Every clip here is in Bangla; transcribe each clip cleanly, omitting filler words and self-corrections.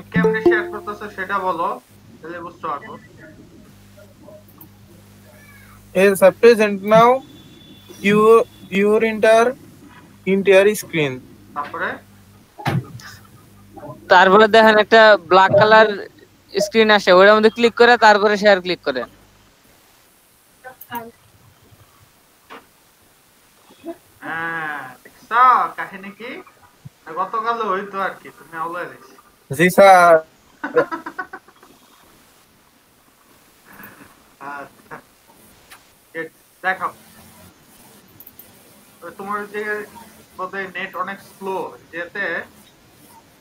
তুমি কেমনে শেয়ার করতেছো সেটা বলো, তাহলে বুঝতে পারবো। Yes, sir. Present now. Your entire screen. তারপরে তারপরে দেখেন একটা ব্ল্যাক কালার স্ক্রিন আসে, ওটার মধ্যে ক্লিক করে তারপরে শেয়ার ক্লিক করেন। হ্যাঁ, দেখছো কাহিনী কি? গতকাল হইতো আর কি, তুমি আউলাই দিছি। জি স্যার। আচ্ছা, দেখো তোমার যে বোধহয় নেট অনেক স্লো, যেতে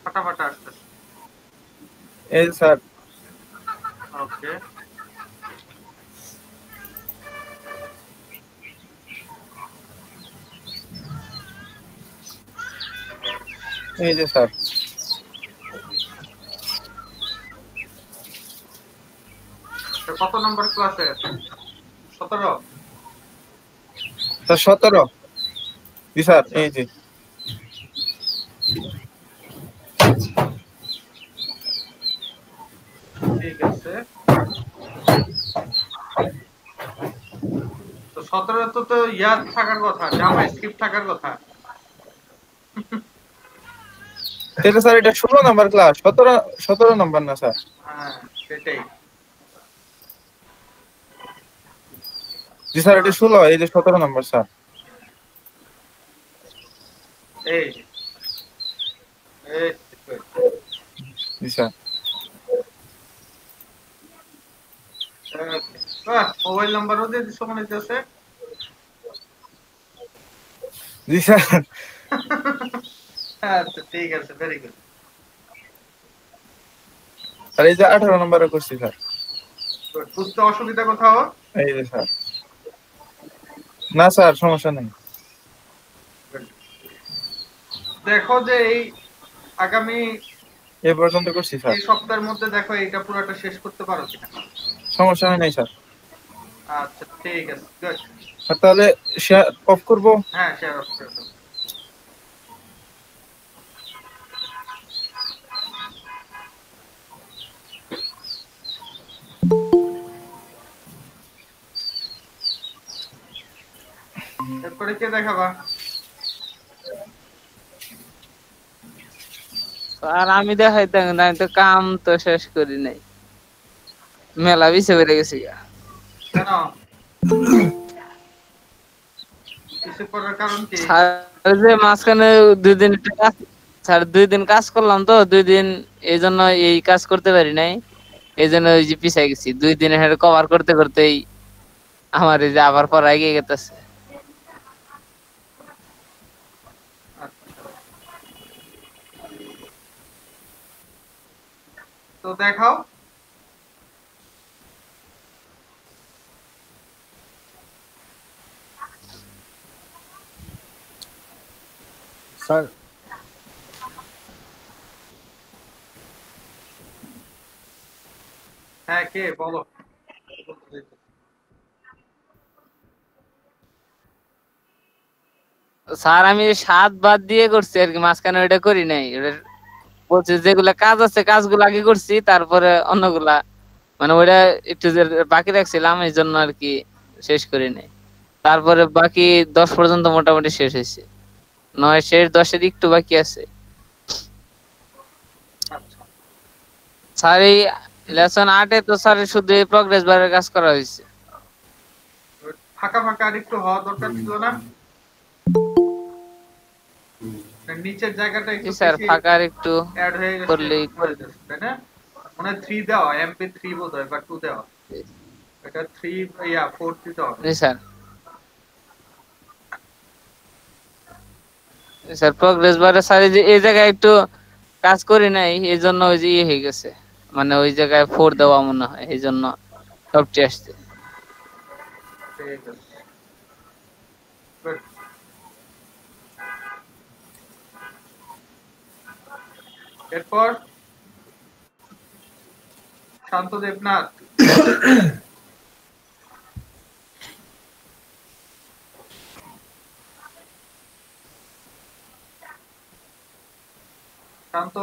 ফাটাফাটা আসতেছে। Yes, sir. ওকে, Yes, sir. কত নম্বর ক্লাসে? 17? Sir, 17. জি স্যার, আচ্ছা, এই যে। ঠিক আছে। তো 17 তো ইয়াদ থাকার কথা, জাভা স্ক্রিপ্ট থাকার কথা। তাহলে স্যার এটা 16 নাম্বার ক্লাস, 17 নাম্বার না স্যার। হ্যাঁ, সেটাই। জি স্যার, এটা 16, এই যে 17 নাম্বার স্যার। এই যে, এই good. জি স্যার। Okay. বাহ, মোবাইল নাম্বারও দিয়ে দিছো মনে হইতেছে। জি স্যার। আচ্ছা, ঠিক আছে, ভেরি গুড। আর এই যে 18 নাম্বারে করছি স্যার। বুঝতে অসুবিধা কোথাও? এই যে স্যার। না স্যার, সমস্যা নেই। Good. দেখো যে এই আগামী এ পর্যন্ত করছি স্যার। এই সপ্তাহের মধ্যে দেখো এইটা পুরোটা শেষ করতে পারো কিনা। সমস্যা নেই স্যার। আচ্ছা, ঠিক আছে, গুড। আর তাহলে শেয়ার অফ করব। হ্যাঁ, শেয়ার অফ করে দাও। এরপরে কে দেখাবা? আর আমি দেখাইতাম না, আমি তো কাম তো শেষ করি নাই, মেলা বিছে বেড়ে গেছি গা। কেন? কিছু করার কারণ কি? স্যার যে মাঝখানে 2 দিন স্যার 2 দিন কাজ করলাম, তো 2 দিন এই জন্য এই কাজ করতে পারি নাই, এই জন্য ওই যে পিছাই গেছি। 2 দিন হেঁটে কভার করতে করতেই আমার এই যে আবার পড়াই গিয়ে গেছে। আচ্ছা, তো দেখাও। স্যার হ্যাঁ, কে বলো? স্যার আমি 7 বাদ দিয়ে করছি আর কি, মাঝখানে ওইটা করি নাই। বলছে যেগুলা কাজ আছে কাজগুলো আগে করছি, তারপরে অন্যগুলা মানে ওইটা একটু যে বাকি রাখছিলাম এই জন্য আর কি শেষ করি নাই। তারপরে বাকি 10 পর্যন্ত মোটামুটি শেষ হয়েছে, 9 শেষ, 10-এর একটু বাকি আছে। আচ্ছা, স্যার এই লেসন 8-এ তো স্যার শুধু প্রগ্রেস বারের কাজ করা হয়েছে। ফাঁকা ফাঁকা আর একটু হওয়া দরকার ছিল না? নিচের জায়গাটা জি একটু স্যার, বেশি ফাঁকা আর একটু অ্যাড হয়ে গেছে করলেই মনে হইতেছে, তাই না? মানে 3 দেওয়া, MP3 বোধ হয়, বা 2 দেওয়া। এটা 3, ইয়া 4 দিতে হবে। জি স্যার। স্যার প্রগ্রেস বারে স্যার এই যে এই জায়গায় একটু কাজ করি নাই, এই জন্য ওই যে ইয়ে হয়ে গেছে, মানে ওই জায়গায় 4 দেওয়া মনে হয়, এই জন্য সবটি আসছে। ঠিক আছে, গুড। এরপর শান্ত দেবনাথ। শান্ত,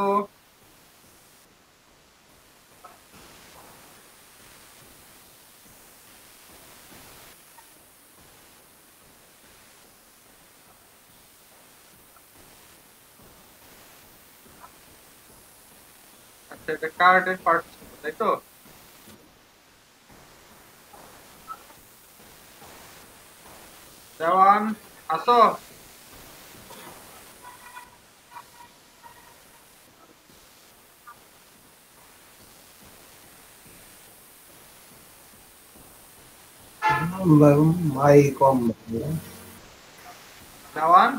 আচ্ছা এটা কার্ডের পার্ট তাই তো? দেওয়ান আসো। ভাই কম দেওয়ান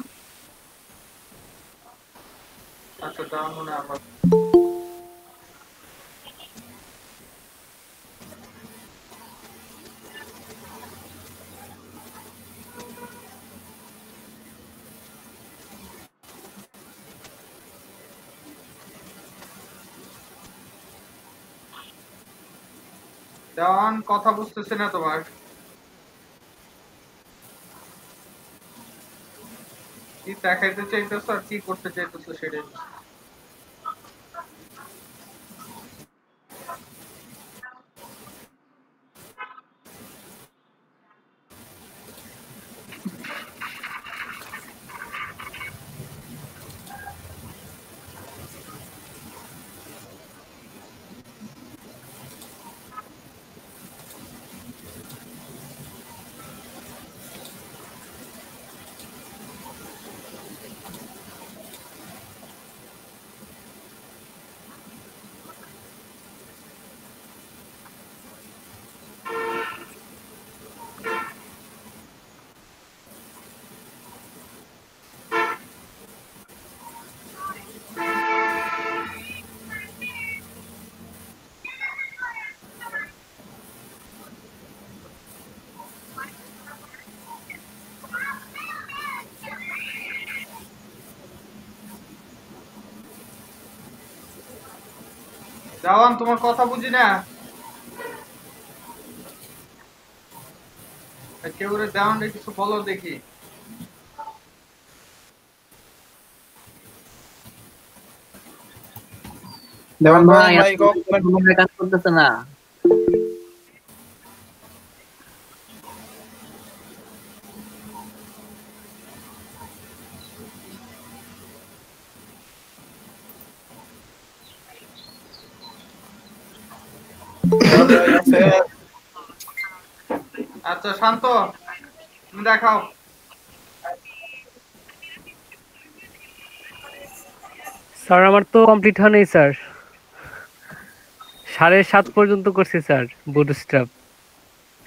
আচ্ছা দেওয়ান মনে হয় আমার দেওয়ান কথা বুঝতেছে না তোমার। কি দেখাইতে চাইতেছো আর কি করতে চাইতেছো সেটাই। দেওয়ান তোমার কথা বুঝি না। কেউ রে দেওয়ান রে কিছু বলো দেখি। দেওয়ান ভাই ভাই মাইক অফ করেন। কোনো কাজ করতেছে না। দেওয়ান ভাই আছে। আচ্ছা শান্ত তুমি দেখাও। স্যার আমার তো কমপ্লিট হয়নি স্যার, 7:30 পর্যন্ত করছি স্যার বুটস্ট্র্যাপ,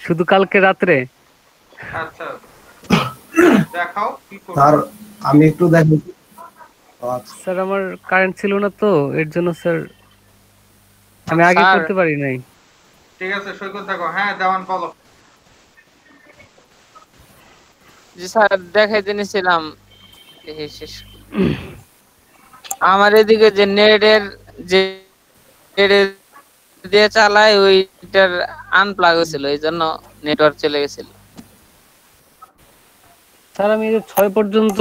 শুধু কালকে রাত্রে। আচ্ছা দেখাও কি করছো। স্যার আমি একটু দেখি। আচ্ছা স্যার আমার কারেন্ট ছিল না তো এর জন্য স্যার আমি আগে স্যার করতে পারি নাই। ঠিক আছে সৈকত দেখো। হ্যাঁ দেওয়ান বলো। জি স্যার দেখাইতে নিছিলাম। দেখি শেষ আমার এদিকে যে নেটের যে নেট দিয়ে চালায় ওইটার আনপ্লাগ হয়েছিল, এই জন্য নেটওয়ার্ক চলে গেছিল। স্যার আমি 6 পর্যন্ত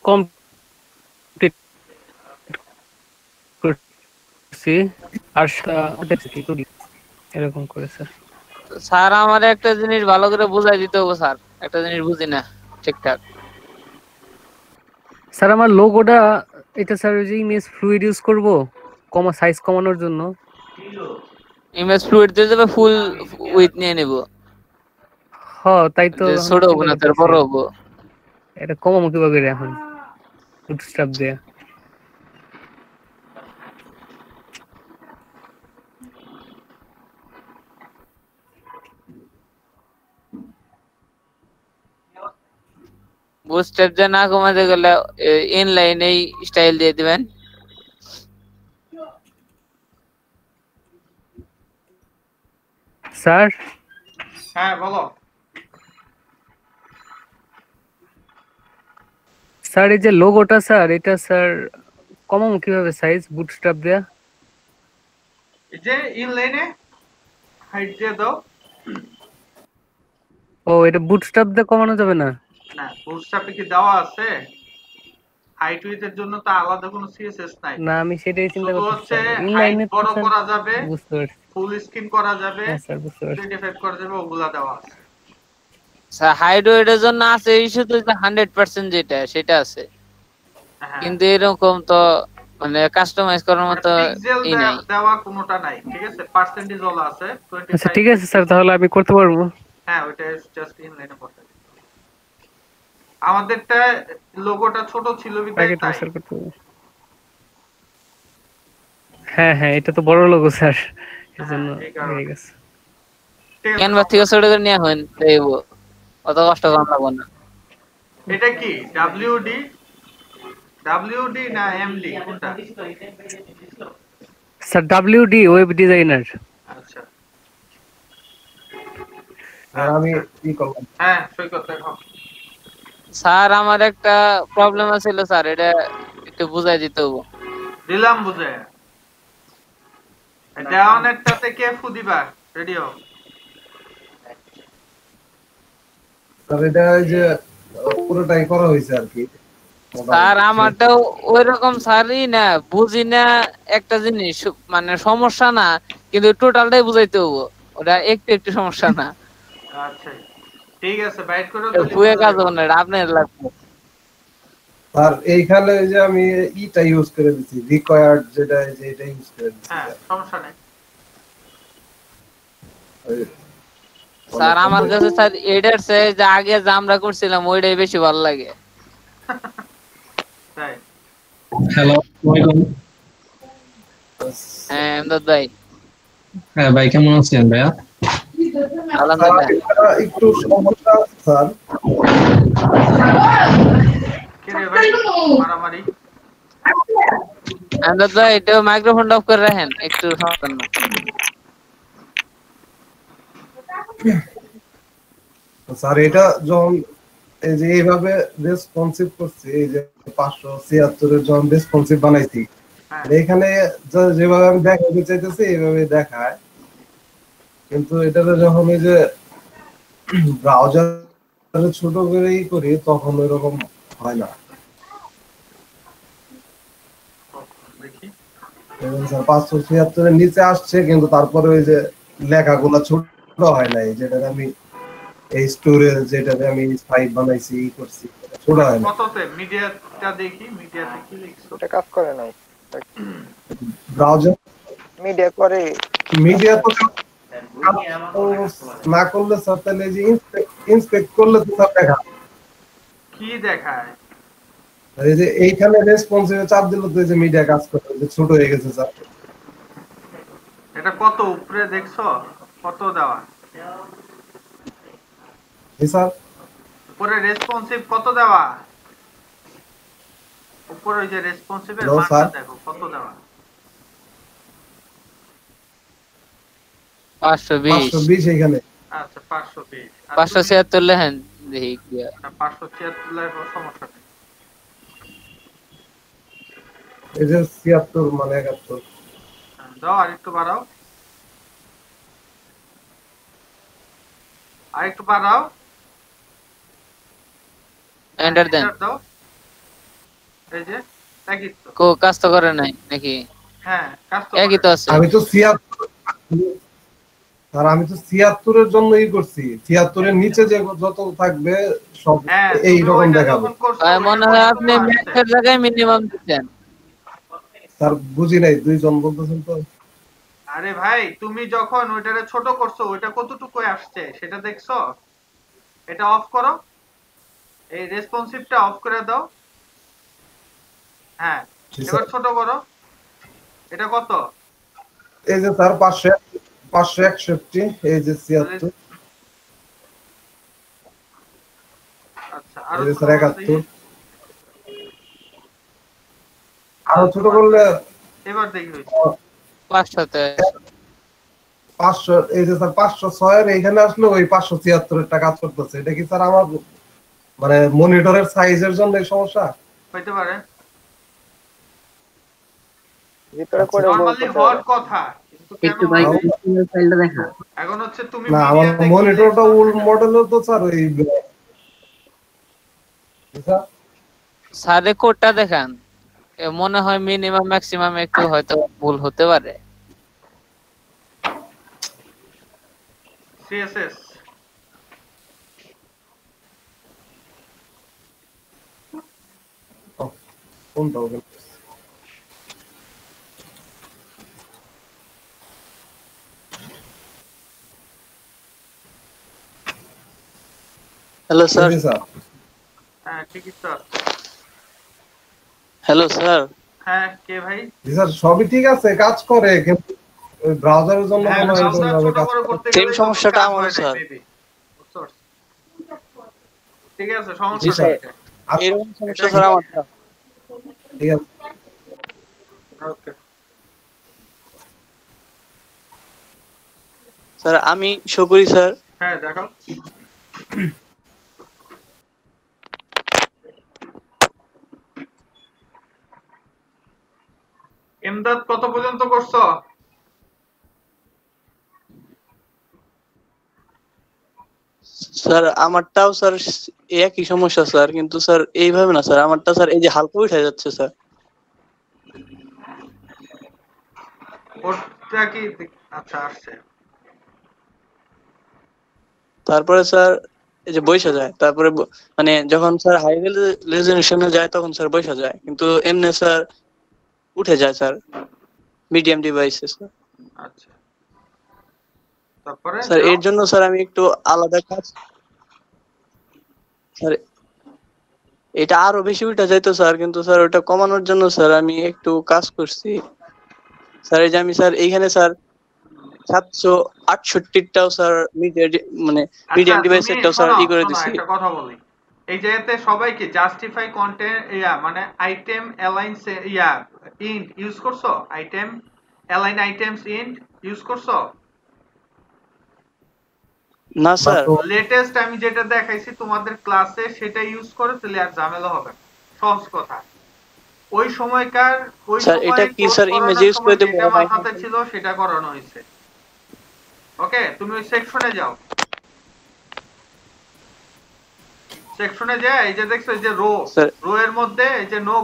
কমপ্লিট করছি আর এরকম করে স্যার। স্যার আমার একটা জিনিস ভালো করে বুঝাই দিতে হবে স্যার, একটা জিনিস বুঝি না ঠিকঠাক। স্যার আমার লোগোটা এটা স্যার ওই যে ইমেজ ফ্লুইড ইউজ করব সাইজ কমানোর জন্য। ইমেজ ফ্লুইড দিয়ে যাবে, ফুল উইথ নিয়ে নেব, হ্যাঁ তাই তো যে আমি ছোট হবো চিন্তা না তার করতেছি বড় হবো। এটা কমাবো কিভাবে রে এখন বুটস্ট্র্যাপ দিয়ে। বুটস্ট্র্যাপ দিয়ে না কমাতে গেলে ইনলাইন এই স্টাইল দিয়ে দিবেন। স্যার হ্যাঁ বলো। স্যার এই যে লোগোটা স্যার এটা স্যার কমাবো কিভাবে সাইজ বুটস্ট্র্যাপ দিয়ে? এই যে ইনলাইনে হাইট দিয়ে দাও। ও এটা বুটস্ট্র্যাপ দিয়ে কমানো যাবে না? না বুটস্ট্র্যাপে কি দেওয়া আছে? হাইট উইথের জন্য তো আলাদা কোনো সিএসএস নাই। না আমি সেটাই চিন্তা শুধু করতেছি হচ্ছে স্যার। হাইট ইনলাইনে তো বড় স্যার করা যাবে, বুঝতে পারছি। ফুল স্ক্রিন করা যাবে, হ্যাঁ স্যার বুঝতে পারছি। 25 করা যাবে, ওগুলা দেওয়া আছে। স্যার হাইড ওয়েটের জন্য আছে এই শুধু 100% যেটা সেটা আছে, হ্যাঁ কিন্তু এরকম তো মানে কাস্টমাইজ করার মতো পিক্সেল ই নাই। দেওয়া কোনোটা নাই, ঠিক আছে? পার্সেন্টেজ হলো আছে আচ্ছা 25। ঠিক আছে স্যার, তাহলে আমি করতে পারবো। হ্যাঁ, ওইটা জাস্ট ইনলাইনে বসাই। আমাদেরটা লোগোটা ছোট ছিল বিধায় প্যাকেট তাই। স্যার করতে পারবো। হ্যাঁ হ্যাঁ, এটা তো বড় লোগো স্যার, এর হ্যাঁ, জন্য এই হয়ে কারণে। গেছে। ঠিক আছে, ক্যানভাস থেকে ছোট করে নিয়ে হন দেব, অত কষ্ট করা লাগবে না। এটা কি ডাব্লিউডি না এমডি কোনটা? Sir WD web designer. আচ্ছা আর আমি কি করলাম? হ্যাঁ, সৈকত দেখো। স্যার আমার একটা প্রবলেম আছিল স্যার, এটা একটু বুঝাই দিতে হবে। দিলাম বুঝে। দেওয়ানেরটাতে কে ফু দিবা? রেডি হও। তবে এটা ওই যে পুরোটাই করা হয়েছে আর কি, স্যার মোটামুটি শেষ। আমারটাও ওইরকম স্যারই না, বুঝি না একটা জিনিস, মানে সমস্যা না, কিন্তু টোটালটাই বুঝাইতে হবো, ওটা একটু একটু সমস্যা না। আচ্ছা ঠিক আছে, বাইট করে দিলে ফুয়ে বুঝা কাজ যাবে। হবে না, এটা আপনার লাগবে। আর এইখানে ওই যে আমি ইটা ইউজ করে দিচ্ছি, রিকোয়ার্ড যেটা, যে এটা ইউজ করে দিচ্ছি। হ্যাঁ, সমস্যা নেই। স্যার আমার কাছে স্যার এটার চেয়ে যে আগে যা আমরা করছিলাম ওইটাই বেশি ভালো লাগে। তাই হ্যালো, ওয়ালাইকুম। হ্যাঁ এমদাদ ভাই, হ্যাঁ ভাই, কেমন আছেন ভাইয়া? আলহামদুলিল্লাহ। একটু সমস্যা আছে স্যার। কে রে ভাই মারামারি? এমদাদ ভাই এটা মাইক্রোফোনটা অফ করে রাখেন একটু, সমস্যা না। স্যার এটা যখন এই যে এইভাবে রেসপন্সিভ করছি, এই যে 576 এর যখন রেসপন্সিভ বানাইছি, হ্যাঁ, এখানে যেভাবে আমি দেখাতে চাইতেছি এইভাবে দেখায়, কিন্তু এটাতে যখন এই যে ব্রাউজারে ছোট করেই করি তখন ওইরকম হয় না। দেখি। এবং স্যার 576 এর নিচে আসছে, কিন্তু তারপরে ওই যে লেখাগুলো ছোট হয় নাই, যেটা আমি এই স্টোরেজ, যেটাতে আমি সাইট বানাইছি ই করছি, ছোট হয় না। কততে মিডিয়াটা দেখি, মিডিয়াতে কি লিখছো? এটা কাজ করে নাই, ব্রাউজার মিডিয়া করে। মিডিয়া তো কাজ না করলে স্যার, তাহলে এই যে ইন্সপেক্ট করলে তো স্যার দেখা, কি দেখায়? এই যে এইখানে রেসপন্সিভে চাপ দিলে তো এই যে মিডিয়া কাজ করে, যে ছোট হয়ে গেছে স্যার। এটা কত উপরে দেখছো? কত দেওয়া? জি স্যার। উপরে রেসপন্সিভ কত দেওয়া? উপরে ওই যে রেসপন্সিভের হ্যালো মানটা স্যার। দেখো কত দেওয়া। 520 520 এইখানে। আচ্ছা 520 আর 576 লেখেন দেখি কি হয়। 576 লেখো, সমস্যা নেই। এই যে 76 মানে 71। দাও আর একটু বাড়াও, আর একটু বাড়াও, এন্টার দেন। Enter দাও। এই যে একই তো। কো কাজ তো করে নাই নাকি? হ্যাঁ, কাজ তো একই করে। তো আছে। আমি তো 76, আর আমি তো 76 এর জন্যই করছি। 76 এর নিচে যে যত থাকবে সব হ্যাঁ, এই তুমি রকম ওইটা দেখাবে। যখন করছো, আর ওইটা মনে হয় আপনি কতটুকু আসছে? ম্যাক্সের জায়গায় মিনিমাম দিচ্ছেন। স্যার বুঝি নাই, দুইজন বলতেছেন তো। আরে ভাই, তুমি যখন ওইটারে ছোট করছো, ওইটা কতটুকু আসছে সেটা দেখছো? এটা অফ করো, এই রেসপন্সিভটা অফ করে দাও। হ্যাঁ, জি এবার স্যার। ছোট করো। এটা কত? এই যে স্যার 561, এই যে 76, আচ্ছা, আরো এই যে ছোট স্যার করো দেখি। 71। আরো ছোট করলে এবার দেখি হইছে। 500তে 500, এই যে স্যার 506 এর এইখানে আসলে ওই 576 এর টাকা কাজ করতেছে। এটা কি স্যার আমার মানে মনিটরের সাইজের জন্য এই সমস্যা? হইতে পারে। ভিতরে করে নরমালি হওয়ার কথা, কিন্তু কেন একটু ভাই হয়? ফাইলটা দেখা। এখন হচ্ছে তুমি না, আমার মিডিয়াতে কি মনিটরটা দেখছো ওল্ড সেটা- মডেলের তো স্যার ওই স্যার। স্যারে কোডটা দেখান, মনে হয় মিনিমাম ম্যাক্সিমাম একটু হয়তো ভুল হতে পারে। CSS কোনটা ওখানে? Hello sir. জি স্যার। হ্যাঁ ঠিকই স্যার। Hello sir. হ্যাঁ কে ভাই? জি স্যার, সবই ঠিক আছে, কাজ করে, কিন্তু ওই ব্রাউজারের জন্য হ্যাঁ মনে হয় ব্রাউজার কোনভাবে ছোট কাজ বড় করে। করতে সেম গেলে সমস্যাটা কাজ আমারও হয় না স্যার। মেবি। ঠিক আছে, জি সমস্যা স্যার, নেই এটা। এরকম সমস্যা এটা স্যার আমারটা। ঠিক আছে ওকে। স্যার আমি শো করি স্যার। হ্যাঁ দেখো। এমদাদ কত পর্যন্ত করছো? স্যার আমারটাও স্যার একই সমস্যা স্যার, কিন্তু স্যার এইভাবে না স্যার, আমারটা স্যার এই যে হালকা উঠে যাচ্ছে স্যার। ওটা কি? আচ্ছা আসছে। তারপরে স্যার এই যে বইসা যায়, তারপরে মানে যখন স্যার হাই রেজলিউশনে যায় তখন স্যার বইসা যায়, কিন্তু এমনি স্যার উঠে যায় স্যার মিডিয়াম ডিভাইসে স্যার। আচ্ছা তারপরে স্যার যাও। এর জন্য স্যার আমি একটু আলাদা কাজ স্যার, এটা আরো বেশি উঠে যাইতো স্যার, কিন্তু স্যার ওটা কমানোর জন্য স্যার আমি একটু কাজ করছি স্যার। এই যে আমি স্যার এইখানে স্যার 768টাও স্যার মানে আচ্ছা মিডিয়াম তুমি ডিভাইসেরটাও স্যার শোনো ই করে শোনো দিছি। একটা কথা বলি। এই জায়গাতে সবাইকে জাস্টিফাই কন্টেন্ট মানে আইটেম অ্যালাইন ইন্ট ইউজ করছো? Item align items int use করছো? না স্যার। লেটেস্ট আমি যেটা দেখাইছি তোমাদের ক্লাসে সেটা ইউজ করো, তাহলে আর ঝামেলা হবে না। সহজ কথা। ওই সময়কার ওই স্যার এটা সময় কি কোর্স স্যার ইমেজ করানোর ইউজ করে সময় দেবো? যেটা মাথাতে ছিল সেটা করানো হয়েছে। ওকে, তুমি ওই সেকশনে যাও। সেকশনে যায় এই যে দেখছো এই যে রো এর মধ্যে এই যে নো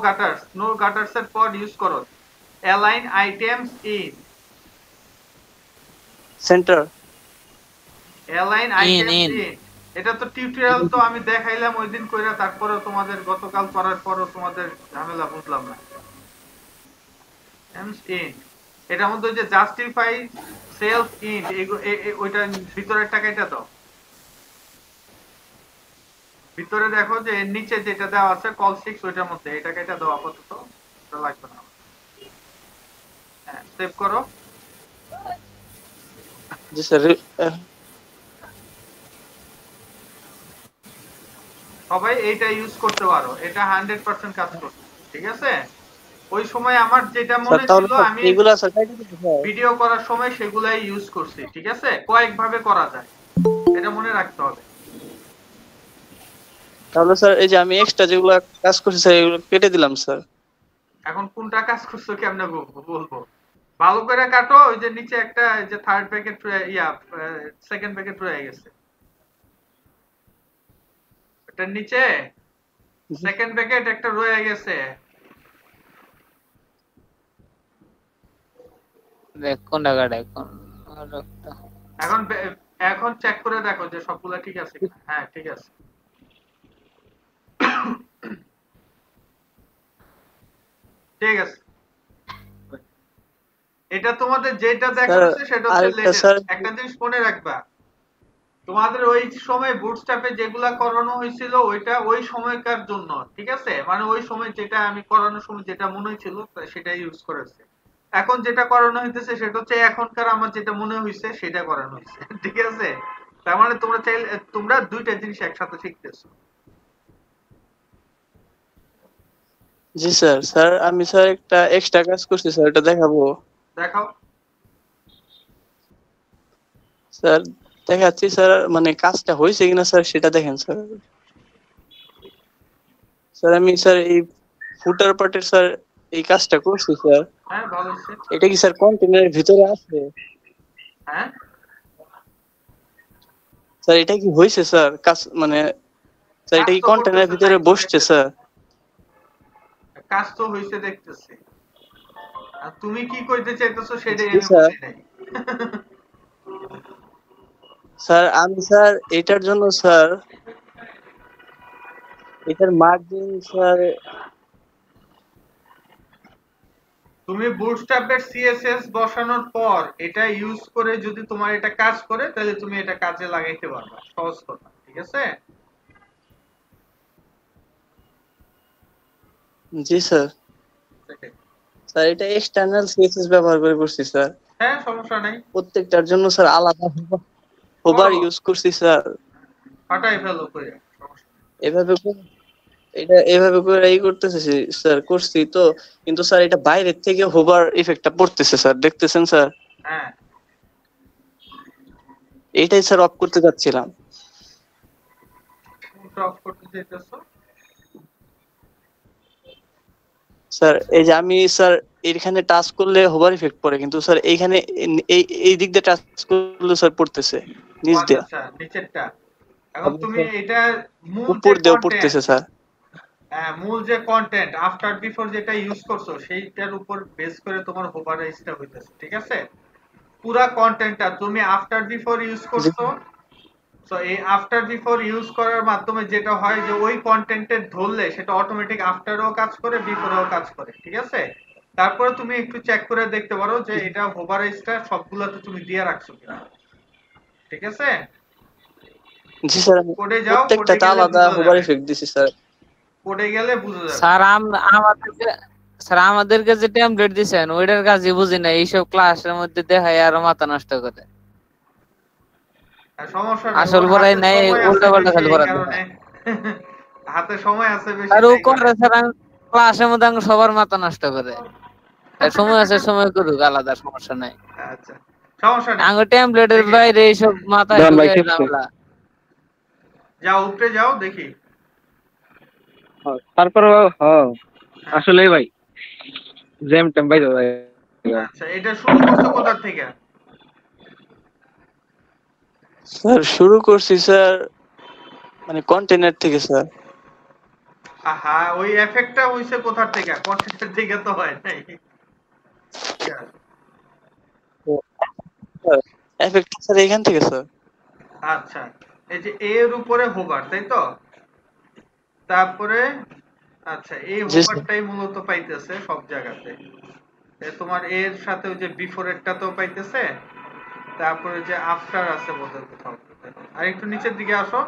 গাটার্স এর পর ইউজ করো align items in centre align items in in. এটা তো টিউটোরিয়াল তো আমি দেখাইলাম ওই দিন কইরা, তারপরে তোমাদের গতকাল করার পরও তোমাদের ঝামেলা বুঝলাম না। আইটেমস ইন এটার মধ্যে ওই যে জাস্টিফাই সেলফ ইন ওইটা ভিতরের টাকাটা দাও। ভিতরে দেখো যে এর নিচে যেটা দেওয়া আছে কল 6 ওইটার মধ্যে এই টাকাটা দাও আপাতত, এটা লাগবে না। হ্যাঁ সেভ করো। জি স্যার। সবাই এইটা ইউজ করতে পারো, এটা 100% কাজ করছে। ঠিক আছে, ওই সময় আমার যেটা স্যার মনে তাহলে ছিল আমি এইগুলা স্যার কাইটে দিতে স্যার। ভিডিও করার সময় সেগুলাই ইউজ করছি। ঠিক আছে, কয়েক ভাবে করা যায় এটা মনে রাখতে হবে। তাহলে স্যার এই যে আমি এক্সট্রা যেগুলা কাজ করছি স্যার এগুলো কেটে দিলাম স্যার। এখন কোনটা কাজ করছো কেমনে বলবো? ভালো করে কাটো। ওই যে নিচে একটা এই যে থার্ড প্যাকেট সেকেন্ড প্যাকেট রয়ে গেছে, এটার নিচে সেকেন্ড প্যাকেট একটা রয়ে গেছে। দেখ কোন টাকাটা এখন এখন এখন চেক করে দেখো যে সবগুলা ঠিক আছে কিনা। হ্যাঁ ঠিক আছে। ঠিক আছে, এটা তোমাদের যেটা দেখাচ্ছে সেটা হচ্ছে আরেকটা লেটেস্ট। স্যার একটা জিনিস মনে রাখবা, তোমাদের ওই সময় বুটস্ট্র্যাপে যেগুলা করানো হয়েছিল ওইটা ওই সময়কার জন্য। ঠিক আছে, মানে ওই সময় যেটা আমি করানোর সময় যেটা মনে হয়েছিল সেটাই ইউজ করেছে। এখন যেটা করানো হইতেছে সেটা হচ্ছে এখনকার আমার যেটা মনে হয়েছে সেটা করানো হয়েছে। ঠিক আছে, তার মানে তোমরা চাইলে তোমরা দুইটা জিনিস একসাথে শিখতেছো। জি স্যার। স্যার আমি স্যার একটা এক্সট্রা কাজ করছি স্যার, এটা দেখাবো? দেখাও। স্যার দেখাচ্ছি স্যার, মানে কাজটা হয়েছে কিনা স্যার সেটা দেখেন স্যার। স্যার আমি স্যার এই ফুটার পার্টের স্যার এই কাজটা করছি স্যার। হ্যাঁ ভালো হচ্ছে। এটা কি স্যার কন্টেনারের ভিতরে আছে? হ্যাঁ স্যার এটা কি হয়েছে স্যার কাজ, মানে স্যার এটা কি কন্টেনারের ভিতরে বসছে স্যার? কাজ তো হয়েছে দেখতেছি, আর তুমি কি কইতে চাইতেছো সেটাই জি আমি স্যার। বুঝি নাই। স্যার আমি স্যার এটার জন্য স্যার এটার মার্জিন স্যার তুমি বুটস্ট্র্যাপের সিএসএস বসানোর পর এটা ইউজ করে যদি তোমার এটা কাজ করে তাহলে তুমি এটা কাজে লাগাইতে পারবা। সহজ কথা। ঠিক আছে, জি স্যার। সেটাই। স্যার এটা এক্সটার্নাল সিএসএস ব্যবহার করে করছি স্যার। হ্যাঁ সমস্যা নাই, প্রত্যেকটার জন্য স্যার আলাদা হোভার করো, ইউজ করছি স্যার। ফাটাই ফেলো করে, সমস্যা নেই। এভাবে এটা এভাবে করে করতেছে স্যার, করছি তো, কিন্তু স্যার এটা বাইরের থেকে হোভার ইফেক্টটা পড়তেছে স্যার, দেখতেছেন স্যার? হ্যাঁ এইটাই স্যার অফ করতে যাচ্ছিলাম। অফ করতে চাইতেছো? স্যার এই যে আমি স্যার এখানে টাচ করলে হোভার ইফেক্ট পড়ে, কিন্তু স্যার এইখানে এই এই দিক দিয়ে টাচ করলে স্যার পড়তেছে নিচ আচ্ছা দিয়ে। আচ্ছা, নিচেরটা। এখন তুমি এটা মূল যে উপর দিয়েও কন্টেন্ট, পড়তেছে স্যার। মূল যে কন্টেন্ট আফটার বিফোর যেটা ইউজ করছো সেইটার উপর বেস করে তোমার হোভার রেঞ্জটা হইতেছে, ঠিক আছে? পুরা কন্টেন্টটা তুমি আফটার বিফোর ইউজ করছো, তো এই আফটার বিফোর ইউজ করার মাধ্যমে যেটা হয় যে ওই কন্টেন্টের ধরলে সেটা অটোমেটিক আফটারও কাজ করে বিফোরেও কাজ করে, ঠিক আছে? তারপরে তুমি একটু চেক করে দেখতে পারো যে এটা হোভার রেঞ্জটা সবগুলোতে তুমি দিয়ে রাখছো কিনা, ঠিক আছে? জি স্যার, আমি কোডে যাও, কোডে প্রত্যেকটাতে গেলে আলাদা বুঝা হোভার যাবে, ইফেক্ট দিছি স্যার। কোডে গেলে বুঝা যাবে। স্যার আমাদেরকে যে টেমপ্লেট দিছেন ওইটার কাজই বুঝি না, এইসব ক্লাসের মধ্যে দেখায় আরো মাথা নষ্ট করে। সমস্যা নেই, আসল ওর পড়াই হাতে নাই, সময় আছে উল্টা পাল্টা বেশি খালি এই পড়া কারণে। হাতে সময় আছে বেশি আর ও তাই করে। করে স্যার, ক্লাসের মধ্যে সবার মাথা নষ্ট করে। সময় আছে, সময় করুক, আলাদা সমস্যা নাই। আচ্ছা সমস্যা নেই, আঙ্গ টেমপ্লেটের দেখি বাইরে এইসব মাথায় ঢুকে ঝামেলা। যাও উপরে যাও দেখি। তারপর আসলে ভাই জ্যাম ট্যাম ভাই আচ্ছা এটা শুরু করছো কোথা থেকে? স্যার শুরু করছি স্যার মানে কন্টেনার থেকে স্যার। আহা, ওই এফেক্টটা হইছে কোথা থেকে? কন্টেন্টের থেকে তো হয় নাই। এফেক্ট স্যার এখান থেকে স্যার। আচ্ছা এই যে এর উপরে হোভার, তাই তো? তারপরে আচ্ছা এই জি স্যার। হোভারটাই মূলত পাইতেছে সব জায়গাতে। তোমার এর সাথে ওই যে বিফোর এরটা তো পাইতেছে, তারপরে যে আফটার আছে বোধহয় কোথাও। আর একটু নিচের দিকে আসো।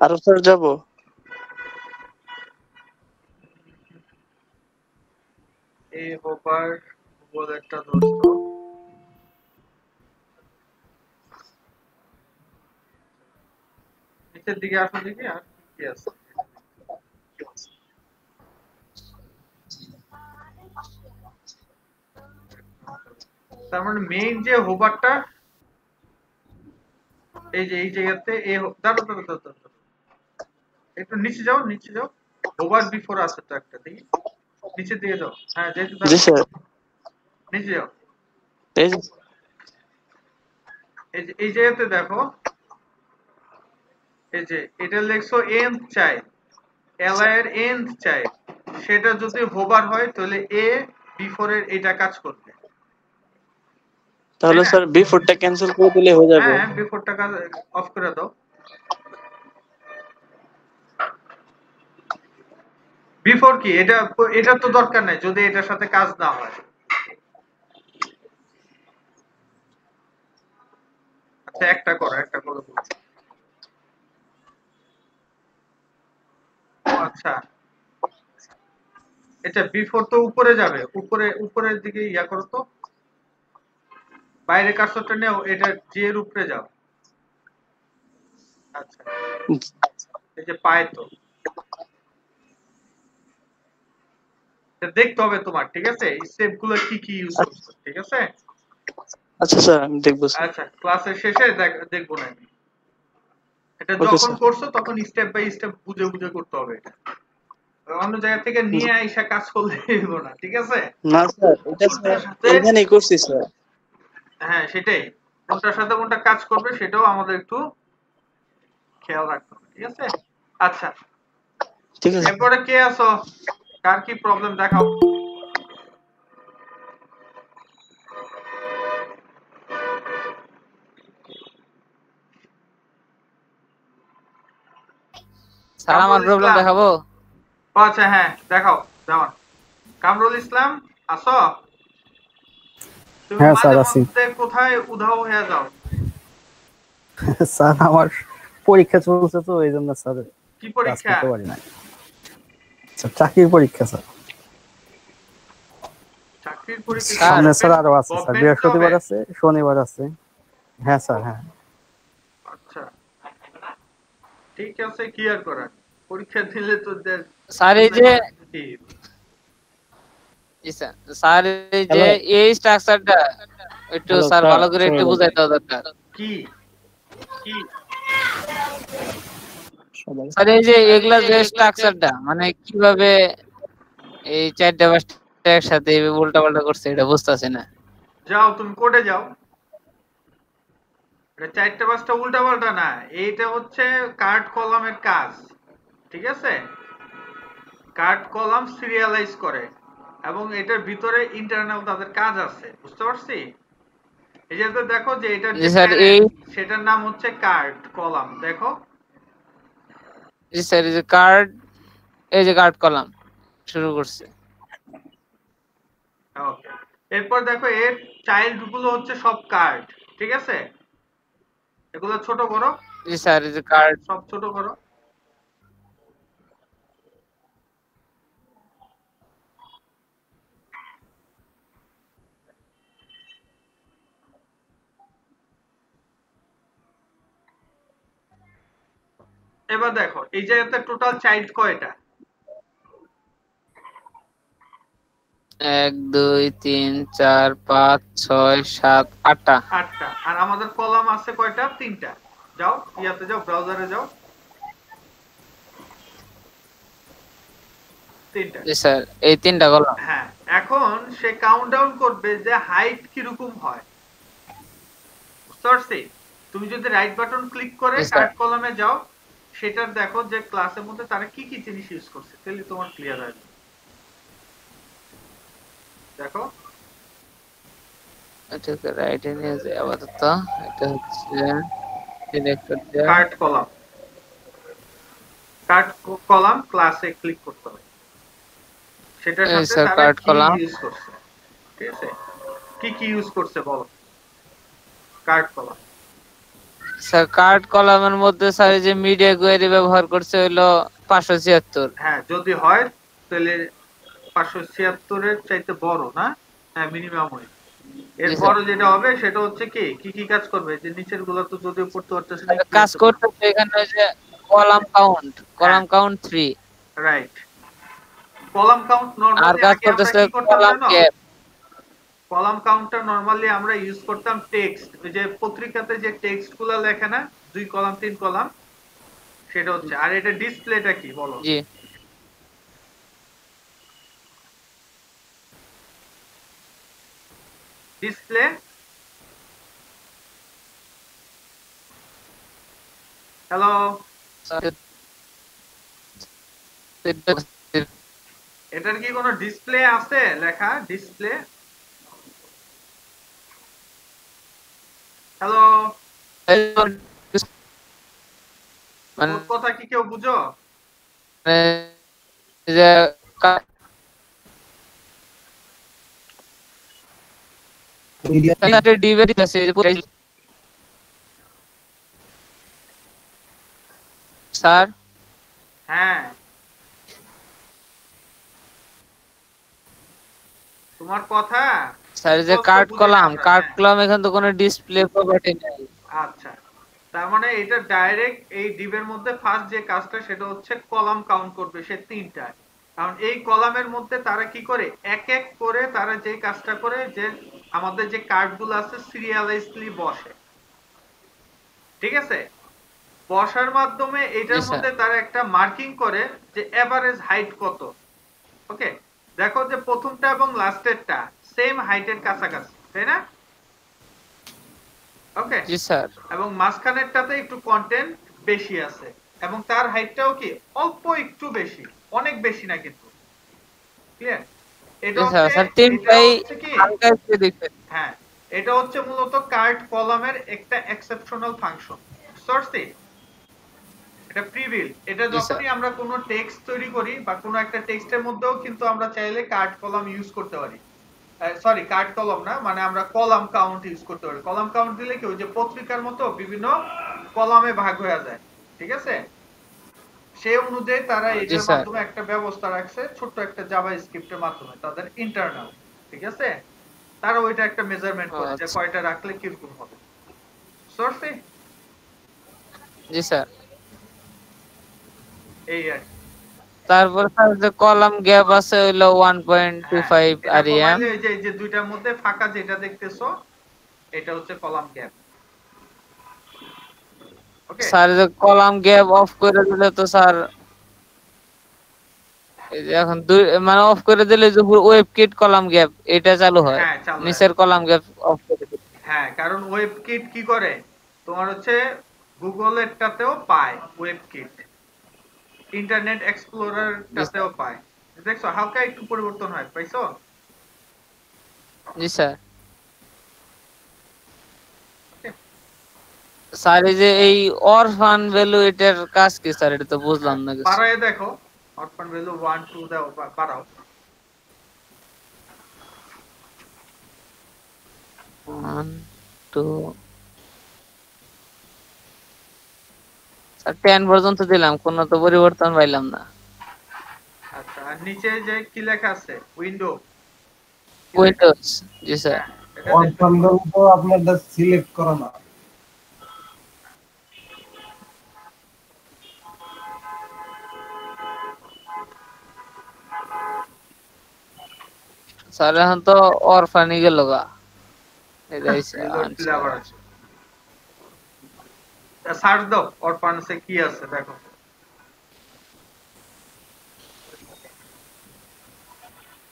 আরো স্যার যাবো? এই হোভার বলে একটা দোস্ত, নিচের দিকে আসো দেখি আর কি আছে। তার মানে মেইন যে হোভারটা এই যে এই জায়গাতে দাঁড়ো দাঁড়ো দাঁড়ো দাঁড়ো, একটু নিচে যাও, নিচে যাও। হোভার বিফোর আছে তো একটা, দেখি নিচের দিকে যাও। হ্যাঁ যেতে জি থাকো, স্যার। নিচে যাও। এই যে এই জায়গাতে দেখো, এই যে এটা লেখছো এন্ড চাই, এল এর এন্ড চাই, সেটা যদি হোভার হয় তাহলে এ বিফোর এর এটা কাজ করবে, তাই তাহলে না? স্যার বিফোরটা ক্যান্সেল করে দিলে হয়ে যাবে। হ্যাঁ বিফোরটা কাজ অফ করে দাও। বিফোর কি এটা, এটা তো দরকার নাই যদি এটার সাথে কাজ না হয়। আচ্ছা একটা করো, একটা করো। আচ্ছা এটা বিফোর তো উপরে যাবে, উপরে উপরের দিকে ইয়া করো তো, বাইরে কার্সরটা নেও, এটা জি এর উপরে যাও। আচ্ছা এই যে পায় তো, এটা দেখতে হবে তোমার, ঠিক আছে? স্টেপ গুলো কি কি ইউজ করছো, ঠিক আছে? আচ্ছা স্যার আমি দেখবো স্যার। আচ্ছা ক্লাসের শেষে দেখবো না আমি। এটা ওকে যখন স্যার। করছো তখন স্টেপ বাই স্টেপ বুঝে বুঝে করতে হবে এটা। অন্য জায়গা থেকে নিয়ে আইসা কাজ করলে হইব না, ঠিক আছে? না স্যার এটা স্যার কোনটার সাথে, এইখানেই করছি স্যার। হ্যাঁ সেটাই, কোনটার সাথে কোনটা কাজ করবে সেটাও আমাদের একটু খেয়াল রাখতে হবে, ঠিক আছে? আচ্ছা ঠিক আছে। এরপরে কে আছো, কার কি প্রবলেম দেখাও। স্যার আমার কামরুল প্রবলেম ইসলাম, দেখাবো? ও আচ্ছা হ্যাঁ দেখাও, যেমন কামরুল ইসলাম আছো? তুমি হ্যাঁ স্যার মাঝে আছি। মধ্যে কোথায় উধাও হয়ে যাও? স্যার আমার পরীক্ষা চলছে তো এই জন্য স্যার কি ক্লাস পরীক্ষা? করতে পারি না। স্যার চাকরির পরীক্ষা স্যার। চাকরির পরীক্ষা? স্যার সামনে স্যার আরো আছে স্যার, গভর্নমেন্ট বৃহস্পতিবার জবে? আছে, শনিবার আছে। হ্যাঁ স্যার হ্যাঁ। আচ্ছা, ঠিক আছে, কি আর করার, পরীক্ষা দিলে তো স্যার এই যে কি? জি স্যার, স্যার এই যে হ্যালো এই স্ট্রাকচারটা একটু হ্যালো স্যার স্যার, ভালো করে একটু সবাই বুঝাই দেওয়া দরকার। কি কি স্যার এই যে এগুলা যে স্ট্রাকচারটা মানে কিভাবে এই চারটা পাঁচটা একসাথে এইভাবে উল্টা পাল্টা করছে এটা বুঝতেছি না। যাও তুমি কোডে যাও। এটা চারটা পাঁচটা উল্টা পাল্টা না, এইটা হচ্ছে কার্ড কলামের কাজ। ঠিক আছে, কার্ড কলাম সিরিয়ালাইজ করে এবং এটার ভিতরে ইন্টারনাল তাদের কাজ আছে, বুঝতে পারছি? এই যে দেখো যে এটার জি যে স্যার এই প্যারেন্ট সেটার নাম হচ্ছে কার্ড কলাম, দেখো। জি স্যার এই যে কার্ড, এই যে কার্ড কলাম শুরু করছে। ওকে, এরপর দেখো এর চাইল্ড গুলো হচ্ছে সব কার্ড। ঠিক আছে, এগুলো ছোট করো, জি স্যার এই যে কার্ড, সব ছোট করো। এবার দেখো এই জায়গাতে টোটাল চাইল্ড কয়টা? 1 2 3 4 5 6 7 8টা। 8টা। আর আমাদের কলাম আছে কয়টা? 3টা। যাও ইয়াতে যাও, ব্রাউজারে যাও, 3টা। জি স্যার এই 3টা কলাম। হ্যাঁ, এখন সে কাউন্টডাউন করবে যে হাইট কিরকম হয়, বুঝতে পারছি? তুমি যদি রাইট বাটন ক্লিক করে জি স্যার কার্ড কলামে যাও, সেটার দেখো যে ক্লাসের মধ্যে তারা কি কি জিনিস ইউজ করছে, তাহলে তোমার ক্লিয়ার হয়ে যাবে। দেখো এটাকে রাইটে নিয়ে যাই আপাতত। এটা হচ্ছে সিলেক্টর দেয়া। কার্ড কলাম, কার্ড কলাম ক্লাসে ক্লিক করতে হবে, সেটার এই সাথে স্যার তারা কার্ড কি কলাম। ইউজ করছে। ঠিক আছে, কি কি ইউজ করছে বলো। কার্ড কলাম, স্যার কার্ড কলামের মধ্যে স্যার এই যে মিডিয়া কোয়েরি ব্যবহার করছে হলো 576। হ্যাঁ যদি হয় তাহলে 576 এর চাইতে বড় না? হ্যাঁ, মিনিমাম হয়। এর জি বড় স্যার যেটা হবে সেটা হচ্ছে কি কি কাজ করবে, যে নিচের গুলো তো যদিও পড়তে পারতেছে না, একটু কাজ করতেছে এখানে ওই যে column count 3। Right. Column count আর নরমালি কাজ আগে আমরা করতেছে কি করতাম কলাম জানো? গ্যাপ। কলাম কাউন্টটা নরমালি আমরা ইউজ করতাম টেক্সট, ওই যে পত্রিকাতে যে টেক্সট গুলো লেখে না, 2 কলাম 3 কলাম, সেটা হচ্ছে। আর এটা ডিসপ্লেটা কি বলো? জি ডিসপ্লে, হ্যালো, এটার কি কোনো ডিসপ্লে আছে লেখা? ডিসপ্লে, হ্যালো, মানে ওর কথা কি কেউ বুঝো? যে ডিবেট আছে স্যার। হ্যাঁ, তোমার কথা স্যার যে স্পষ্ট কার্ড বুঝি না কলাম, আমরা। কার্ড হ্যাঁ, কলাম এখানে তো কোনো ডিসপ্লে প্রপার্টি নেই। আচ্ছা, তার মানে এটা ডাইরেক্ট এই ডিবের মধ্যে ফার্স্ট যে কাজটা সেটা হচ্ছে কলাম কাউন্ট করবে সে 3টা। কারণ এই কলামের মধ্যে তারা কি করে, এক এক করে তারা যে কাজটা করে, যে আমাদের যে কার্ডগুলো আছে সিরিয়ালাইজলি বসে। ঠিক আছে, বসার মাধ্যমে এটার জি স্যার মধ্যে তারা একটা মার্কিং করে যে এভারেজ হাইট কত। ওকে, দেখো যে প্রথমটা এবং লাস্টেরটা সেম হাইটের কাছাকাছি, তাই না? ওকে, জি স্যার এবং মাঝখানেরটাতে একটু কন্টেন্ট বেশি আছে এবং তার হাইটটাও কি অল্প একটু বেশি, অনেক বেশি না কিন্তু। ক্লিয়ার? এটা জি স্যার হচ্ছে, স্যার এটা তিনটাই হচ্ছে কি, হালকা একটু দেখতে। হ্যাঁ, এটা হচ্ছে মূলত কার্ড কলামের একটা এক্সেপশনাল ফাংশন। সর্সি, এটা প্রিভিল। এটা জি স্যার যখনই আমরা কোনো টেক্সট তৈরি করি বা কোনো একটা টেক্সটের মধ্যেও কিন্তু আমরা চাইলে কার্ড কলাম ইউজ করতে পারি। সরি কার্ড কলাম না, মানে আমরা কলাম কাউন্ট ইউজ করতে পারি। কলাম কাউন্ট দিলে কি ওই যে পত্রিকার মতো বিভিন্ন কলামে ভাগ হয়ে যায়, ঠিক আছে? সেই অনুযায়ী তারা জি এটার স্যার। মাধ্যমে একটা ব্যবস্থা রাখছে, ছোট্ট একটা জাভা স্ক্রিপ্টের মাধ্যমে তাদের ইন্টারনাল, ঠিক আছে? তারা ওইটা একটা মেজারমেন্ট করে যে আচ্ছা। কয়টা রাখলে কিরকম হবে। সরছে জি স্যার। এই আর কি। তারপর স্যার যে কলাম গ্যাপ আছে হইলো হ্যাঁ 1.25 এটা আরইএম। কমাইলে এই যে দুইটার মধ্যে ফাঁকা যেটা দেখতেছো এটা হচ্ছে কলাম গ্যাপ। ওকে, স্যার যে কলাম গ্যাপ অফ করে দিলে তো স্যার এই যে এখন দুই মানে অফ করে দিলে যে ওয়েব কিট কলাম গ্যাপ এটা চালু হয়, হ্যাঁ চালু হয়ে নিচের যায়। কলাম গ্যাপ অফ করে দিলে। হ্যাঁ, কারণ ওয়েব কিট কি করে তোমার হচ্ছে গুগলেরটাতেও পায় ওয়েব কিট, ইন্টারনেট জি স্যার। এক্সপ্লোরারটাতেও পায়। দেখছো হালকা একটু পরিবর্তন হয়, পাইছো? জি স্যার। স্যার এই যে এই অরফান ভ্যালু এটার কাজ কি স্যার? এটা তো বুঝলাম না কিছু। পারায় দেখো অরফান ভ্যালু 1 2 দাও পারাও। 1 2 স্যার 10 পর্যন্ত দিলাম, কোনো তো পরিবর্তন পাইলাম না। আচ্ছা, আর নিচে যে কি লেখা আছে উইন্ডো, উইন্ডোজ। জি স্যার। হ্যাঁ এটা দেখবে। অরফান তো আপনারটা সিলেক্ট করা না। স্যার এখন তো অরফানি গেল গা। এটা হইছে রিলোড দিলে আচ্ছা। আবার আছে। সার্চ দাও অরফানসে কি আছে দেখো।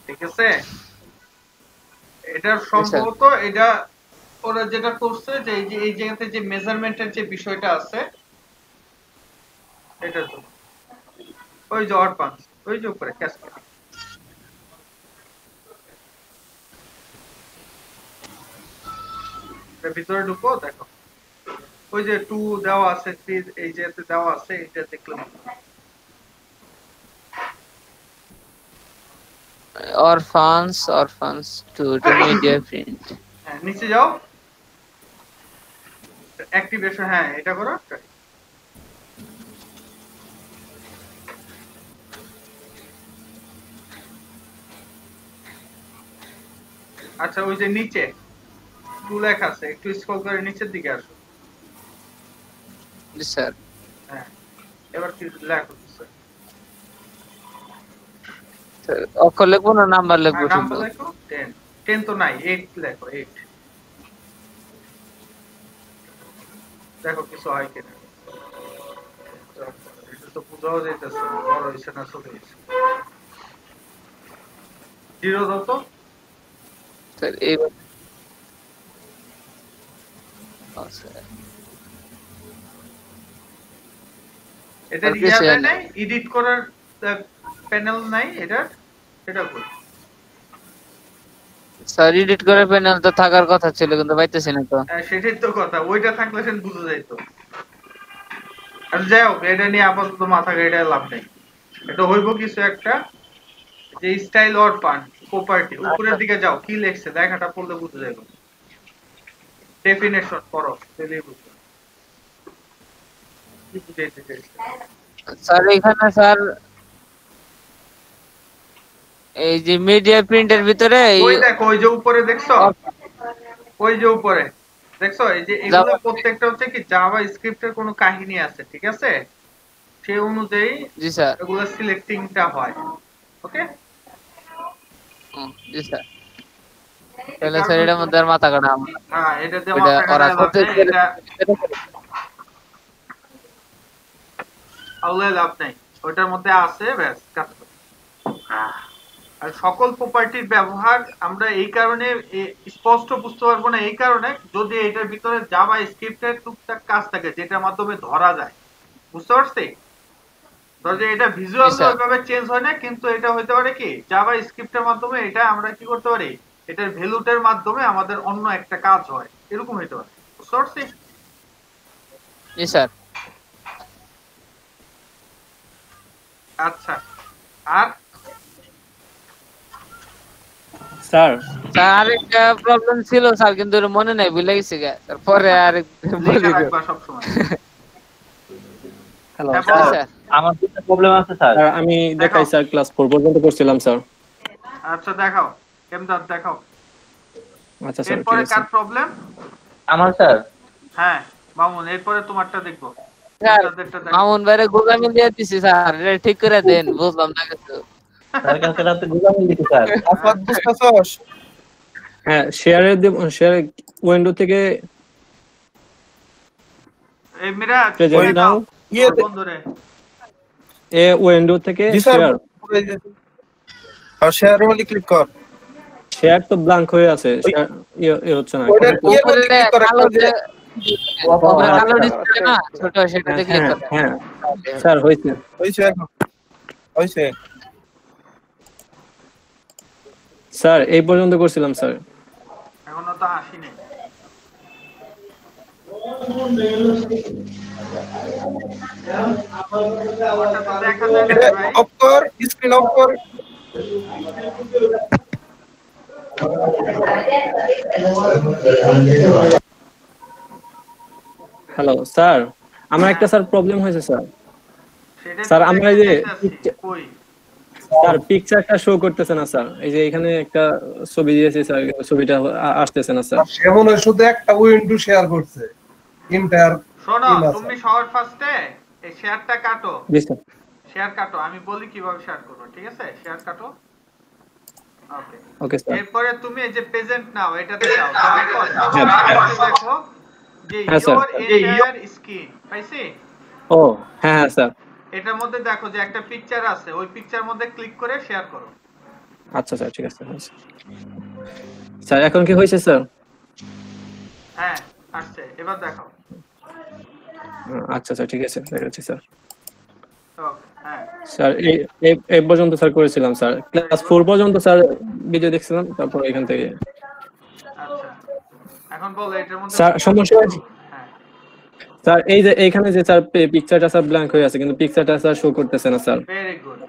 ঠিক আছে, এটার জি স্যার। সম্ভবত এটা ওরা যেটা করছে যে এই জায়গাতে যে মেজারমেন্টের যে বিষয়টা আছে এটার জন্য। ওই যে অরফানস ওই যে উপরে ক্যাসকেড, এর ভিতরে ঢুকো দেখো ওই যে 2 দেওয়া আছে 3 এই যে দেওয়া আছে এটা দেখলে অরফানস টু এটা মিডিয়া প্রিন্ট। হ্যাঁ নিচে যাও অ্যাক্টিভেশন, হ্যাঁ এটা করো। আচ্ছা ওই যে নিচে 2 লেখা আছে, একটু স্ক্রল করে নিচের দিকে আসো। জি স্যার। হ্যাঁ এবার কি লেখো স্যার? অক্ষর লিখবো না নাম্বার লিখবো নাম্বার শুধু? লেখো 10, 10 তো নাই, 8 লেখো 8, দেখো কিছু হয় কিনা। এটা তো বুঝাও যাইতেছে না, বড় হইছে না ছোট হইছে। 0 দাও তো। স্যার এই আচ্ছা এটা আর কিছু ইয়াতে নাই। নাই, এডিট করার প্যানেল নাই এটা, এটা কই? স্যার এডিট করে প্যানেল তো থাকার কথা ছিল কিন্তু পাইতেছি না তো। সেটাই তো কথা, ওইটা থাকলে সেন বুঝা যাইতো। আর যাই হোক এটা নিয়ে আপাতত মাথা ঘাইটা লাভ নেই। এটা হইব কিছু একটা যে স্টাইল অর ফান প্রপার্টি, উপরের দিকে যাও কি লেখছে লেখাটা পড়লে বুঝে যাবে। ডেফিনেশন পড়ো তাহলেই বুঝবে কি বুঝাইতে চাইছে। স্যার এখানে স্যার এই যে মিডিয়া প্রিন্টের ভিতরে এই ওই দেখো ওই যে উপরে দেখছো, ওই যে উপরে দেখছো এই যে এগুলো প্রত্যেকটা হচ্ছে কি জাভা স্ক্রিপ্টের কোনো কাহিনী আছে, ঠিক আছে? সেই অনুযায়ী জি স্যার। এগুলো সিলেক্টিংটা হয়। ওকে, জি স্যার। তাহলে স্যার এটার মধ্যে আর মাথা কাটা আমার। হ্যাঁ এটা দিয়ে ওইটা মাথা ওরা কাটায় লাভ করতে নেই, এটা আউলে লাভ নেই, ওইটার মধ্যে আছে ব্যাস কাজ করো। আর সকল প্রপার্টির ব্যবহার আমরা এই কারণে স্পষ্ট বুঝতে পারবো না, এই কারণে যদি এটার ভিতরে জাভা স্ক্রিপ্টের টুকটাক কাজ থাকে যেটার মাধ্যমে ধরা যায়, বুঝতে পারছি? ধর যে এটা ভিজুয়ালি ওইভাবে চেঞ্জ হয় না, কিন্তু এটা হইতে পারে কি জাভা স্ক্রিপ্টের মাধ্যমে এটা আমরা কি করতে পারি, এটার ভ্যালুটার মাধ্যমে আমাদের অন্য একটা কাজ হয়, এরকম হইতে পারে, বুঝতে পারছি? জি স্যার। আচ্ছা আর স্যার স্যার আরেকটা প্রবলেম ছিল স্যার, কিন্তু ওটা মনে নাই, ভুলে গেছি গা। তারপরে আরেক লিখে রাখবা সবসময়। হ্যালো হ্যাঁ, স্যার বলো। স্যার আমার দুটো প্রবলেম আছে স্যার। স্যার আমি দেখাই স্যার, ক্লাস 4 পর্যন্ত করছিলাম স্যার। আচ্ছা দেখাও, কেমদাদ দেখাও। আচ্ছা স্যার ঠিক এরপরে আছে। কার প্রবলেম? আমার স্যার হ্যাঁ মামুন, এরপরে তোমারটা দেখবো। স্যার তোমাদেরটা দেখো। মামুন ভাইরে গোলামি দিয়ে দিছি স্যার, এটা ঠিক করে দেন, বুঝলাম না কিছু। স্যার কালকে রাতে গুলাম দিছি স্যার। আফাত বুঝতেছস? হ্যাঁ শেয়ারে শেয়ার উইন্ডো থেকে এই মিরাজ প্রেজেন্ট শেয়ার নাও। দাও ইয়ে তোর বন্ধুরে। এ উইন্ডো থেকে জি স্যার। শেয়ার। আর শেয়ার হলে ক্লিক কর। শেয়ার তো ব্ল্যাঙ্ক হয়ে আছে, শেয়ার ইয়ে হচ্ছে না। ওইটার ইয়ে উপরে মধ্যে ক্লিক কর, কালো একটা যে উপরে কালো ডিসপ্লে না ছোট, সেটাতে ক্লিক হ্যাঁ করতে হ্যাঁ স্যার হয়েছে। হইছে এখন। হইছে। স্যার এই পর্যন্ত করছিলাম স্যার। এখনো তো আসেনি। আমারটা তো দেখা যায় না এটা ভাই। অফ কর, স্ক্রিন অফ কর। হ্যালো স্যার, আমার একটা স্যার প্রবলেম হয়েছে স্যার। সেটাই স্যার তো আমরা দেখতে এই যে চাইতেছি। কই? স্যার পিকচারটা শো করতেছে না স্যার। এই যে এখানে একটা ছবি দিয়েছি স্যার, ছবিটা আসতেছে না স্যার। সে মনে হয় শুধু একটা উইন্ডো শেয়ার করছে ইন্টার। শোনো, তুমি সবার ফার্স্টে এই শেয়ারটা কাটো। জি স্যার। শেয়ার কাটো, আমি বলি কিভাবে শেয়ার করবে, ঠিক আছে? শেয়ার কাটো। ওকে। Okay sir. এরপরে তুমি এই যে প্রেজেন্ট নাও, এটাতে যাও। যাওয়ার পর নিচে দেখো যে হ্যাঁ, স্যার। ইওর এন্টায়ার স্ক্রিন, পাইছি? ও হ্যাঁ হ্যাঁ স্যার। এটার মধ্যে দেখো যে একটা পিকচার আছে, ওই পিকচার মধ্যে ক্লিক করে শেয়ার করো। আচ্ছা স্যার ঠিক আছে। স্যার এখন কি হয়েছে স্যার? হ্যাঁ আসছে, এবার দেখো। আচ্ছা স্যার ঠিক আছে, দেখাচ্ছি স্যার। ওকে, হ্যাঁ স্যার এই পর্যন্ত স্যার করেছিলাম স্যার, ক্লাস 4 পর্যন্ত স্যার ভিডিও দেখছিলাম, তারপর এখান থেকে। আচ্ছা এখন বলো এটার মধ্যে স্যার সমস্যা আছে হ্যাঁ স্যার, এই যে এইখানে যে স্যার পিকচারটা স্যার ব্ল্যাঙ্ক হয়ে আছে, কিন্তু পিকচারটা স্যার শো করতেছে না sir. Very good.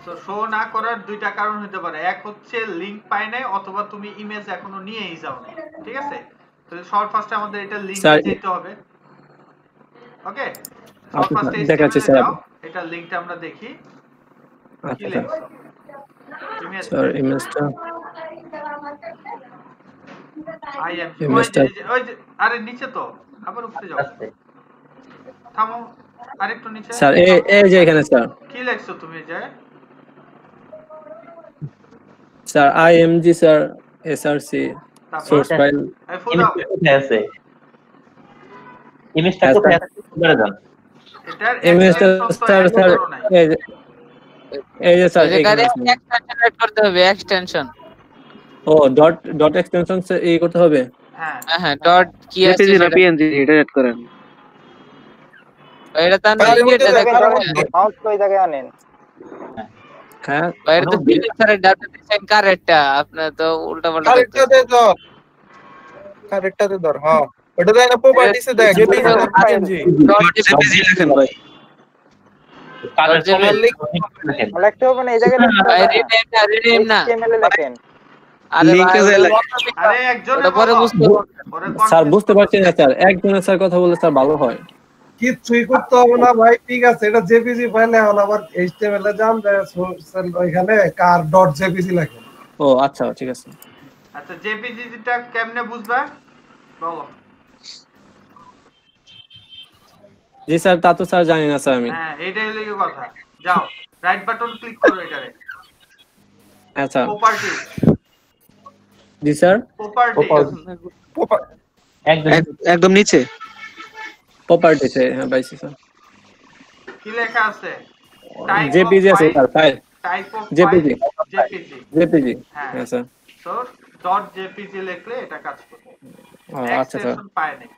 So show না করার দুইটা কারণ হতে পারে, এক হচ্ছে লিংক পাই নাই, অথবা তুমি ইমেজ এখনো নিয়েই যাও না, ঠিক আছে? তাহলে শর্ট ফার্স্টে আমাদের এটা লিংকে স্যার, যেতে হবে। ওকে, শর্ট আচ্ছা ফার্স্টে স্যার, দেখাচ্ছি HTML এ স্যার। যাও, এটা লিংকটা আমরা দেখি কি আচ্ছা স্যার। লিখছো। ইমেজ স্যার ইমেজটা আই এম ইমেজটা ওই যে আরে নিচে তো, আবার উপরে যাও, থামো আরেকটু নিচে। স্যার এই যে এখানে স্যার। কি লিখছো তুমি? যে sir IMG sir SRC source file. এই ফুলাও কোথায় আছে? ইমেজটা কোথায় আছে? বলে দাও। এটার ইমেজটা এক্সটেনশন তো স্যার অ্যাড স্যার করো নাই। এই যে স্যার এখানে এখানে আছে। এক্সটেনশন এড করতে হবে, এক্সটেনশন। ও ডট এক্সটেনশন এই করতে হবে। হ্যাঁ হ্যাঁ ডট কি আছে জেপিজি না সেটা, পিএনজি এটা এড করেন। এটা তার তার নাম মধ্যে এটা দেখো। মাউস কই জায়গায় আনেন? হ্যাঁ বাইরে তো বিল স্যারের ডাটা ডিজাইন কারেক্টটা, আপনি তো উল্টাপাল্টা কারেক্টটা দে ধর। কারেক্টটা দে ধর। হ্যাঁ ওটা দেখ না, প্রপার্টিসে দেখ জেপিজি না পিএনজি। জেপিজি লেখেন ভাই। কালার JPG লেখেন। লিখতে হবে না, এই জায়গায় লিখতে হবে না। রিনেম না। HTML এ লেখেন। আরে লিংকে ভাই, যায় ওটা লেখেন। আরে একজন ওটা পরে বুঝতে পরে স্যার বুঝতে পারছি না স্যার, একজনের স্যার কথা বললে স্যার ভালো হয়। কিচ্ছুই করতে হবে না ভাই, ঠিক আছে? এটা জেপিজি ফাইলে এখন আবার এইচটিএমএল এ যান, ওইখানে কার ডট জেপিজি লেখেন। ও আচ্ছা ঠিক আছে। আচ্ছা জেপিজি টা কেমনে বুঝবা বলো? জি স্যার, তা তো স্যার জানি না স্যার আমি। হ্যাঁ এইটাই হলো কি কথা। যাও রাইট বাটন ক্লিক করো এটারে, আচ্ছা প্রপার্টি। জি স্যার। প্রপার্টি একদম নিচে প্রপার্টিসে হ্যাঁ পাইছি স্যার। কি লেখা আছে? জেপিজি আছে sir, file type of JPG JPG. JPG হ্যাঁ হ্যাঁ স্যার। তো ডট জেপিজি লিখলে এটা কাজ করবে। ও আচ্ছা স্যার। এক্সটেনশন পায় নাই।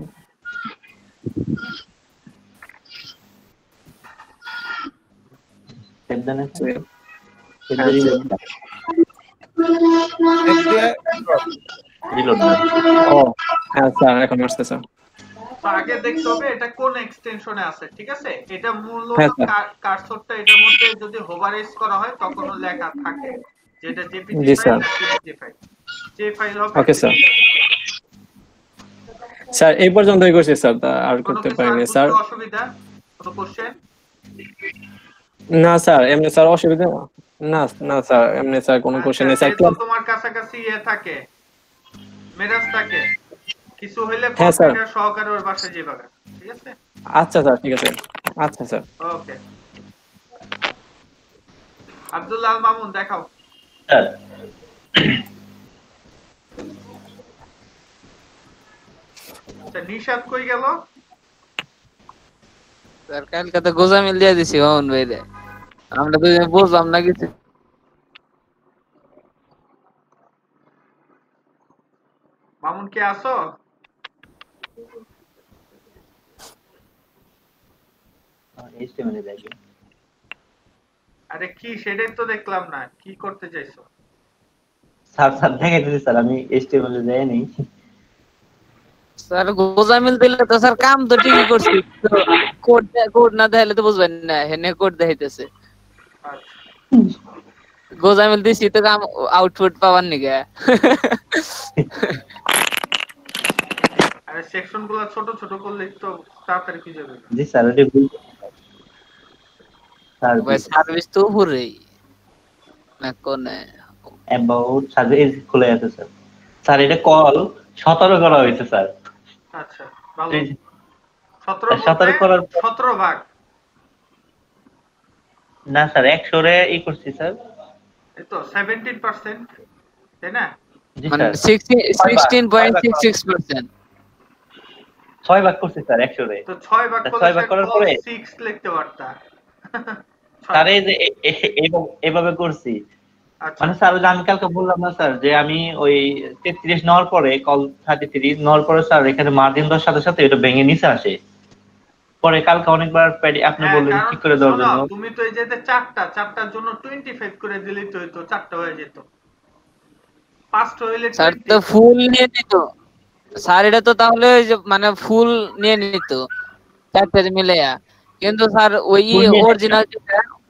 সেবদানে রিলোড না। ও হ্যাঁ স্যার, এখন আসছে স্যার। তো আগে দেখতে হবে এটা কোন এক্সটেনশনে আছে, ঠিক আছে? এটা মূলত হ্যাঁ, স্যার। কার্সরটা এটার মধ্যে যদি হোভারাইজ করা হয় তখন লেখা থাকে যেটা জেপিজি জি, ফাইল স্যার। না পিএনজি ফাইল। যে ফাইল হবে ওকে স্যার। স্যার এই পর্যন্তই করছি স্যার, তা আর করতে পারিনি স্যার। কোনো অসুবিধা, কোনো কোশ্চেন? না স্যার এমনি স্যার অসুবিধা না, না স্যার এমনি স্যার কোনো কোশ্চেন নেই স্যার। যেহেতু তোমার কাছাকাছি থাকে, মেরাজ থাকে, কিছু হইলে হ্যাঁ স্যার। কম্পিউটার সহকারে ওর বাসায় যাবে, ঠিক আছে? আচ্ছা স্যার, ঠিক আছে। আচ্ছা স্যার। ওকে। আব্দুল্লাহ আল মামুন দেখাও। স্যার আচ্ছা নিশাত কই গেল? স্যার কালকে তো গোজামিল দিয়ে দিছি মামুন ভাই রে, আমরা তো বুঝলাম না কিছু। মামুন কে আসো? HTML এ দেখি। আরে কি সেটাই তো দেখলাম না, কি করতে চাইছো? স্যার দেখাইতেছি স্যার, আমি HTML এ যাইনি। স্যার গোজামিল দিলে তো স্যার কাম তো ঠিকই করছি, কোড না দেখাইলে তো বুঝবেন না, হেনে কোড দেখাইতেছে। গোজামিল দিছি তো কাম আউটপুট পাওয়ার নিগে। আরে সেকশনগুলো ছোট ছোট করলে তো তাড়াতাড়ি খুঁজে যাবে। জি স্যার এটা ভুল। স্যার ভাই সার্ভিস তো উপরেই না কোনে অ্যাবাউট সার্ভিস খুলে আছে স্যার। স্যার এটা কল 17 করা হয়েছে স্যার। আচ্ছা ভালো। 17 করার 17 ভাগ না স্যার 100 রে ই করছি স্যার। এই তো 17%, তাই না? মানে 16.66%। 6 ভাগ করছি স্যার 100 রে। তো 6 ভাগ করার পরে 6 লিখতে পারতা। স্যার এই যে এইভাবে করছি। মানে স্যার আমি কালকে বললাম না স্যার যে আমি ওই 33 নেওয়ার পরে কল 33 নেওয়ার পরে স্যার এখানে মার্জিন দেওয়ার সাথে সাথে এটা ভেঙে নিচে আসে। পরে কালকে অনেকবার আপনি বললেন ঠিক করে দেওয়ার জন্য। তুমি তো এই যে চারটার জন্য 25 করে দিলেই তো হইতো, 4টা হয়ে যেত। 5টা হইলে স্যার তো ফুল নিয়ে নিত স্যার, এটা তো তাহলে ওই যে মানে ফুল নিয়ে নিত চারটে মিলেয়া, কিন্তু স্যার ওই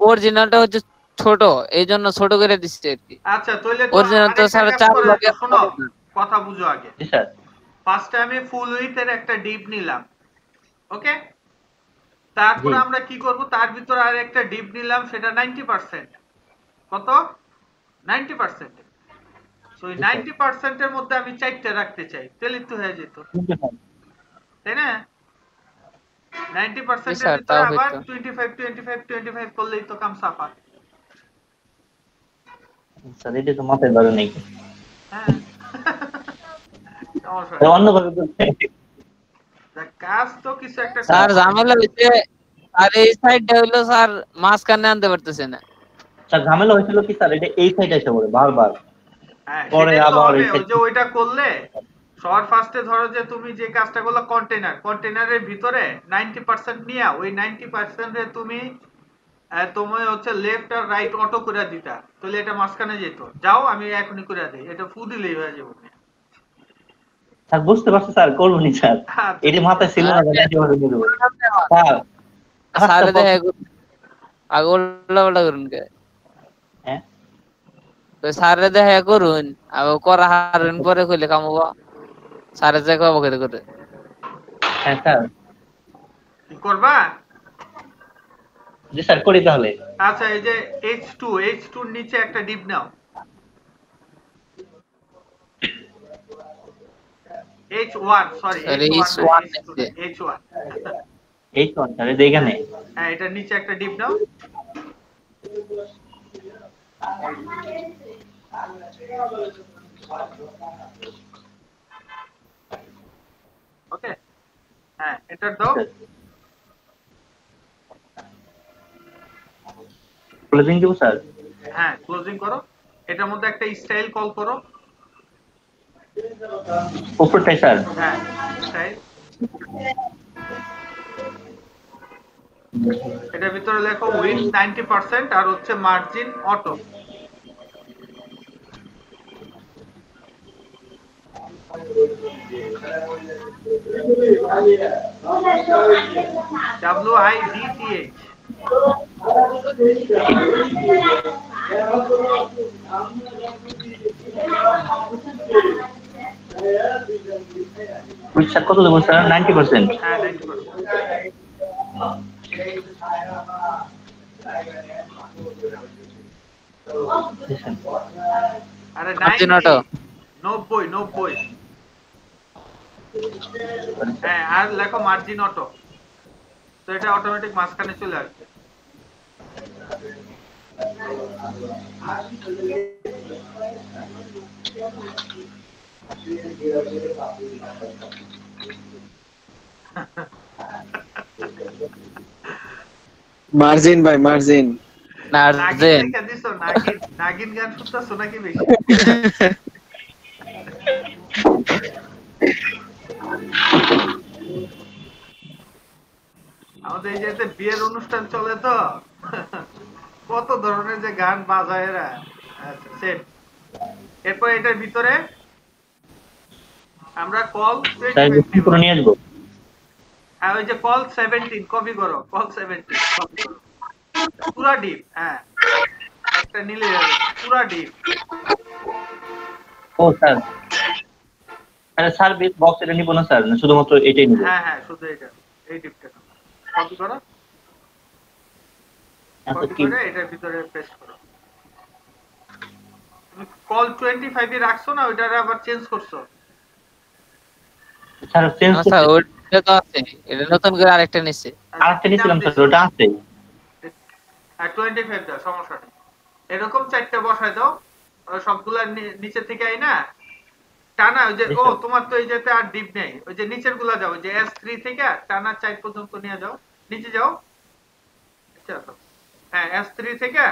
অরিজিনালটা হচ্ছে ছোট, এইজন্য ছোট করে দিচ্ছে আর কি। আচ্ছা তাহলে তো অরিজিনাল তো স্যার 4 ভাগে। শোনো কথা বুঝো আগে। জি স্যার। ফার্স্টে আমি ফুল উইথের একটা ডিপ নিলাম, ওকে? তারপর আমরা কি করব, তার ভিতর আর একটা ডিপ নিলাম, সেটা 90%। কত? 90%। সো এই 90% এর মধ্যে আমি 4টা রাখতে চাই, তাহলে তো হয়ে যেত, তাই না? 90% এর ভিতরে আবার 25 করলেই তো কাম সাফা। স্যার এটা তো মাথায় ধরে নেই। হ্যাঁ অন্য ভাবে কাজ তো কিছু একটা স্যার ঝামেলা হইছে, আর এই সাইডটা হইলো স্যার মাঝখানে আনতে পারতেছে না। স্যার ঝামেলা হয়েছিল কি স্যার, এটা এই সাইডে এসে পড়ে বারবার। পরে আবার ওই যে ওইটা করলে সবার ফার্স্টে ধরো যে তুমি যে কাজটা করলে কন্টেনারের ভিতরে 90% নিয়া ওই 90% এ তুমি হচ্ছে লেফট আর রাইট অটো করে দিতা, তাহলে এটা মাঝখানে যেত। যাও আমি এখনই করে দেই, এটা ফু দিলেই হয়ে যাবে। স্যার বুঝতে পারছি স্যার, করবো নি স্যার, এটা মাথায় ছিল না। স্যার স্যার দেখে আগল লাউলা করুন কে, হ্যাঁ তো স্যারে দেখে করুন, আর করা হারুন পরে কইলে কামবা স্যারে যে কব করে। হ্যাঁ স্যার কি করবা? জি স্যার করি তাহলে। আচ্ছা এই যে H2 এর নিচে একটা ডিপ নাও, H1 সরি H1 স্যার এখানে। হ্যাঁ এটার নিচে একটা ডিপ নাও। ওকে হ্যাঁ এন্টার দাও। ক্লোজিং দিব স্যার। হ্যাঁ ক্লোজিং করো, এটার মধ্যে একটা স্টাইল কল করো। উপরটাই স্যার। হ্যাঁ স্টাইল, এটার ভিতরে লেখো উইথ 90% আর হচ্ছে মার্জিন অটো। WIDTH পরীক্ষা কত দেবো স্যার? 90%? হ্যাঁ 90%। আরে 90 90 হ্যাঁ, আর লেখো মার্জিন অটো, তো এটা অটোমেটিক মাঝখানে চলে আসবে। মার্জিন ভাই মার্জিন। নার্জেন নাগিন গান শুনতেছো নাকি বেশি? আমাদের এই যে বিয়ের অনুষ্ঠান চলে তো, কত ধরনের যে গান বাজায় এরা। আচ্ছা সেট। এরপর এটার ভিতরে আমরা কল করে নিয়ে আসবো। হ্যাঁ ওই যে কল 17 কপি করো, কল 17 কপি করো পুরা ডিপ। হ্যাঁ একটা নিলে যাবে পুরা ডিপ। ও স্যার, আরে সার্ভিস বক্স এটা নিব না স্যার, শুধুমাত্র এটাই নিব। হ্যাঁ হ্যাঁ শুধু এটা, এই ডিপটা কপি করো, কপি করে এটার ভিতরে পেস্ট করো। তুমি কল 25 এ রাখছো না, ওইটারে আবার চেঞ্জ করছো? স্যার চেঞ্জ আচ্ছা ওটা তো আছে, এটা নতুন করে আরেকটা নিছে। আরেকটা নিছিলাম স্যার, ওটা আছে। আর 25 দাও, সমস্যা নেই। এরকম চারটা বসায় দাও, সবগুলা নিচে থেকে আই না টানা। ওই যে ও তোমার তো এই যেতে আর ডিপ নেই, ওই যে নিচের গুলা যাও, ওই যে S3 থেকে টানা 4 পর্যন্ত নিয়ে যাও, নিচে যাও। হ্যাঁ S3 থেকে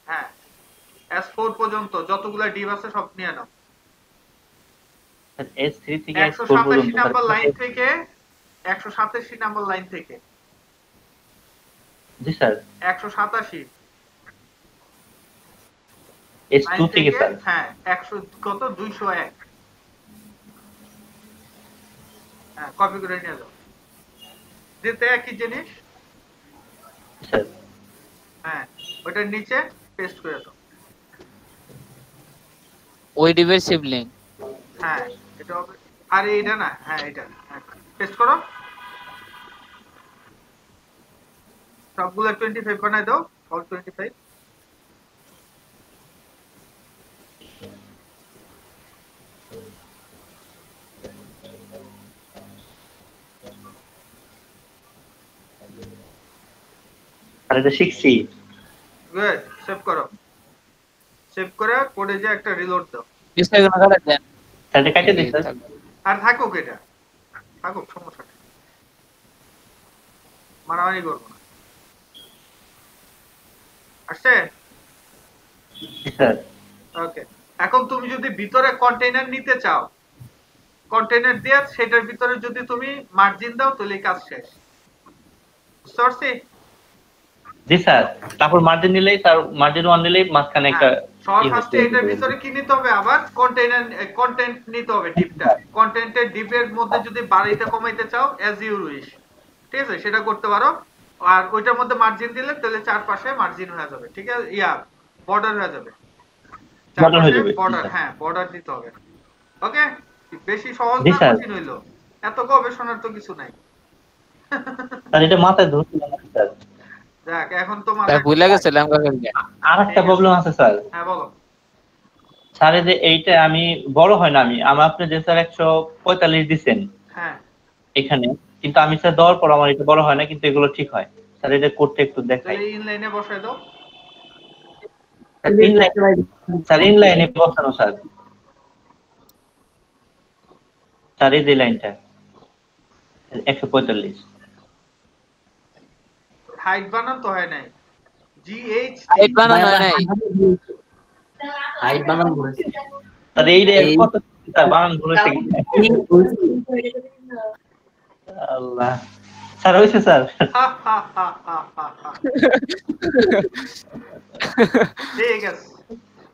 হ্যাঁ S4 পর্যন্ত যতগুলা ডিপ আছে সব নিয়ে নাও। S3 থেকে S4 পর্যন্ত 187 নাম্বার লাইন থেকে 187 নাম্বার লাইন থেকে। জি স্যার 187 S2 থেকে স্যার। হ্যাঁ 100 কত 201। হ্যাঁ কপি করে নিয়ে যাও, যেতে একই জিনিস। স্যার হ্যাঁ ওটার নিচে পেস্ট করে দাও। ওই ডিবের শিবলিং। হ্যাঁ এটা হবে, আরে এটা না, হ্যাঁ এটা পেস্ট করো। সবগুলো 25 বানাই দাও, অল 25। আর এটা শিখছি। গুড, সেভ করো। সেভ করে কোডে যে একটা রিলোড দাও। ডিসপ্লে কোন কাটা দেন, তাহলে কাটে দিই স্যার। আর থাকুক, এটা থাকুক, সমস্যা নেই, মারামারি করবো না। আসছে? স্যার ওকে, এখন তুমি যদি ভিতরে কন্টেইনার নিতে চাও, কন্টেইনার দিয়ে সেটার ভিতরে যদি তুমি মার্জিন দাও, তাহলে কাজ শেষ। বুঝতে পারছি? জি স্যার, তারপর মার্জিন নিলেই স্যার, মার্জিন 1 নিলেই মাঝখানে একটা সবার ফার্স্টে এটার ভিতরে কি নিতে হবে, আবার কন্টেইনার কন্টেন্ট নিতে হবে। ডিপটা কন্টেন্টের ডিপের মধ্যে যদি বাড়াইতে কমাইতে চাও অ্যাজ ইউ উইশ, ঠিক আছে, সেটা করতে পারো। আর ওইটার মধ্যে মার্জিন দিলে তাহলে চারপাশে মার্জিন হয়ে যাবে, ঠিক আছে, বর্ডার হয়ে যাবে, বর্ডার হয়ে যাবে। বর্ডার, হ্যাঁ বর্ডার দিতে হবে। ওকে, বেশি সহজ না, কঠিন হইলো, এত গবেষণার তো কিছু নাই। স্যার এটা মাথায় ধরছিল না স্যার। দেখ এখন তো মাথায় ভুলে গেছিলাম কাকে। আরেকটা প্রবলেম আছে স্যার। হ্যাঁ বলো। স্যার এই যে এইটা আমি বড় হয় না, আমি আপনি যে স্যার 145 দিবেন হ্যাঁ এখানে, কিন্তু আমি স্যার দেওয়ার পর আমার এটা বড় হয় না, কিন্তু এগুলো ঠিক হয়। স্যার এটা করতে একটু দেখাই। তাহলে ইনলাইনে বসায় দাও। স্যার ইনলাইনে বসানো স্যার। স্যার এই যে লাইনটা 145 হাইট বানান তো হয় নাই, GH হাইট বানানো হয় নাই, হাইট বানান করেছে স্যার এই রে কত স্যার বানান করেছে আল্লাহ। স্যার হইছে স্যার। ঠিক আছে,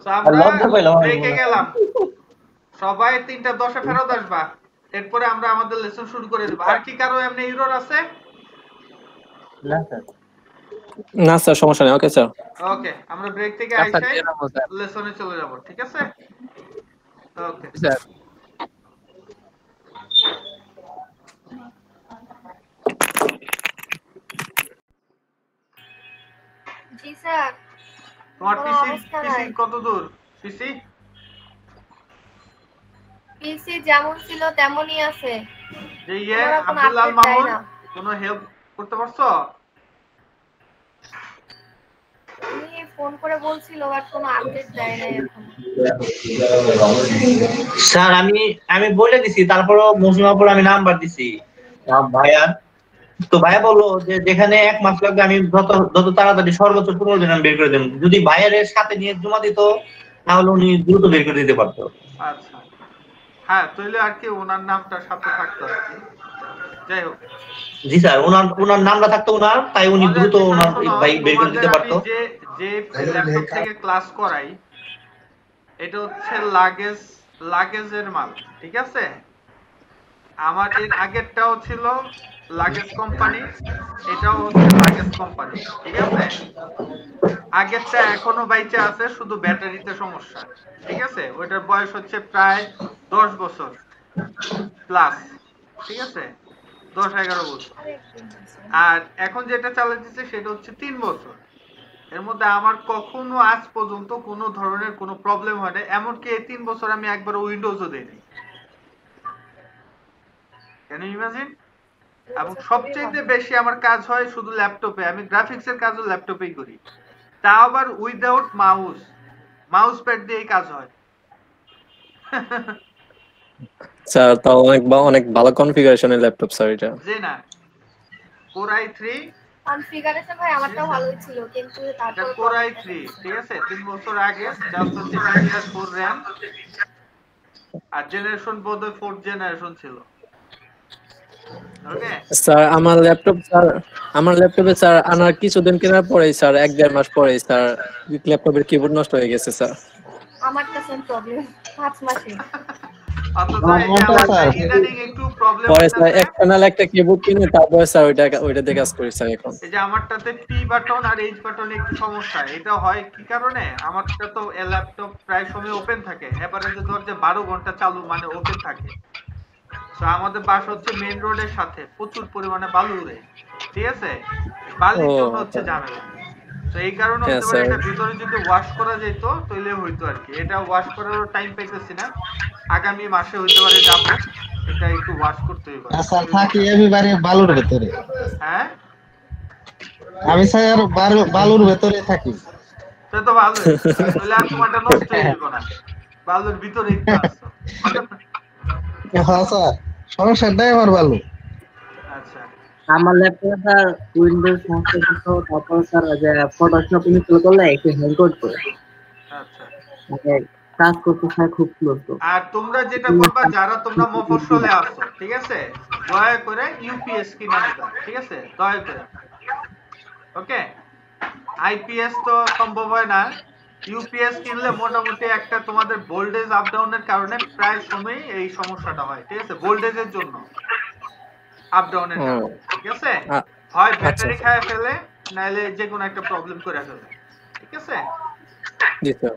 তো আমরা ব্রেকে গেলাম, সবাই 3টা 10 ফেরত আসবা, এরপরে আমরা আমাদের লেসন শুরু করে দেব। আর কি কারো এমনি এরর আছে? না স্যার, না স্যার সমস্যা নেই। ওকে স্যার, ওকে, আমরা ব্রেক থেকে আইসাই লেসনে চলে যাব, ঠিক আছে? Okay sir. জি স্যার। তোমার কোনো পিসি অবস্থা পিসি নাই। কত দূর পিসি? পিসি যেমন ছিল তেমনই আছে। যে ওনারা কোনো আব্দুল্লাহ আপডেট দেয় মামুন না। কোনো হেল্প করতে পারছো? উনি ফোন করে বলছিল বাট কোনো আপডেট দেয় নাই এখনো। স্যার আমি আমি বলে দিছি, তারপরও মৌসুমার পর আমি নাম্বার দিছি ভাইয়ার। তো ভাইয়া বললো যে যেখানে 1 মাস লাগবে আমি যত তাড়াতাড়ি সর্বোচ্চ 15 দিন আমি বের করে দেব। যদি ভাইয়ার সাথে নিয়ে জমা দিত তাহলে উনি দ্রুত বের করে দিতে পারতো। আচ্ছা হ্যাঁ, তাহলে আর কি ওনার নামটা সাথে থাকতো আর কি। যাই হোক, জি স্যার, ওনার নামটা থাকতো ওনার, তাই উনি মজার দ্রুত বিষয় ওনার শোনো, বের করে তোমাদের দিতে আমি পারতো। যে যে ল্যাপটপ থেকে ক্লাস করাই এটা হচ্ছে লাগেজের মাল, ঠিক আছে? আমার এর আগেরটাও ছিল লাগেজ কোম্পানি, এটাও হচ্ছে লাগেজ কোম্পানি, ঠিক আছে? আগেরটা এখনো বাইচে আছে, শুধু ব্যাটারিতে সমস্যা, ঠিক আছে? ওইটার বয়স হচ্ছে প্রায় 10 বছর প্লাস, ঠিক আছে? 10-11 বছর। আর এখন যেটা চালাতেছে সেটা হচ্ছে 3 বছর। এর মধ্যে আমার কখনো আজ পর্যন্ত কোনো ধরনের কোনো প্রবলেম হয় না, এমনকি এই 3 বছর আমি একবার উইন্ডোজও দেইনি। Can you imagine? এবং সবচেয়ে বেশি আমার কাজ হয় শুধু ল্যাপটপে, আমি গ্রাফিক্সের কাজও ল্যাপটপেই করি, তাও আবার উইদাউট মাউস প্যাড দিয়েই কাজ হয়। স্যার তাও অনেক ভালো কনফিগারেশনের ল্যাপটপ স্যার এটা। জি না, Core i3 কনফিগারেশন ভাই আমারটাও ভালোই ছিল কিন্তু তারপর Core i3, ঠিক আছে? 3 বছর আগে জাস্ট হচ্ছে DDR4 RAM আর জেনারেশন বোধহয় 4th জেনারেশন ছিল। ওকে স্যার আমার ল্যাপটপে স্যার আনার কিছুদিন কেনার পরেই স্যার 1-1.5 মাস পরেই স্যার ল্যাপটপের কিবোর্ড নষ্ট হয়ে গেছে স্যার। আমারটা সেম প্রবলেম 5 মাসে। পরে স্যার এক্সটার্নাল একটা কিবোর্ড কিনে তারপরে স্যার ওইটা দিয়ে কাজ করি স্যার এখন। এই যে আমারটাতে পি বাটন আর এইচ বাটনে একটু সমস্যা, এটা হয় কি কারণে? আমারটা তো ল্যাপটপ প্রায় সময় ওপেন থাকে, এভারেজে ধর যে 12 ঘন্টা চালু মানে ওপেন থাকে। তো আমাদের বাসা হচ্ছে মেইন রোডের সাথে, প্রচুর পরিমাণে বালু উড়ে, ঠিক আছে? বালির জন্য হচ্ছে ঝামেলা। তো এই কারণে হতে পারে এটা ভিতরে যদি ওয়াশ করা যেত তাহলে হইতো আর কি। এটা ওয়াশ করারও টাইম পাইতেছি না, আগামী মাসে হইতে পারে যাব, এটা একটু ওয়াশ করতে হবে। স্যার থাকি আমি বালুর ভেতরে। হ্যাঁ আমি স্যার বালুর ভেতরে থাকি। তো তো ভালো, তাহলে আর তোমারটা নষ্ট হয়ে যাবে না, বালুর ভিতরে একটু আসছো। হ্যাঁ স্যার, সমস্যাটাই আমার বালু। আচ্ছা, আমার ল্যাপটপে স্যার উইন্ডোজ সংস্থাপিত, তারপর স্যার যে ফটোশপ ইনস্টল করলে একটু হ্যাং করতো। আচ্ছা মানে কাজ করতে স্যার খুব স্লো। আর তোমরা যেটা করবা, যারা তোমরা মফস্বলে আসছো, ঠিক আছে, দয়া করে ইউপিএস কিনে নিবা, ঠিক আছে? দয়া করে, ওকে? আইপিএস তো সম্ভব হয় না, ইউপিএস কিনলে মোটামুটি একটা তোমাদের ভোল্টেজ আপ ডাউনের কারণে প্রায় সময় এই সমস্যাটা হয়, ঠিক আছে? ভোল্টেজের জন্য আপ ডাউনের কারণে, ঠিক আছে? হয় ব্যাটারি খায় ফেলে, নাইলে যে কোনো একটা প্রবলেম করে ফেলে, ঠিক আছে? জি স্যার।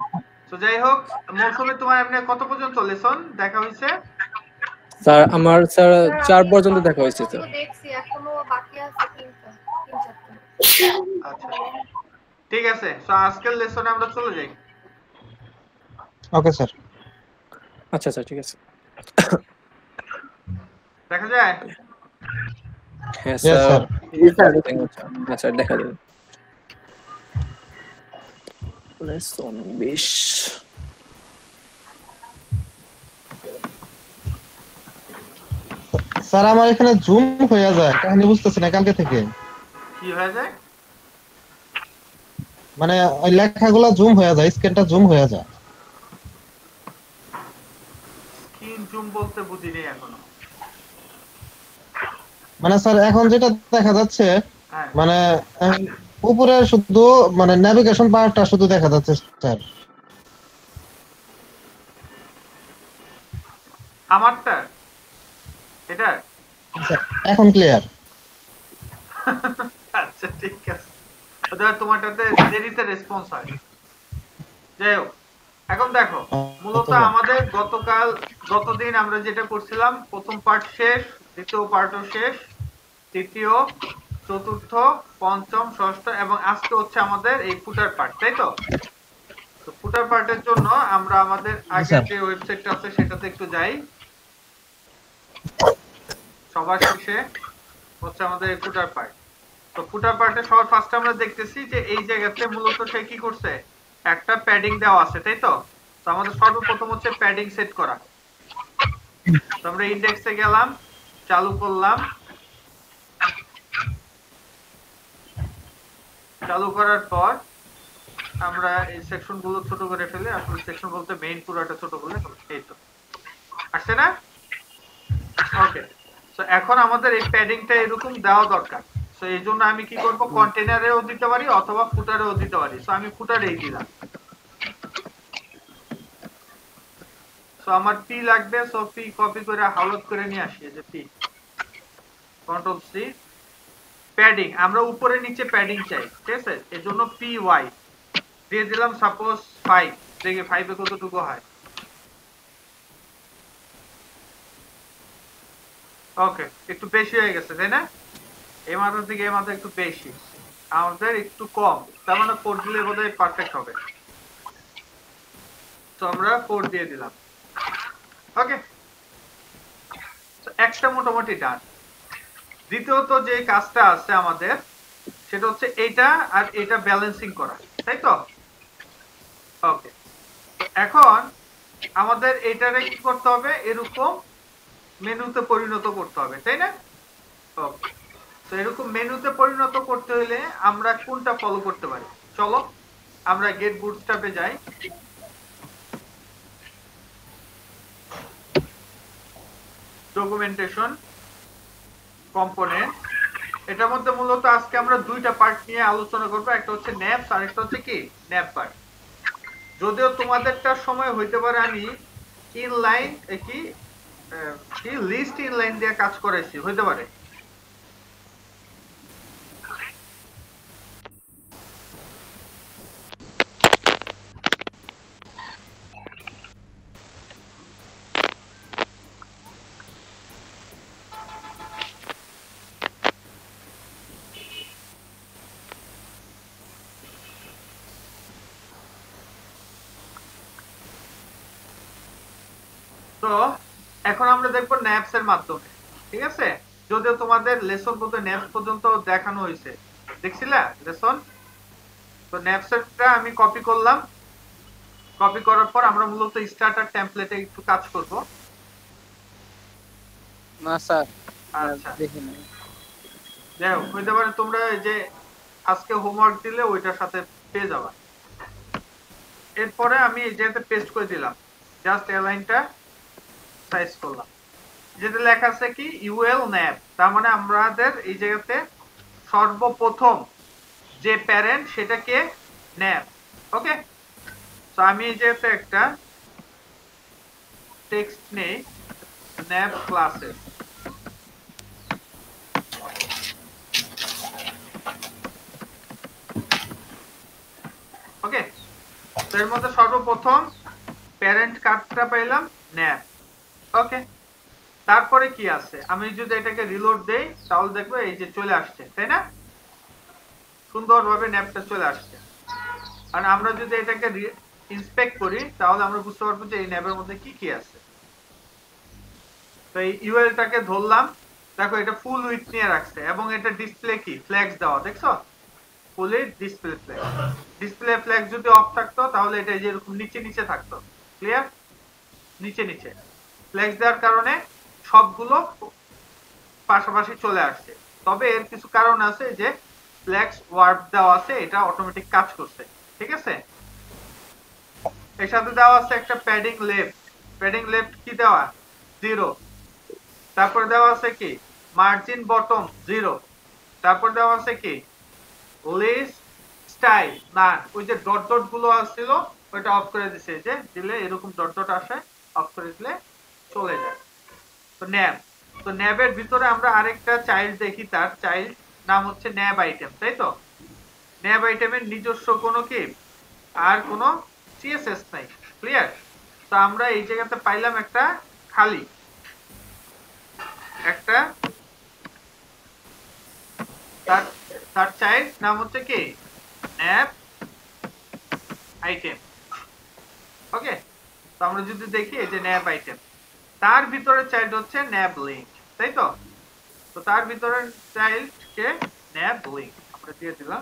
তো যাই হোক, মৌসুমে তোমার এমনি কত পর্যন্ত লেসন দেখা হইছে? স্যার আমার স্যার 4 পর্যন্ত দেখা হয়েছে স্যার। দেখছি এখনো বাকি আছে 3টা। আচ্ছা ঠিক আছে, সো আজকের লেসনে আমরা চলে যাই। Okay sir. আচ্ছা স্যার ঠিক আছে। দেখা যায়? হ্যাঁ স্যার। জি স্যার। আচ্ছা দেখা যাবে। লেসন 20। স্যার আমার এখানে জুম হয়ে যায়, কাহিনী বুঝতেছি না কালকে থেকে। কি হয়ে যায়? মানে ওই লেখাগুলো জুম হয়ে যায়, স্ক্রিনটা জুম হয়ে যায়। স্ক্রিন জুম বলতে বুঝিনি এখনো। মানে স্যার এখন যেটা দেখা যাচ্ছে, মানে উপরে শুধু মানে নেভিগেশন বারটা শুধু দেখা যাচ্ছে স্যার। আমারটা এটা এখন ক্লিয়ার। আচ্ছা ঠিক আছে, ওটা তোমারটাতে দেরিতে রেসপন্স হয়। যাই হোক, এখন দেখো, মূলত আমাদের গতদিন আমরা যেটা করছিলাম, প্রথম পার্ট শেষ, দ্বিতীয় পার্টও শেষ, তৃতীয় চতুর্থ, পঞ্চম, ষষ্ঠ এবং আজকে হচ্ছে আমাদের এই ফুটার পার্ট, তাই তো? তো ফুটার পার্টের জন্য আমরা আমাদের আগের যে ওয়েবসাইটটা আছে সেটাতে একটু যাই। সবার শেষে হচ্ছে আমাদের এই ফুটার পার্ট। তো ফুটার পার্টে সবার ফার্স্ট আমরা দেখতেছি যে এই জায়গাতে মূলত সে কি করছে, একটা প্যাডিং দেওয়া আছে, তাই তো? তো আমাদের সর্বপ্রথম হচ্ছে প্যাডিং সেট করা। তো আমরা ইন্ডেক্সে গেলাম, চালু করলাম, চালু করার পর আমরা এই সেকশন গুলো ছোট করে ফেলে, আসলে সেকশন বলতে মেইন পুরোটা ছোট করলে এই তো আসছে না? ওকে, তো এখন আমাদের এই প্যাডিংটা এরকম দেওয়া দরকার। সো এই জন্য আমি কি করব, কন্টেনারেও দিতে পারি অথবা ফুটারেও দিতে পারি। সো আমি ফুটারেই দিলাম। সো আমার পি লাগবে, সো পি কপি করে হাউলাত করে নিয়ে আসি, এই যে পি, কন্ট্রোল সি, প্যাডিং আমরা উপরে নিচে প্যাডিং চাই, ঠিক আছে? এর জন্য পি ওয়াই দিয়ে দিলাম, সাপোজ 5, দেখি 5 এ কতটুকু হয়। ওকে, একটু বেশি হয়ে গেছে তাই না? এই মাথা থেকে এই মাথা একটু বেশি, আমাদের একটু কম, তার মানে 4 দিলে বোধহয় পারফেক্ট হবে। তো আমরা 4 দিয়ে দিলাম। ওকে, একটা মোটামুটি ডান। দ্বিতীয়ত যে কাজটা আছে আমাদের সেটা হচ্ছে এইটা আর এটা ব্যালেন্সিং করা, তাই তো? ওকে, এখন আমাদের এটারে কি করতে হবে, এরকম মেনুতে পরিণত করতে হবে, তাই না? ওকে, তো এরকম মেনুতে পরিণত করতে হলে আমরা কোনটা ফলো করতে পারি? চলো আমরা গেট বুটস্ট্র্যাপে যাই। ডকুমেন্টেশন, কম্পোনেন্ট, এটার মধ্যে মূলত আজকে আমরা দুইটা পার্ট নিয়ে আলোচনা করব, একটা হচ্ছে ন্যাপস আর একটা হচ্ছে কি ন্যাপ পার্ট। যদিও তোমাদেরটা সময় হইতে পারে আমি ইনলাইন কি লিস্ট ইনলাইন দিয়ে কাজ করাইছি, হইতে পারে। তো এখন আমরা দেখবো ন্যাপস এর মাধ্যমে, ঠিক আছে? যদিও তোমাদের লেসন বলতে ন্যাপস পর্যন্ত দেখানো হয়েছে, দেখছিলা লেসন? তো ন্যাপস এরটা আমি কপি করলাম, কপি করার পর আমরা মূলত স্টার্টার টেমপ্লেটে একটু কাজ করব। না স্যার, আচ্ছা যাই হোক, হইতে পারে তোমরা যে আজকে হোমওয়ার্ক দিলে ওইটার সাথে পেয়ে যাবা। এরপরে আমি এই জায়গাতে পেস্ট করে দিলাম, জাস্ট এই লাইনটা সাইজ করলাম, যেটা লেখা আছে কি ইউএল ন্যাপ, তার মানে আমাদের এই জায়গাতে সর্বপ্রথম যে প্যারেন্ট সেটাকে ন্যাপ। ওকে, তো আমি এই জায়গাতে একটা টেক্সট নেই, ন্যাপ ক্লাসের, ওকে। তো এর মধ্যে সর্বপ্রথম প্যারেন্ট কার্ডটা পাইলাম ন্যাপ। ওকে, তারপরে কি আছে, আমি যদি এটাকে রিলোড দেই তাহলে দেখবো এই যে চলে আসছে, তাই না? সুন্দরভাবে ন্যাপটা চলে আসছে। আর আমরা যদি এটাকে ইন্সপেক্ট করি তাহলে আমরা বুঝতে পারবো যে এই ন্যাপের মধ্যে কি কি আছে। তো এই ইউএলটাকে ধরলাম, দেখো এটা ফুল উইথ নিয়ে রাখছে এবং এটা ডিসপ্লে কি ফ্ল্যাগস দেওয়া, দেখছো? ফুলি ডিসপ্লে ফ্ল্যাগ। ডিসপ্লে ফ্ল্যাগ যদি অফ থাকতো তাহলে এটা এই যে এরকম নিচে নিচে থাকতো, ক্লিয়ার? নিচে নিচে ফ্ল্যাগস দেওয়ার কারণে সবগুলো পাশাপাশি চলে আসছে। তবে এর কিছু কারণ আছে, যে ফ্ল্যাগস ওয়ার্প দেওয়া আছে, এটা অটোমেটিক কাজ করছে, ঠিক আছে? এর সাথে দেওয়া আছে একটা প্যাডিং লেফট, প্যাডিং লেফট কি দেওয়া 0, তারপর দেওয়া আছে কি মার্জিন বটম 0, তারপর দেওয়া আছে কি লিস্ট স্টাইল না, ওই যে ডট ডট গুলো আসছিল ওটা অফ করে দিছে, যে দিলে এরকম ডট ডট আসে, অফ করে দিলে চলে যায়। তো ন্যাব, তো ন্যাবের ভিতরে আমরা আরেকটা চাইল্ড দেখি, তার চাইল্ড নাম হচ্ছে ন্যাব আইটেম, তাই তো? ন্যাব আইটেমের নিজস্ব কোনো কি আর কোনো সিএসএস নাই, ক্লিয়ার? তো আমরা এই জায়গাতে পাইলাম একটা খালি একটা তার চাইল্ড নাম হচ্ছে কি ন্যাপ আইটেম। ওকে, তো আমরা যদি দেখি এই যে ন্যাপ আইটেম, তার ভিতরে চাইল্ড হচ্ছে ন্যাপ লিঙ্ক, তাই তো? তো তার ভিতরে চাইল্ড কে ন্যাপ লিঙ্ক আমরা দিয়ে দিলাম।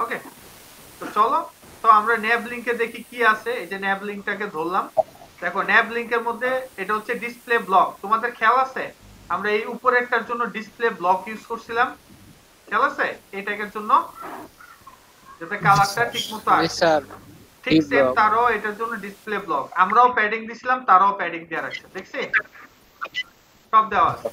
ওকে, তো চলো তো আমরা ন্যাব লিংকে দেখি কি আছে। এই যে ন্যাব লিংকটাকে ধরলাম, দেখো ন্যাব লিংকের মধ্যে এটা হচ্ছে ডিসপ্লে ব্লক। তোমাদের খেয়াল আছে আমরা এই উপরেরটার জন্য ডিসপ্লে ব্লক ইউজ করছিলাম, খেয়াল আছে এই ট্যাগের জন্য, যাতে কালারটা ঠিকমতো আসে। ঠিক সেম তারও এটার জন্য ডিসপ্লে ব্লক, আমরাও প্যাডিং দিছিলাম, তারাও প্যাডিং দেওয়া রাখছে, দেখছি সব দেওয়া আছে।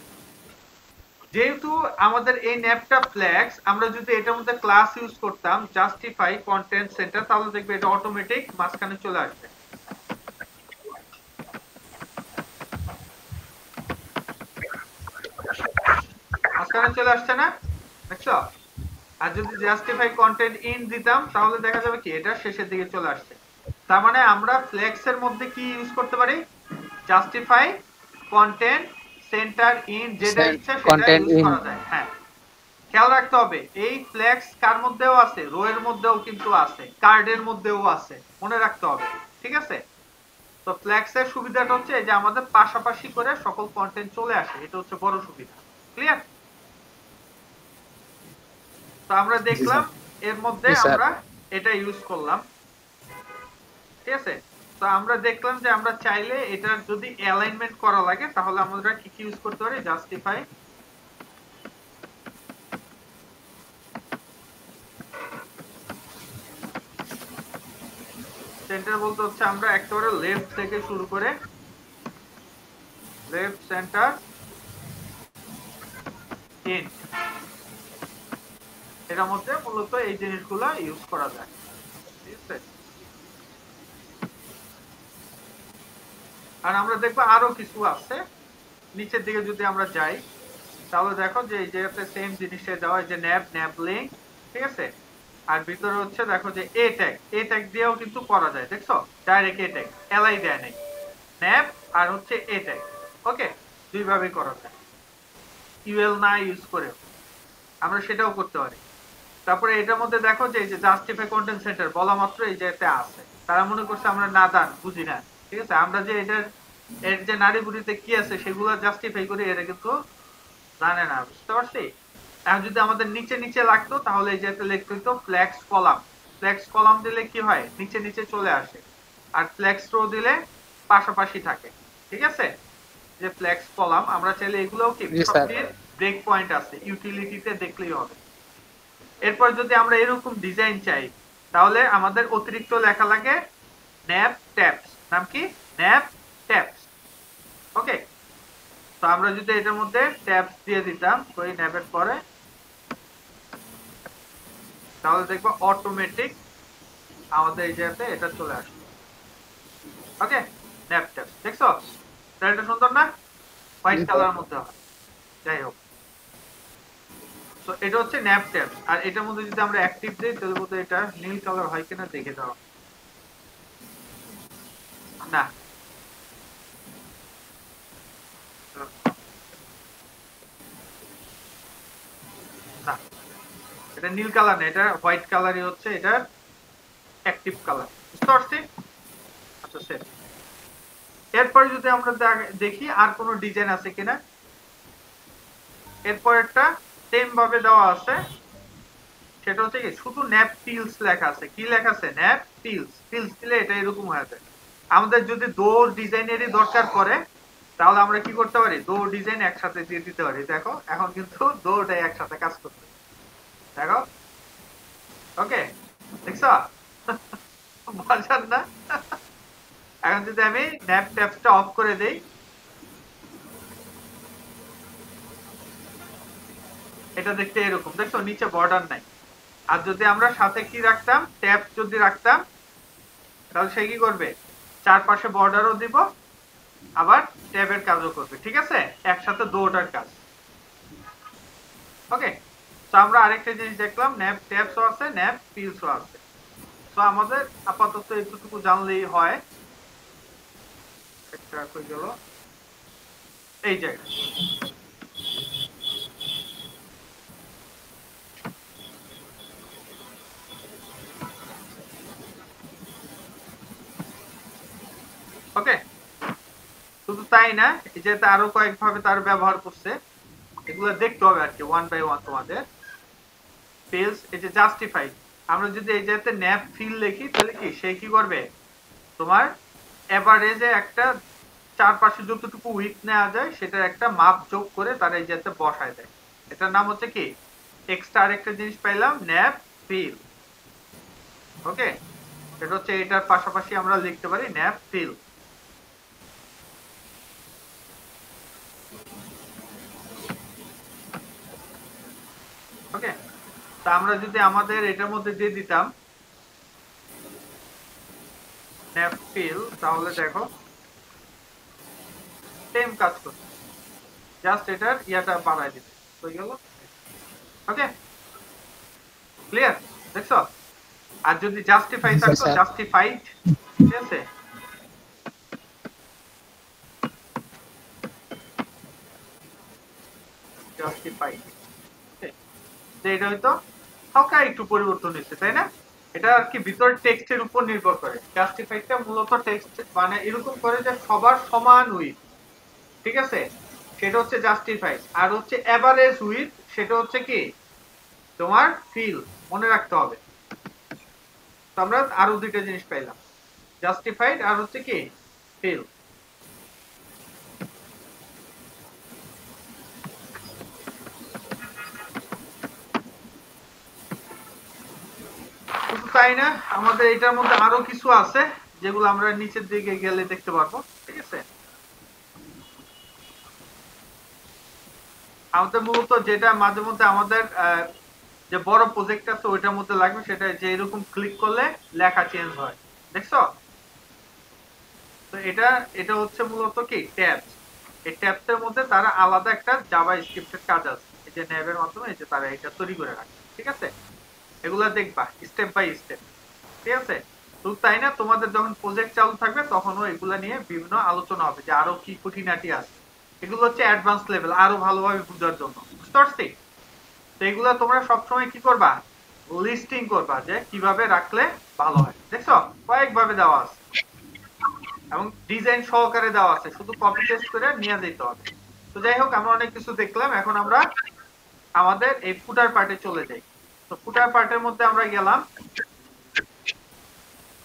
যেহেতু আমাদের এই ন্যাপটা ফ্ল্যাক্স, আমরা যদি এটার মধ্যে ক্লাস ইউজ করতাম জাস্টিফাই কন্টেন্ট সেন্টার, তাহলে দেখবে এটা অটোমেটিক মাঝখানে চলে আসবে। মাঝখানে চলে আসছে না, দেখছো? আর যদি জাস্টিফাই কন্টেন্ট ইন দিতাম তাহলে দেখা যাবে কি এটা শেষের দিকে চলে আসছে। তার মানে আমরা ফ্ল্যাক্স এর মধ্যে কি ইউজ করতে পারি? জাস্টিফাই কন্টেন্ট সেন্টার ইন, যেটা ইচ্ছা সেটা ইউজ করা যায়। হ্যাঁ, খেয়াল রাখতে হবে এই ফ্ল্যাক্স কার মধ্যেও আছে, রো এর মধ্যেও কিন্তু আছে, কার্ডের মধ্যেও আছে, মনে রাখতে হবে, ঠিক আছে? তো ফ্ল্যাক্স এর সুবিধাটা হচ্ছে যে আমাদের পাশাপাশি করে সকল কন্টেন্ট চলে আসে, এটা হচ্ছে বড় সুবিধা। ক্লিয়ার? তো আমরা দেখলাম এর মধ্যে আমরা এটা ইউজ করলাম, ঠিক আছে? তো আমরা দেখলাম যে আমরা চাইলে এটার যদি অ্যালাইনমেন্ট করা লাগে তাহলে আমরা কি কি ইউজ করতে পারি? জাস্টিফাই সেন্টার বলতে হচ্ছে আমরা একেবারে লেফট থেকে শুরু করে লেফট সেন্টার ইন, এর মধ্যে মূলত এই জিনিসগুলো ইউজ করা যায়, ঠিক আছে? আর আমরা দেখবো আরো কিছু আছে নিচের দিকে যদি আমরা যাই তাহলে দেখো যে এই জায়গাতে সেম জিনিসটা দেওয়া, যে ন্যাব ন্যাব লিংক, ঠিক আছে? আর ভিতরে হচ্ছে দেখো যে এ ট্যাগ দিয়েও কিন্তু করা যায়, দেখছো? ডাইরেক্ট এ ট্যাগ, এলআই দেয় নাই, ন্যাব আর হচ্ছে এ ট্যাগ। ওকে, দুই ভাবেই করা যায়, ইউএল না ইউজ করে আমরা সেটাও করতে পারি। তারপরে এটার মধ্যে দেখো যে এই যে জাস্টিফাই কন্টেন্ট সেন্টার বলা মাত্র এই জায়গাতে আছে, তারা মনে করছে আমরা নাদান, বুঝি না, ঠিক আছে? আমরা যে এটার এর যে নারী বুড়িতে কি আছে সেগুলো জাস্টিফাই করি, এটা কিন্তু জানে না, বুঝতে পারছি? এখন যদি আমাদের নিচে নিচে লাগতো তাহলে এই যে লিখতে হতো ফ্ল্যাক্স কলাম। ফ্ল্যাক্স কলাম দিলে কি হয়? নিচে নিচে চলে আসে, আর ফ্ল্যাক্স রো দিলে পাশাপাশি থাকে, ঠিক আছে? যে ফ্ল্যাক্স কলাম আমরা চাইলে এগুলোও কি সবটির ব্রেক পয়েন্ট আছে, ইউটিলিটিতে দেখলেই হবে। এরপর যদি আমরা এরকম ডিজাইন চাই তাহলে আমাদের অতিরিক্ত লেখা লাগে ন্যাপ ট্যাবস, নাম কি? Nap tabs. ওকে, তো আমরা যদি এটার মধ্যে ট্যাবস দিয়ে দিতাম ওই ন্যাপের পরে, তাহলে দেখবো অটোমেটিক আমাদের এই জায়গাতে এটা চলে আসবে। ওকে, ন্যাপ ট্যাবস, দেখছো? এটা সুন্দর না? হোয়াইট কালারের মধ্যে হয়, যাই হোক। তো এটা হচ্ছে ন্যাপ ট্যাবস। আর এটার মধ্যে যদি আমরা অ্যাক্টিভ দেই তাহলে বোধহয় এটা নীল কালার হয় কিনা দেখে দাও। না, এটা নীল কালার না, এটা হোয়াইট কালারই হচ্ছে এটা অ্যাক্টিভ কালার, বুঝতে পারছি? আচ্ছা স্যার, এরপর যদি আমরা দেখি আর কোনো ডিজাইন আছে কিনা। এরপর একটা সেম ভাবে দেওয়া আছে, সেটা হচ্ছে কি শুধু ন্যাপ পিলস লেখা আছে। কি লেখা আছে? Nap pills. পিলস দিলে এটা এরকম হয়ে যায়। আমাদের যদি দৌড় ডিজাইনেরই দরকার পড়ে তাহলে আমরা কি করতে পারি? দৌড় ডিজাইন একসাথে দিয়ে দিতে পারি। দেখো এখন কিন্তু দৌড়টাই একসাথে কাজ করতে, দেখো। ওকে, দেখছো? মজার না? এখন যদি আমি ন্যাপ ট্যাবসটা অফ করে দেই, এটা দেখতে এরকম, দেখছো? নিচে বর্ডার নাই। আর যদি আমরা সাথে কি রাখতাম? ট্যাব যদি রাখতাম তাহলে সে কি করবে? চারপাশে বর্ডারও দিব, আবার ট্যাবের কাজও করবে, ঠিক আছে? একসাথে দুটোর কাজ। ওকে, তো আমরা আরেকটা জিনিস দেখলাম, ন্যাপ ট্যাবসও আছে, ন্যাপ পিলসও আছে। তো আমাদের আপাতত এতটুকু জানলেই হয়। একটা কই গেল? এই জায়গায়। ওকে, শুধু তাই না, এই যে আরো কয়েকভাবে তার ব্যবহার করছে, এগুলো দেখতে হবে আর কি ওয়ান বাই ওয়ান তোমাদের। ফিলস, এই যে জাস্টিফাই, আমরা যদি এই জায়গাতে ন্যাপ ফিল লিখি তাহলে কি সে কি করবে, তোমার এভারেজে একটা চারপাশে যতটুকু উইথ নেওয়া যায় সেটার একটা মাপ যোগ করে তারা এই জায়গাতে বসায় দেয়। এটার নাম হচ্ছে কি, এক্সট্রা আরেকটা জিনিস পাইলাম, ন্যাপ ফিল। ওকে, এটা হচ্ছে এটার পাশাপাশি আমরা লিখতে পারি ন্যাপ ফিল। ওকে, তা আমরা যদি আমাদের এটার মধ্যে দিয়ে দিতাম ন্যাপ ফিল, তাহলে দেখো সেম কাজ করছে, জাস্ট এটার ইয়াটা বাড়াই দিতে হয়ে গেল। ওকে, ক্লিয়ার? দেখছো? আর যদি জাস্টিফাই থাকতো, জাস্টিফাইড, ঠিক আছে, জাস্টিফাইড, এটা হয়তো হালকা একটু পরিবর্তন হয়েছে, তাই না? এটা আর কি ভিতরের টেক্সটের উপর নির্ভর করে। জাস্টিফাইডটা মূলত টেক্সট মানে এরকম করে যে সবার সমান উইথ, ঠিক আছে, সেটা হচ্ছে জাস্টিফাইড। আর হচ্ছে এভারেজ উইথ, সেটা হচ্ছে কি তোমার ফিল। মনে রাখতে হবে। তো আমরা আরো দুইটা জিনিস পাইলাম, জাস্টিফাইড আর হচ্ছে কি ফিল। তাই না, আমাদের এটার মধ্যে আরো কিছু আছে যেগুলো আমরা নিচের দিকে গেলে দেখতে পারবো, ঠিক আছে। আমাদের মূলত যেটা মাঝে মধ্যে আমাদের যে বড় প্রজেক্ট আছে ওইটার মধ্যে লাগবে, সেটা যে এরকম ক্লিক করলে লেখা চেঞ্জ হয়, দেখছো? তো এটা হচ্ছে মূলত কি ট্যাবস। এই ট্যাবসের মধ্যে তারা আলাদা একটা জাভা স্ক্রিপ্টের কাজ আছে, এই যে ন্যাবের মাধ্যমে এই যে তারা এটা তৈরি করে রাখে, ঠিক আছে। এগুলা দেখবা স্টেপ বাই স্টেপ, ঠিক আছে। তো তাই না, তোমাদের যখন প্রজেক্ট চালু থাকবে তখনও এগুলা নিয়ে বিভিন্ন আলোচনা হবে যে আরো কি খুঁটিনাটি আছে। এগুলো হচ্ছে অ্যাডভান্স লেভেল, আরো ভালোভাবে বোঝার জন্য, বুঝতে পারছি? তো এগুলা তোমরা সবসময় কি করবা, লিস্টিং করবা যে কিভাবে রাখলে ভালো হয়। দেখছো কয়েকভাবে দেওয়া আছে এবং ডিজাইন সহকারে দেওয়া আছে, শুধু কপি পেস্ট করে নিয়ে যেতে হবে। তো যাই হোক, আমরা অনেক কিছু দেখলাম, এখন আমরা আমাদের এই ফুটার পার্টে চলে যাই। তো ফুটার পার্টের মধ্যে আমরা গেলাম,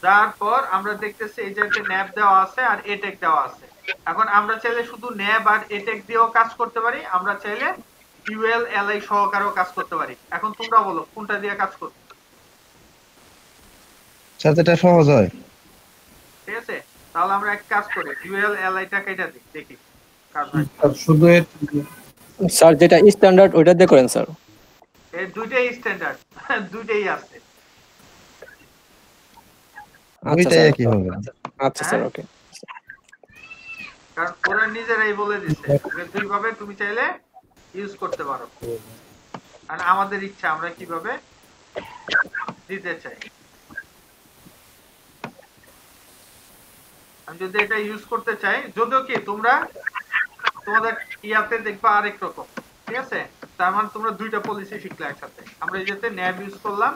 তারপর আমরা দেখতেছি এই যে একটা ন্যাব দেওয়া আছে আর এটেক দেওয়া আছে। এখন আমরা চাইলে শুধু ন্যাব আর এটেক দিয়েও কাজ করতে পারি, আমরা চাইলে ইউএল এলআই সহকারেও কাজ করতে পারি। এখন তোমরা বলো কোনটা দিয়ে কাজ করতে? সাথেটা সহজ হয়। ঠিক আছে, তাহলে আমরা এক কাজ করি, ইউএল এলআইটা কেটে দিই, দেখি কাজ হয়। শুধু স্যার যেটা স্ট্যান্ডার্ড ওইটা দিয়ে করেন স্যার। এই দুইটাই স্ট্যান্ডার্ড, দুইটাই আছে। দুইটাই একই হবে। আচ্ছা স্যার, ওকে। কারণ ওরা নিজেরাই বলে দিচ্ছে দুইভাবে তুমি চাইলে ইউজ করতে পারো, আর আমাদের ইচ্ছা আমরা কিভাবে দিতে চাই। আমি যদি এটা ইউজ করতে চাই, যদিও কি তোমরা তোমাদের ইয়াতে দেখবা আরেক রকম, ঠিক আছে। তার মানে তোমরা দুইটা পলিসি শিখলে একসাথে। আমরা এই যেতে ন্যাব ইউজ করলাম,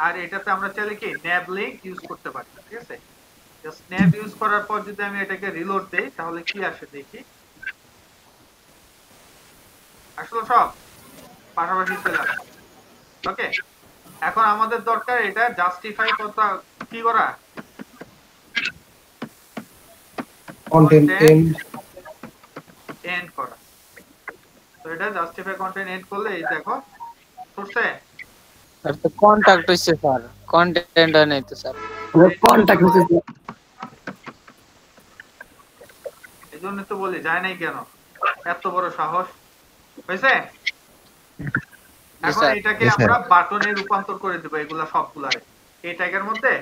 আর এটাতে আমরা চাইলে কি ন্যাব লিংক ইউজ করতে পারি, ঠিক আছে। জাস্ট ন্যাব ইউজ করার পর যদি আমি এটাকে রিলোড দেই তাহলে কি আসে দেখি। আসলে সব পাশাপাশি চলে আসে। ওকে, এখন আমাদের দরকার এটা জাস্টিফাই করতে, কি করা, কন্টেন্ট এন্ড করা। তো এটা জাস্টিফাই কন্টেন্ট এন্ড করলে এই দেখো করছে। আর তো কন্টাক্ট হইছে স্যার, কন্টেন্ট হয় নাই তো স্যার। কন্টাক্ট হইছে। এজন্য তো বলি যায় নাই কেন, এত বড় সাহস হয়েছে। এখন এটাকে আমরা বাটনে রূপান্তর করে দেব, এগুলা সবগুলারে। এই ট্যাগের মধ্যে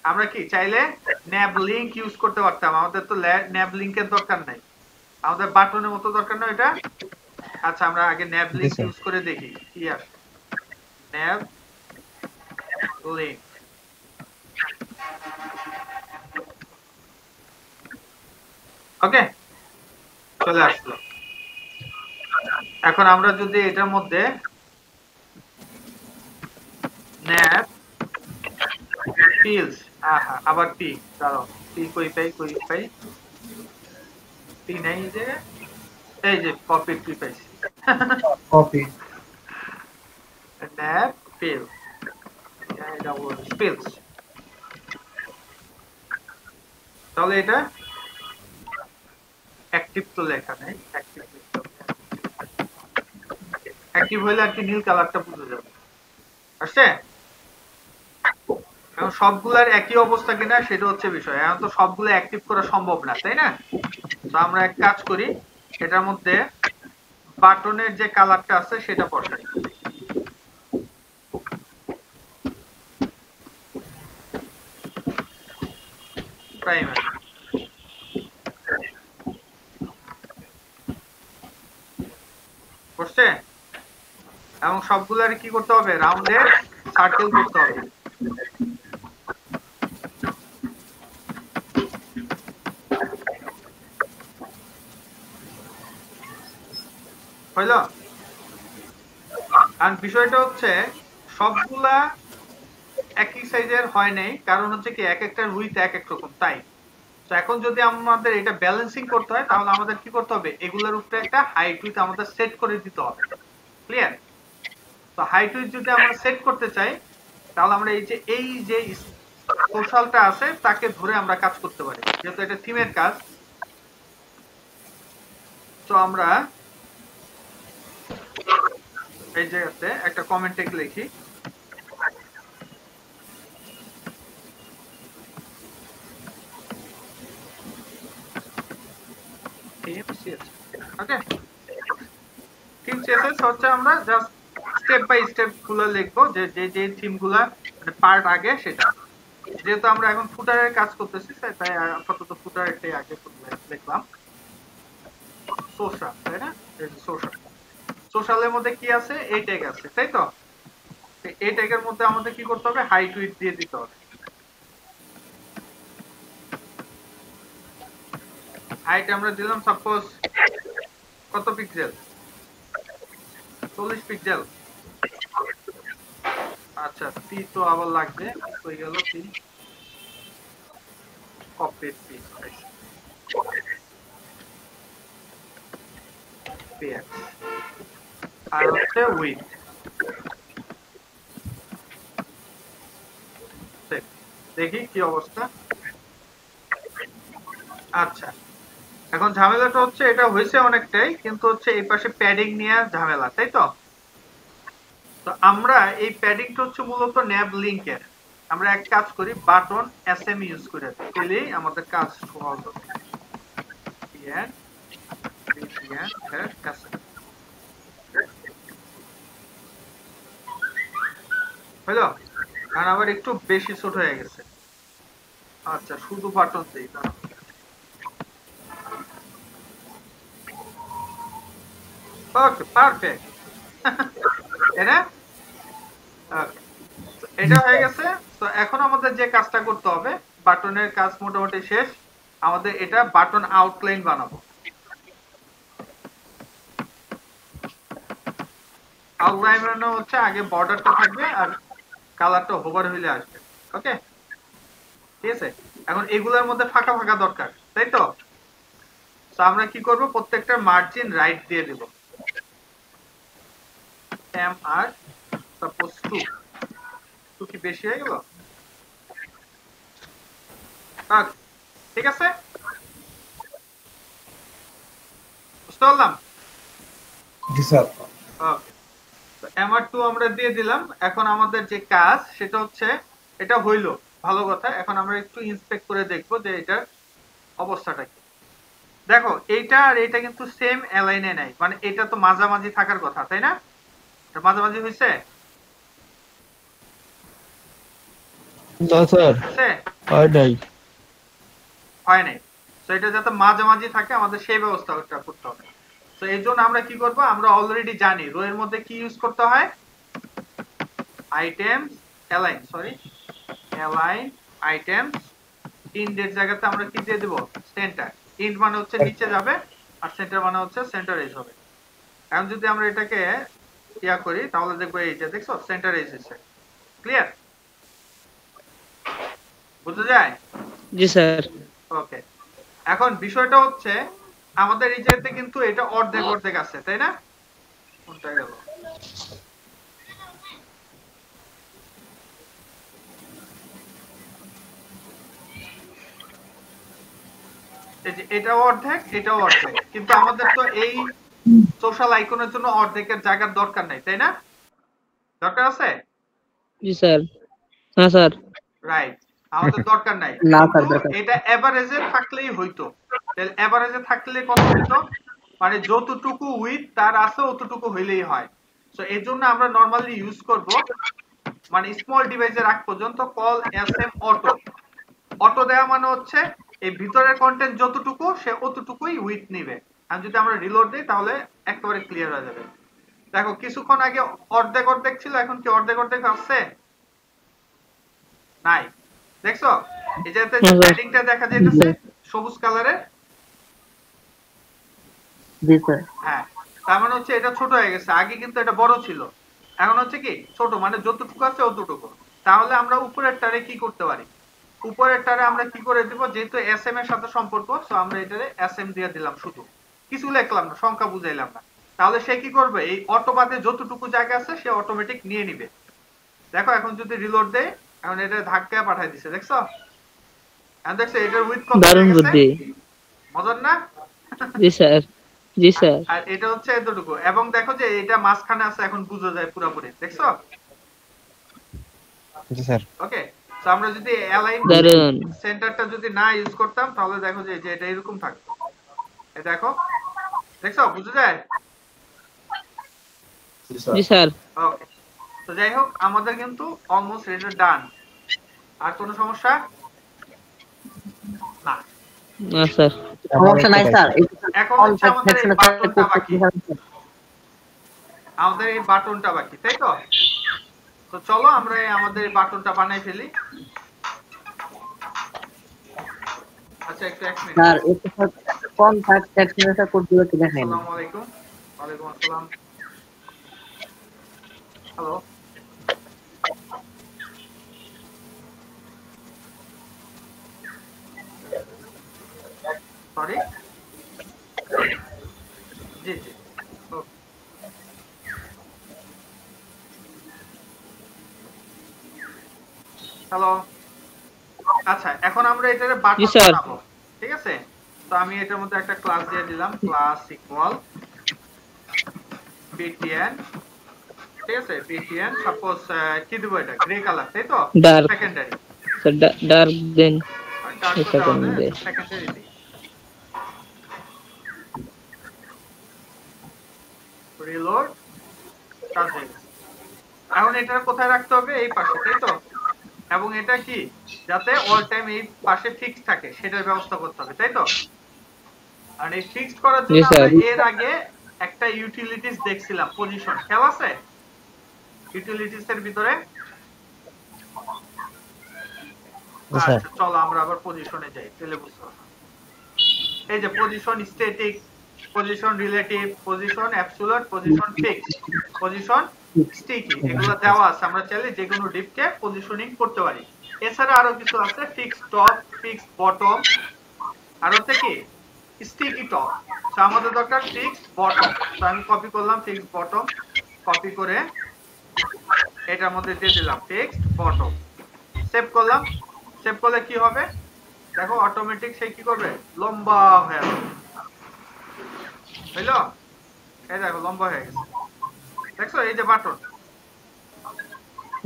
আমরা কি চাইলে ন্যাব লিংক ইউজ করতে পারতাম, আমাদের তো ন্যাব লিংকের দরকার নাই, আমাদের বাটনের মতো দরকার না এটা। আচ্ছা, আমরা আগে ন্যাব লিংক ইউজ করে দেখি কি আসে। ন্যাব লিংক, ওকে, চলে আসলো। এখন আমরা যদি এটার মধ্যে ন্যাপ ফিল্ডস আবার পি দাঁড়াও পি কই পাই পি নাই যে এই যে কপি পি পাইছি কপি ন্যাপ ফিল্ড এটা ফিল্ডস তাহলে এটা অ্যাক্টিভ তো লেখা নেই অ্যাক্টিভ হইলে আর কি নীল কালারটা বুঝে যাবে আসছে এখন সবগুলার একই অবস্থা কিনা সেটা হচ্ছে বিষয় এখন তো সবগুলো অ্যাক্টিভ করা সম্ভব না তাই না তো আমরা এক কাজ করি এটার মধ্যে বাটনের যে কালারটা আছে সেটা বসাই প্রাইমারি বুঝছে এবং সবগুলার কি করতে হবে রাউন্ডে সার্কেল করতে হবে হইল আর বিষয়টা হচ্ছে সবগুলা একই সাইজের হয় নাই কারণ হচ্ছে কি এক একটার উইথ এক এক রকম তাই তো এখন যদি আমাদের এটা ব্যালেন্সিং করতে হয় তাহলে আমাদের কি করতে হবে এগুলোর উপরে একটা হাইট উইথ আমাদের সেট করে দিতে হবে ক্লিয়ার তো হাইট উইথ যদি আমরা সেট করতে চাই তাহলে আমরা এই যে সোশ্যালটা আছে তাকে ধরে আমরা কাজ করতে পারি যেহেতু এটা থিমের কাজ তো আমরা এই জায়গাতে একটা কমেন্ট টেক লিখি ওকে থিম সিএসএস হচ্ছে আমরা জাস্ট স্টেপ বাই স্টেপ গুলো লিখবো যে যে থিম গুলা মানে পার্ট আগে সেটা যেহেতু আমরা এখন ফুটারের কাজ করতেছি তাই আপাতত ফুটারটাই আগে লিখলাম সোশ্যাল তাই না সোশ্যাল সোশ্যালের মধ্যে কি আছে এই ট্যাগ আছে তাই তো এই ট্যাগের মধ্যে আমাদের কি করতে হবে হাইট উইথ দিয়ে দিতে হবে হাইট আমরা দিলাম সাপোজ কত পিক্সেল 40 পিক্সেল আচ্ছা পি তো আবার লাগবে হয়ে গেল পি কপি পি আর হচ্ছে উইথ দেখি কি অবস্থা আচ্ছা এখন ঝামেলাটা হচ্ছে এটা হয়েছে অনেকটাই কিন্তু হচ্ছে এই পাশে প্যাডিং নিয়ে ঝামেলা তাই তো তো আমরা এই প্যাডিংটা হচ্ছে মূলত ন্যাব লিংকের আমরা এক কাজ করি বাটন এসএম ইউজ করে তাহলেই আমাদের কাজ সহজ হবে হলো কারণ আবার একটু বেশি ছোট হয়ে গেছে আচ্ছা শুধু বাটন দেই ওকে পারফেক্ট এটা এটা হয়ে গেছে তো এখন আমাদের যে কাজটা করতে হবে বাটনের কাজ মোটামুটি শেষ আমাদের এটা বাটন আউটলাইন বানাবো আউটলাইন বানানো হচ্ছে আগে বর্ডারটা থাকবে আর কালারটা হোভার হইলে আসবে ওকে ঠিক আছে এখন এগুলোর মধ্যে ফাঁকা ফাঁকা দরকার তাই তো তো আমরা কি করব প্রত্যেকটা মার্জিন রাইট দিয়ে দেব এম আর সাপোজ 2 কি বেশি হয়ে গেল ঠিক আছে বুঝতে পারলাম জি স্যার ওকে তো এমআর2 আমরা দিয়ে দিলাম এখন আমাদের যে কাজ সেটা হচ্ছে এটা হইলো ভালো কথা এখন আমরা একটু ইন্সপেক্ট করে দেখব যে এটার অবস্থাটা কি দেখো এইটা আর এটা কিন্তু সেম অ্যালাইনে নাই মানে এটা তো মাঝামাঝি থাকার কথা তাই না এটা মাঝামাঝি হইছে না স্যার হয় নাই তো এটা যাতে মাঝামাঝি থাকে আমাদের সেই ব্যবস্থাটা করতে হবে তো এই জন্য আমরা কি করব আমরা অলরেডি জানি রো এর মধ্যে কি ইউজ করতে হয় আইটেমস অ্যালাইন অ্যালাইন আইটেমস ইন্ডের জায়গাতে আমরা কি দিয়ে দেব সেন্টার ইন্ড মানে হচ্ছে নিচে যাবে আর সেন্টার মানে হচ্ছে সেন্টার এজ হবে এখন যদি আমরা এটাকে ইয়া করি তাহলে দেখবো এই যে দেখছো সেন্টারে এসেছে। ক্লিয়ার? বুঝা যায়? জি স্যার। ওকে, এখন বিষয়টা হচ্ছে আমাদের এই জায়গাতে কিন্তু এটা অর্ধেক অর্ধেক আছে, তাই না? কোনটা গেল? এই যে এটাও অর্ধেক এটাও অর্ধেক, কিন্তু আমাদের তো এই সোশ্যাল আইকনের জন্য অর্ধেকের জায়গার দরকার নাই, তাই না? দরকার আছে? জি স্যার। হ্যাঁ স্যার। রাইট, আমাদের দরকার নাই। না স্যার, কিন্তু দরকার। এটা এভারেজে থাকলেই হইতো। তাহলে এভারেজে থাকলে কত হইতো? মানে যতটুকু উইথ তার আছে অতটুকু হইলেই হয়। সো এই জন্য আমরা নরমালি ইউজ করব মানে স্মল ডিভাইসের আগ পর্যন্ত কল এসএম অটো। অটো দেওয়া মানে হচ্ছে এই ভিতরের কন্টেন্ট যতটুকু সে অতটুকুই উইথ নিবে। আর যদি আমরা রিলোড দেই তাহলে একেবারে ক্লিয়ার হয়ে যাবে। দেখো কিছুক্ষণ আগে অর্ধেক অর্ধেক ছিল, এখন কি অর্ধেক অর্ধেক আছে? নাই। দেখছো এই যে হেডিংটা দেখা যাইতেছে সবুজ কালারের? জি স্যার। হ্যাঁ, তার মানে হচ্ছে এটা ছোট হয়ে গেছে। আগে কিন্তু এটা বড় ছিল, এখন হচ্ছে কি ছোট, মানে যতটুকু আছে অতটুকু। তাহলে আমরা উপরের টারে কি করতে পারি? উপরের টারে আমরা কি করে দিব, যেহেতু এসএম এর সাথে সম্পর্ক, সো আমরা এটারে এসএম দিয়ে দিলাম, শুধু কিছু লিখলাম না, সংখ্যা বুঝাইলাম না। তাহলে সে কি করবে, এই অটো বাদে যতটুকু জায়গা আছে সে অটোমেটিক নিয়ে নিবে। দেখো এখন যদি রিলোড দেই, এখন এটা ধাক্কায় পাঠিয়ে দিছে, দেখছো? এখন দেখছো এটার উইথ কত হয়ে গেছে? মজার না? জি স্যার। জি স্যার। আর এটা হচ্ছে এতটুকু, এবং দেখো যে এটা মাঝখানে আছে, এখন বুঝা যায় পুরোপুরি, দেখছো? জি স্যার। ওকে, তো আমরা যদি অ্যালাইন সেন্টারটা যদি না ইউজ করতাম তাহলে দেখো যে এটা এরকম থাকতো। এই দেখো, দেখছো বুঝা যায়? জি স্যার। ওকে, তো যাই হোক আমাদের কিন্তু অলমোস্ট এটা ডান। আর কোনো সমস্যা? না। না স্যার, সমস্যা নাই স্যার। এখন হচ্ছে আমাদের এই বাটনটা বাকি। আমাদের এই বাটনটা বাকি, তাই তো? তো চলো আমরা আমাদের এই বাটনটা বানাই ফেলি। আচ্ছা একটু এক মিনিট স্যার, একটু কন্টাক্ট সেকশনে কোড গুলো কি দেখাই না? আসসালামু আলাইকুম। ওয়ালাইকুম আসসালাম। হ্যালো, সরি, জি জি, হ্যালো। আচ্ছা এখন আমরা এটারে বাটন বানাবো, ঠিক আছে? তো আমি এটার মধ্যে একটা ক্লাস দিয়ে দিলাম, ক্লাস ইকুয়াল btn, ঠিক আছে? btn সাপোজ কি দিব, এটা গ্রে কালার, তাই তো? সেকেন্ডারি স্যার, ডার্ক দেন সেকেন্ডারি দিই। রিলোড কাজ হয়ে গেছে। এখন এটা কোথায় রাখতে হবে? এই পাশে, তাই তো? এবং এটা কি যাতে অল টাইম এই পাশে ফিক্স থাকে সেটার ব্যবস্থা করতে হবে, তাই তো? আর এই ফিক্সড করার জন্য আমরা এর আগে একটা ইউটিলিটিস দেখছিলাম, পজিশন, খেয়াল আছে? ইউটিলিটিস এর ভিতরে আচ্ছা চলো আমরা আবার পজিশনে যাই, তাহলে বুঝতে পারবো। এই যে position static, position relative, position absolute, position fixed, position sticky, এগুলো দেওয়া আছে। আমরা চাইলে যে কোনো ডিপকে পজিশনিং করতে পারি। এছাড়া আরো কিছু আছে, ফিক্সড টপ, ফিক্সড বটম, আর হচ্ছে কি স্টিকি টপ। তো আমাদের দরকার ফিক্সড বটম। তো আমি কপি করলাম ফিক্সড বটম, কপি করে এটার মধ্যে দিয়ে দিলাম ফিক্সড বটম, সেভ করলাম। সেভ করলে কি হবে দেখো, অটোমেটিক সে কি করবে, লম্বা হয়ে যাবে। বুঝলো? এই দেখো লম্বা হয়ে গেছে, দেখছো? এই যে বাটন,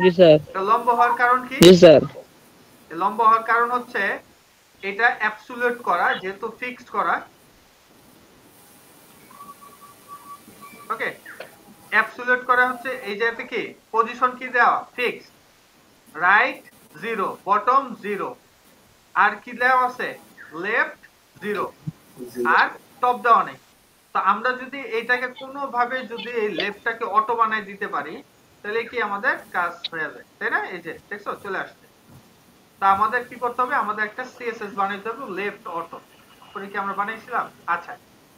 জি স্যার। এটা লম্বা হওয়ার কারণ কি? জি স্যার। লম্বা হওয়ার কারণ হচ্ছে এটা অ্যাবসলিউট করা, যেহেতু ফিক্সড করা। ওকে, অ্যাবসলিউট করা হচ্ছে এই জায়গাতে কি পজিশন কি দেওয়া, ফিক্সড, রাইট 0, বটম 0, আর কি দেওয়া আছে, লেফট 0, আর টপ দেওয়া নেই। তো আমরা যদি এইটাকে কোনোভাবে যদি এই লেফটটাকে অটো বানাই দিতে পারি তাহলে কি আমাদের কাজ হয়ে যায়, তাই না? এই যে দেখছো চলে আসছে। তা আমাদের কি করতে হবে, আমাদের একটা সিএসএস বানাইতে হবে, লেফট অটো করে কি আমরা বানাইছিলাম। আচ্ছা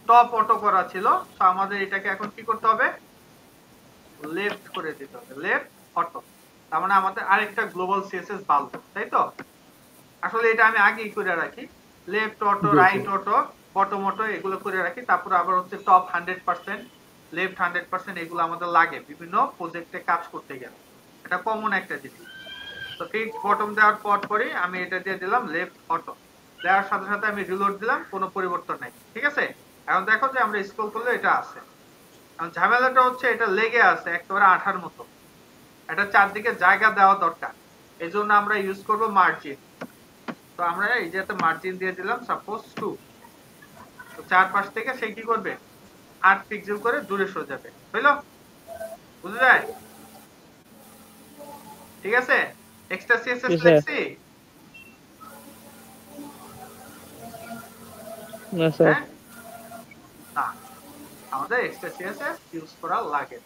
টপ অটো করা ছিল, তো আমাদের এটাকে এখন কি করতে হবে, লেফট করে দিতে হবে, লেফট অটো। তার মানে আমাদের আরেকটা গ্লোবাল সিএসএস বাড়লো, তাই তো? আসলে এটা আমি আগেই করে রাখি, left auto, right auto, bottom auto এগুলো করে রাখি। তারপর আবার হচ্ছে টপ 100%, লেফট 100%, এগুলো আমাদের লাগে বিভিন্ন প্রজেক্টে কাজ করতে গেলে, এটা কমন একটা জিনিস। তো ঠিক বটম দেওয়ার পর পরই আমি এটা দিয়ে দিলাম লেফট অটো, দেওয়ার সাথে সাথে আমি রিলোড দিলাম, কোনো পরিবর্তন নাই, ঠিক আছে? এখন দেখো যে আমরা স্ক্রল করলে এটা আছে। এখন ঝামেলাটা হচ্ছে এটা লেগে আছে একেবারে আঠার মতো, এটা চারদিকে জায়গা দেওয়া দরকার, এই জন্য আমরা ইউজ করব মার্জিন। তো আমরা এই যে মার্জিন দিয়ে দিলাম সাপোজ 2, তো চারপাশ থেকে সে কি করবে 8 পিক্সেল করে দূরে সরে যাবে, বুঝলো? বুঝা যায়? ঠিক আছে, এক্সট্রা সিএসএস লিখছি না স্যার, না, আমাদের এক্সট্রা সিএসএস ইউজ করা লাগে।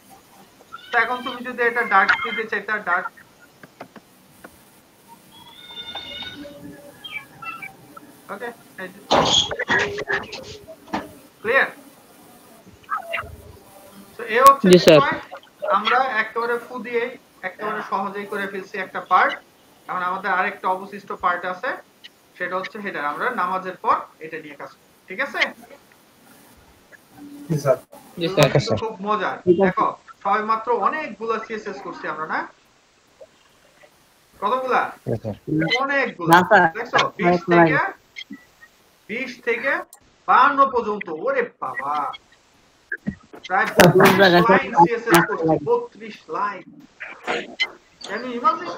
তো এখন তুমি যদি এটা ডার্ক দিতে চাইতা, ডার্ক ওকে, ক্লিয়ার? তো এই হচ্ছে আমরা একেবারে ফু দিয়ে একেবারে সহজেই করে ফেলছি একটা পার্ট। এখন আমাদের আরেকটা অবশিষ্ট পার্ট আছে, সেটা হচ্ছে হেডার। আমরা নামাজের পর এটা নিয়ে কাজ করব, ঠিক আছে? জি স্যার, খুব মজার। দেখো সবাই মাত্র অনেকগুলো সিএসএস করছি আমরা, না? কতগুলা? অনেকগুলা। দেখছো 20 থেকে 52 পর্যন্ত, ওরে বাবা, প্রায় 32 লাইন সিএসএস করছি, 32 লাইন। Can you imagine?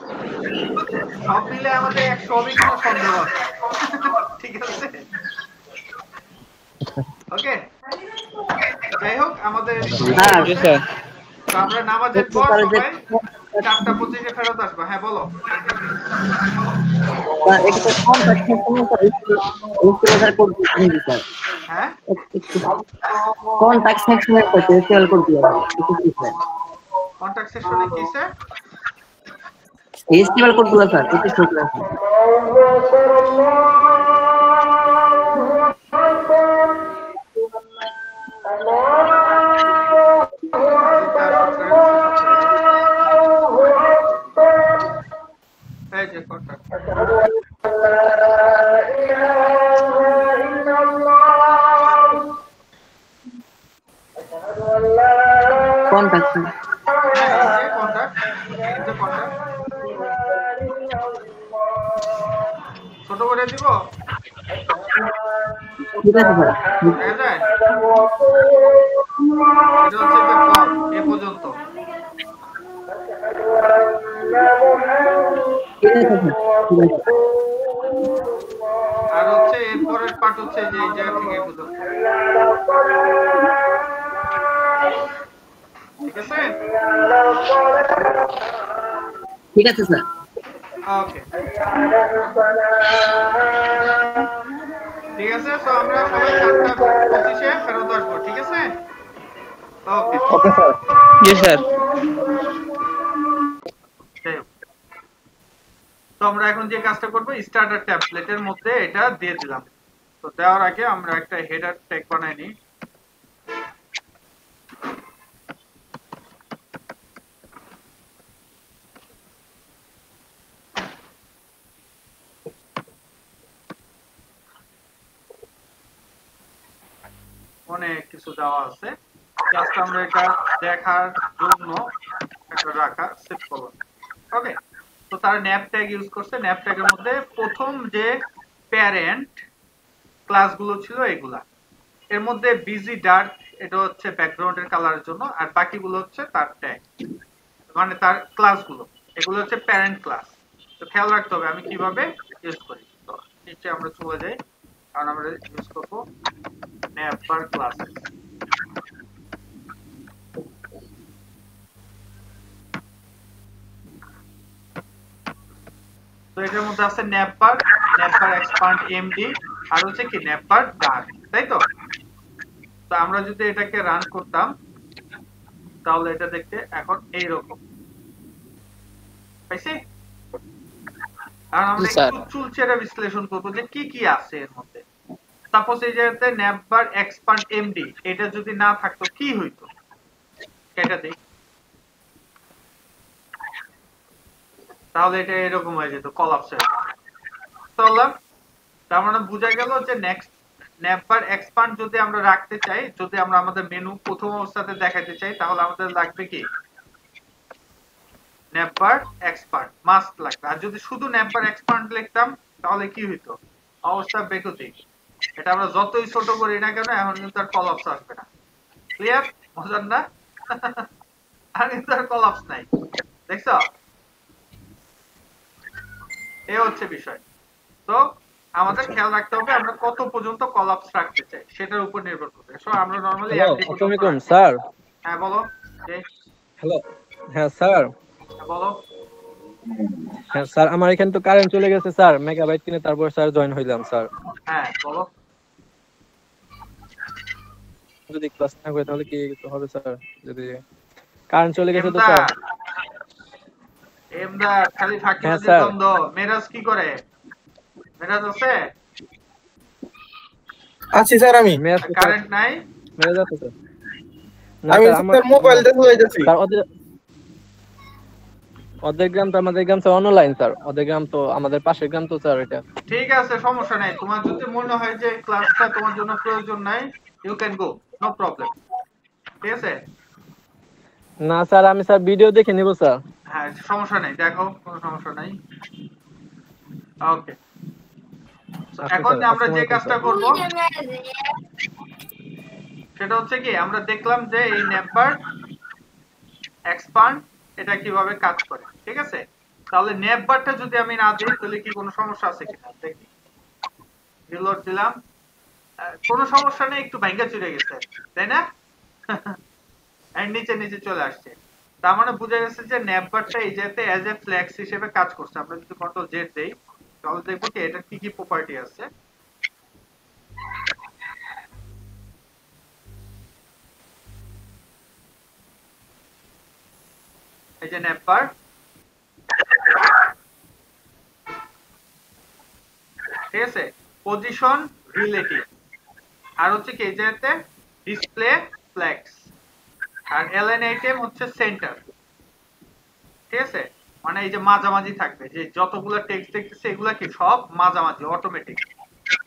সব মিলে আমাদের 100 হবে কিনা সন্দেহ আছে, ঠিক আছে? ওকে, যাই হোক আমাদের তো আমরা নামাজের পর সবাই 4:25 ফেরত আসবো। হ্যাঁ বলো। হ্যাঁ, কন্টাক্ট সেকশনে করতে সেল করতে হবে, কন্টাক্ট সেকশনে কি স্যার? HTML কোড গুলো স্যার একটু শো করে আসুন। এই যে কন্টাক্ট, কন্টাক্ট ছোট করে দিব, ঠিক আছে স্যার, দেখা যায়? এটা হচ্ছে যে ফর্ম এ পর্যন্ত। ঠিক আছে স্যার, ঠিক আছে। আর হচ্ছে এরপরের পার্ট হচ্ছে যে এই জায়গা থেকে এই পর্যন্ত, ঠিক আছে? ঠিক আছে স্যার, ওকে, ঠিক আছে। তো আমরা সবাই 4:25 ফেরত আসবো, ঠিক আছে? ওকে ওকে স্যার। জি স্যার। তো আমরা এখন যে কাজটা করব, স্টার্টার ট্যাবলেটের মধ্যে এটা দিয়ে দিলাম। তো দেওয়ার আগে আমরা একটা হেডার ট্যাগ বানাই নিই। অনেক কিছু দেওয়া আছে, জাস্ট আমরা এটা দেখার জন্য একটা রাখা সেট করলাম। ওকে, তো তারা ন্যাপ ট্যাগ ইউজ করছে। ন্যাপ ট্যাগের মধ্যে প্রথম যে প্যারেন্ট ক্লাসগুলো ছিল এগুলা, এর মধ্যে বিজি ডার্ক এটা হচ্ছে ব্যাকগ্রাউন্ডের কালারের জন্য, আর বাকিগুলো হচ্ছে তার ট্যাগ, মানে তার ক্লাসগুলো, এগুলো হচ্ছে প্যারেন্ট ক্লাস। তো খেয়াল রাখতে হবে আমি কিভাবে ইউজ করি। তো নিচে আমরা চলে যাই, কারণ আমরা ইউজ করবো ন্যাপার ক্লাসেস। তো এটার মধ্যে আছে ন্যাপার, ন্যাপার এক্সপান্ড এমডি, আর হচ্ছে কি ন্যাপার ডার্ক, তাই তো? তো আমরা যদি এটাকে রান করতাম তাহলে এটা দেখতে এখন এইরকম পাইছি। আর আমরা একটু চুলচেরা বিশ্লেষণ করবো যে কি কি আছে এর মধ্যে। সাপোজ এই জায়গাতে ন্যাপবার এক্সপান্ড এমডি এটা যদি না থাকতো কি হইতো এটা দেই তাহলে এটা এরকম হয়ে যেত কলাপস হয়ে যেত চললাম তার মানে বোঝা গেল যে নেক্সট ন্যাপবার এক্সপান্ড যদি আমরা রাখতে চাই যদি আমরা আমাদের মেনু প্রথম অবস্থাতে দেখাতে চাই তাহলে আমাদের লাগবে কি ন্যাপবার এক্সপান্ড মাস্ট লাগবে আর যদি শুধু ন্যাপবার এক্সপান্ড লিখতাম তাহলে কি হইতো অবস্থা বেকুতিক এটা আমরা যতই ছোট করি না কেন এখন কিন্তু আর কলাপস আসবে না ক্লিয়ার মজার না আর কিন্তু আর কলাপস নাই দেখছো এই হচ্ছে বিষয় তো আমাদের খেয়াল রাখতে হবে আমরা কত পর্যন্ত কলাপস রাখতে চাই সেটার উপর নির্ভর করবে সো আমরা নরমালি আসসালামু আলাইকুম স্যার হ্যাঁ বলো হ্যালো হ্যাঁ স্যার বলো হ্যাঁ স্যার আমার এখানে তো কারেন্ট চলে গেছে স্যার মেগাবাইট কিনে তারপর স্যার জয়েন হইলাম স্যার হ্যাঁ বলো যদি ক্লাস না করে তাহলে কি হবে স্যার যদি কারেন্ট চলে গেছে তো স্যার এমদা খালি ফাঁকি হ্যাঁ, নদী স্যার। বন্ধ মেরাজ কি করে মেরাজ আছে আছি স্যার আমি কারেন্ট নাই মেরে যাচ্ছে স্যার আমি স্যার মোবাইল দেখে যাইতেছি স্যার ওদের গ্রাম তো আমাদের গ্রাম স্যার অনলাইন স্যার ওদের গ্রাম তো আমাদের পাশের গ্রাম তো স্যার এটা ঠিক আছে সমস্যা নাই তোমার যদি মনে হয় যে ক্লাসটা তোমার জন্য প্রয়োজন নাই you can go no problem ঠিক আছে না স্যার আমি স্যার ভিডিও দেখে নিব স্যার হ্যাঁ সমস্যা নাই দেখো কোনো সমস্যা নাই ওকে এখন আমরা যে কাজটা করব সেটা হচ্ছে কি আমরা দেখলাম যে এই নেটবার এক্সপান্ড এটা কিভাবে কাজ করে ঠিক আছে তাহলে নেটবারটা যদি আমি না দিই তাহলে কি কোনো সমস্যা আছে কিনা দেখি রিলোড দিলাম কোনো সমস্যা নেই একটু ভাঙ্গা চলে গেছে তাই না এন্ড নিচে নিচে চলে আসছে তার মানে বোঝা গেছে যে নেটবারটা এই যেতে অ্যাজ এ ফ্ল্যাক্স হিসেবে কাজ করছে আমরা যদি কন্ট্রোল জেড দেই তাহলে দেখব কি এটা কি কি প্রপার্টি আছে এই যে নেটবার ঠিক আছে পজিশন রিলেটিভ আর হচ্ছে কি এই যেতে ডিসপ্লে ফ্ল্যাক্স আর এলএন আইটেম হচ্ছে সেন্টার ঠিক আছে মানে এই যে মাঝামাঝি থাকবে যে যতগুলো টেক্সট দেখতেছে এগুলা কি সব মাঝামাঝি অটোমেটিক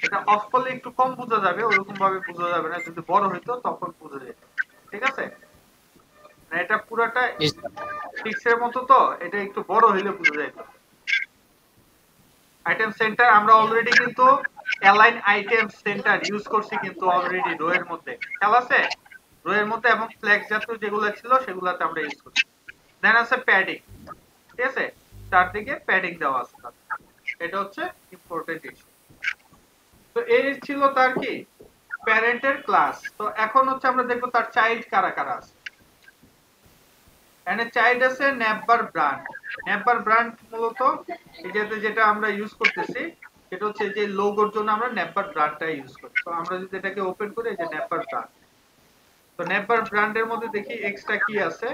এটা অফ করলে একটু কম বোঝা যাবে ওরকম ভাবে বোঝা যাবে না যদি বড় হইতো তখন বোঝা যেত ঠিক আছে এটা পুরোটা টেক্সটের মতো তো এটা একটু বড় হইলে বোঝা যেত আইটেম সেন্টার আমরা অলরেডি কিন্তু অ্যালাইন আইটেম সেন্টার ইউজ করছি কিন্তু অলরেডি রো এর মধ্যে খেয়াল আছে রো এর মধ্যে এবং ফ্ল্যাক্স জাতীয় যেগুলো ছিল সেগুলোতে আমরা ইউজ করছি দেন আছে প্যাডিং ঠিক আছে চারদিকে প্যাডিং দেওয়া আছে এটা হচ্ছে ইম্পর্টেন্ট ইস্যু তো এই ছিল তার কি প্যারেন্টের ক্লাস তো এখন হচ্ছে আমরা দেখব তার চাইল্ড কারা কারা আছে এখানে চাইল্ড আছে নেপবার ব্র্যান্ড নেপবার ব্র্যান্ড মূলত এটাতে যেটা আমরা ইউজ করতেছি সেটা হচ্ছে যে লোগোর জন্য আমরা নেপবার ব্র্যান্ডটা ইউজ করি তো আমরা যদি এটাকে ওপেন করি এই যে নেপবার ব্র্যান্ড তো নেপবার ব্র্যান্ডের মধ্যে দেখি এক্সট্রা কি আছে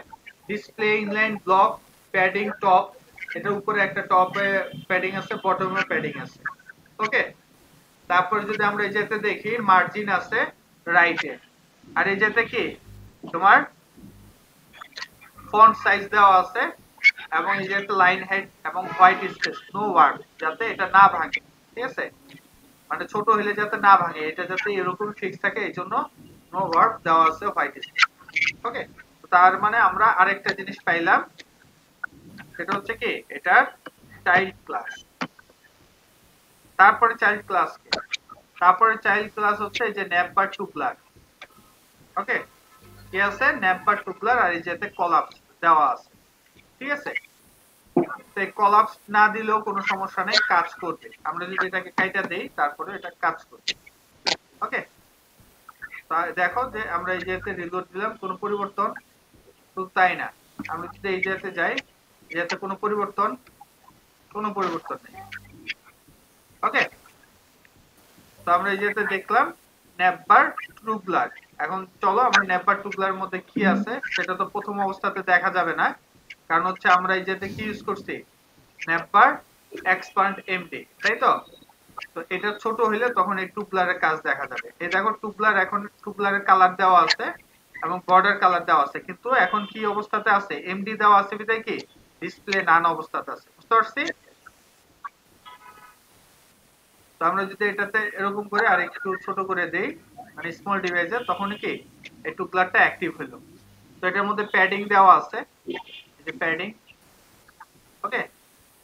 display inline block padding top এটার উপরে একটা টপে প্যাডিং আছে বটমে প্যাডিং আছে ওকে তারপরে যদি আমরা এই যেতে দেখি মার্জিন আছে রাইটে আর এই যেতে কি তোমার ফন্ট সাইজ দেওয়া আছে এবং এই যে একটা লাইন হাইট এবং হোয়াইট স্পেস নো ওয়ার্ড যাতে এটা না ভাঙে ঠিক আছে মানে ছোট হলে যাতে না ভাঙে এটা যাতে এরকম ফিক্স থাকে এইজন্য নো ওয়ার্ড দেওয়া আছে হোয়াইট স্পেস ওকে তার মানে আমরা আরেকটা জিনিস পাইলাম সেটা হচ্ছে কি এটার চাইল্ড ক্লাস তারপরে চাইল্ড ক্লাস কি তারপরে চাইল্ড ক্লাস হচ্ছে এই যে নেপবার টুপলার ওকে কি আছে নেপবার টুপলার আর এই যেতে কলাপস দেওয়া আছে ঠিক আছে তো কলাপস না দিলেও কোনো সমস্যা নেই কাজ করবে আমরা যদি এটাকে কাইটা দেই তারপরে এটা কাজ করবে ওকে তো দেখো যে আমরা এই যেতে রিলোড দিলাম কোনো পরিবর্তন তো তাই না আমরা যদি এই যেতে যাই যেতে কোনো পরিবর্তন নেই ওকে তো আমরা এই যেতে দেখলাম নেপবার টুপলার এখন চলো আমরা নেপবার টুপলার মধ্যে কি আছে সেটা তো প্রথম অবস্থাতে দেখা যাবে না কারণ হচ্ছে আমরা এই যেতে কি ইউজ করছি নেপবার এক্সপান্ড এমডি তাই তো তো এটা ছোট হইলে তখন এই টুপলারের কাজ দেখা যাবে। এই দেখো টুপলার, এখন টুপলারের কালার দেওয়া আছে এবং বর্ডার কালার দেওয়া আছে, কিন্তু এখন কি অবস্থাতে আছে, এমডি দেওয়া আছে বিধায় কি ডিসপ্লে নান অবস্থাতে আছে। বুঝতে পারছি? তো আমরা যদি এটাতে এরকম করে আর একটু ছোট করে দেই মানে স্মল ডিভাইসে, তখন কি এই টুপলারটা অ্যাক্টিভ হলো। তো এটার মধ্যে প্যাডিং দেওয়া আছে, এই যে প্যাডিং, ওকে।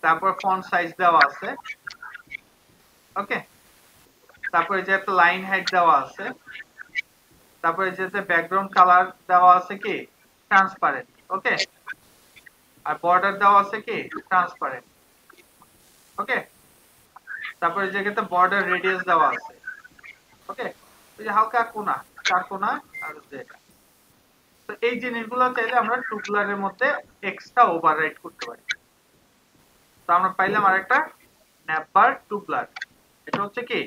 তারপর ফন্ট সাইজ দেওয়া আছে, ওকে। তারপরে যে একটা লাইন হাইট দেওয়া আছে, তারপরে যে ব্যাকগ্রাউন্ড কালার দেওয়া আছে কি ট্রান্সপারেন্ট, ওকে। আর বর্ডার দেওয়া আছে কি ট্রান্সপারেন্ট, ওকে। তারপরে যে একটা বর্ডার রেডিয়াস দেওয়া আছে, ওকে। এই যে হালকা কোণা, চার কোণা আর যেটা। তো এই জিনিসগুলো চাইলে আমরা টুপলারের মধ্যে এক্সট্রা ওভাররাইড করতে পারি। তো আমরা পাইলাম আরেকটা ন্যাপবার টুপলার। এটা হচ্ছে কি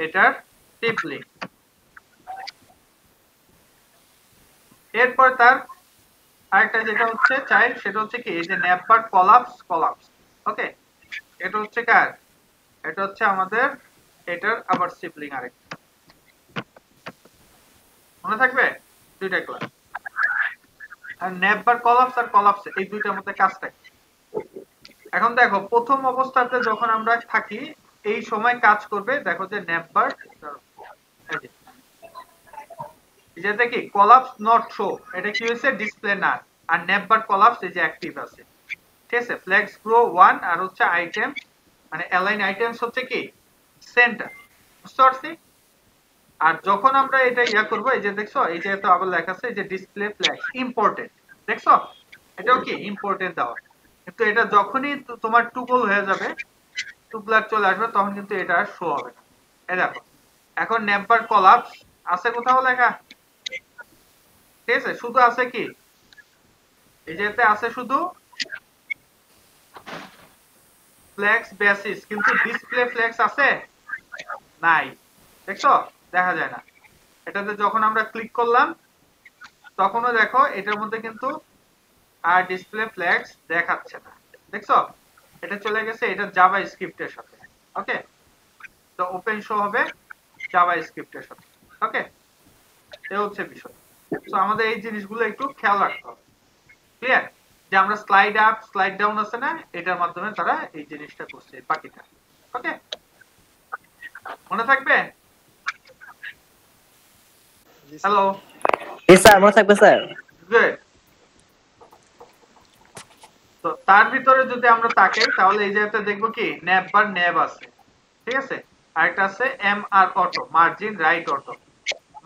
এটার টিপ লিঙ্ক। এরপর তার আরেকটা যেটা হচ্ছে চাইল্ড, সেটা হচ্ছে কি এই যে ন্যাপবার কলাপস, ওকে। এটা হচ্ছে কার, এটা হচ্ছে আমাদের এটার আবার সিবলিং আরেকটা। মনে থাকবে দুইটা ক্লাস। আর ন্যাপবার কলাপস এই দুইটার মধ্যে কাজটা কি। এখন দেখো প্রথম অবস্থাতে যখন আমরা থাকি এই সময় কাজ করবে, দেখো যে ন্যাপবার যেটা কি কলাপস নট শো, এটা কি হয়েছে ডিসপ্লে না, আর ন্যাপবার কলাপস এই যে অ্যাক্টিভ আছে, ঠিক আছে। ফ্ল্যাগস গ্রো 1 আর হচ্ছে আইটেম মানে অ্যালাইন আইটেমস হচ্ছে কি সেন্টার। বুঝতে পারছি? আর যখন আমরা এটা ইয়া করব, এই যে দেখছো এই যে তো আবার লেখা আছে এই যে ডিসপ্লে ফ্ল্যাগস ইম্পর্টেন্ট, দেখছো এটাও কি ইম্পর্টেন্ট দেওয়া। কিন্তু এটা যখনই তোমার টুগল হয়ে যাবে, টুগলার চলে আসবে, তখন কিন্তু এটা আর শো হবে না। এই দেখো এখন ন্যাপবার কলাপস আছে কোথাও লেখা, ঠিক আছে। শুধু আছে কি এই যেতে আছে শুধু ফ্ল্যাক্স বেসিস, কিন্তু ডিসপ্লে ফ্ল্যাক্স আছে নাই, দেখছো দেখা যায় না। এটাতে যখন আমরা ক্লিক করলাম তখনও দেখো এটার মধ্যে কিন্তু আর ডিসপ্লে ফ্ল্যাক্স দেখাচ্ছে না, দেখছো এটা চলে গেছে এটা জাভা স্ক্রিপ্টের সাথে, ওকে। তো ওপেন শো হবে জাভা স্ক্রিপ্টের সাথে, ওকে। এই হচ্ছে বিষয়। তো আমাদের এই জিনিসগুলো একটু খেয়াল রাখতে হবে, ক্লিয়ার? যে আমরা স্লাইড আপ স্লাইড ডাউন আছে না, এটার মাধ্যমে তারা এই জিনিসটা করছে বাকিটা, ওকে। মনে থাকবে? হ্যালো স্যার মনে থাকবে স্যার। গুড। তো তার ভিতরে যদি আমরা তাকাই তাহলে এই জায়গাতে দেখবো কি ন্যাব আছে, ঠিক আছে। আরেকটা আছে MR auto, margin right auto.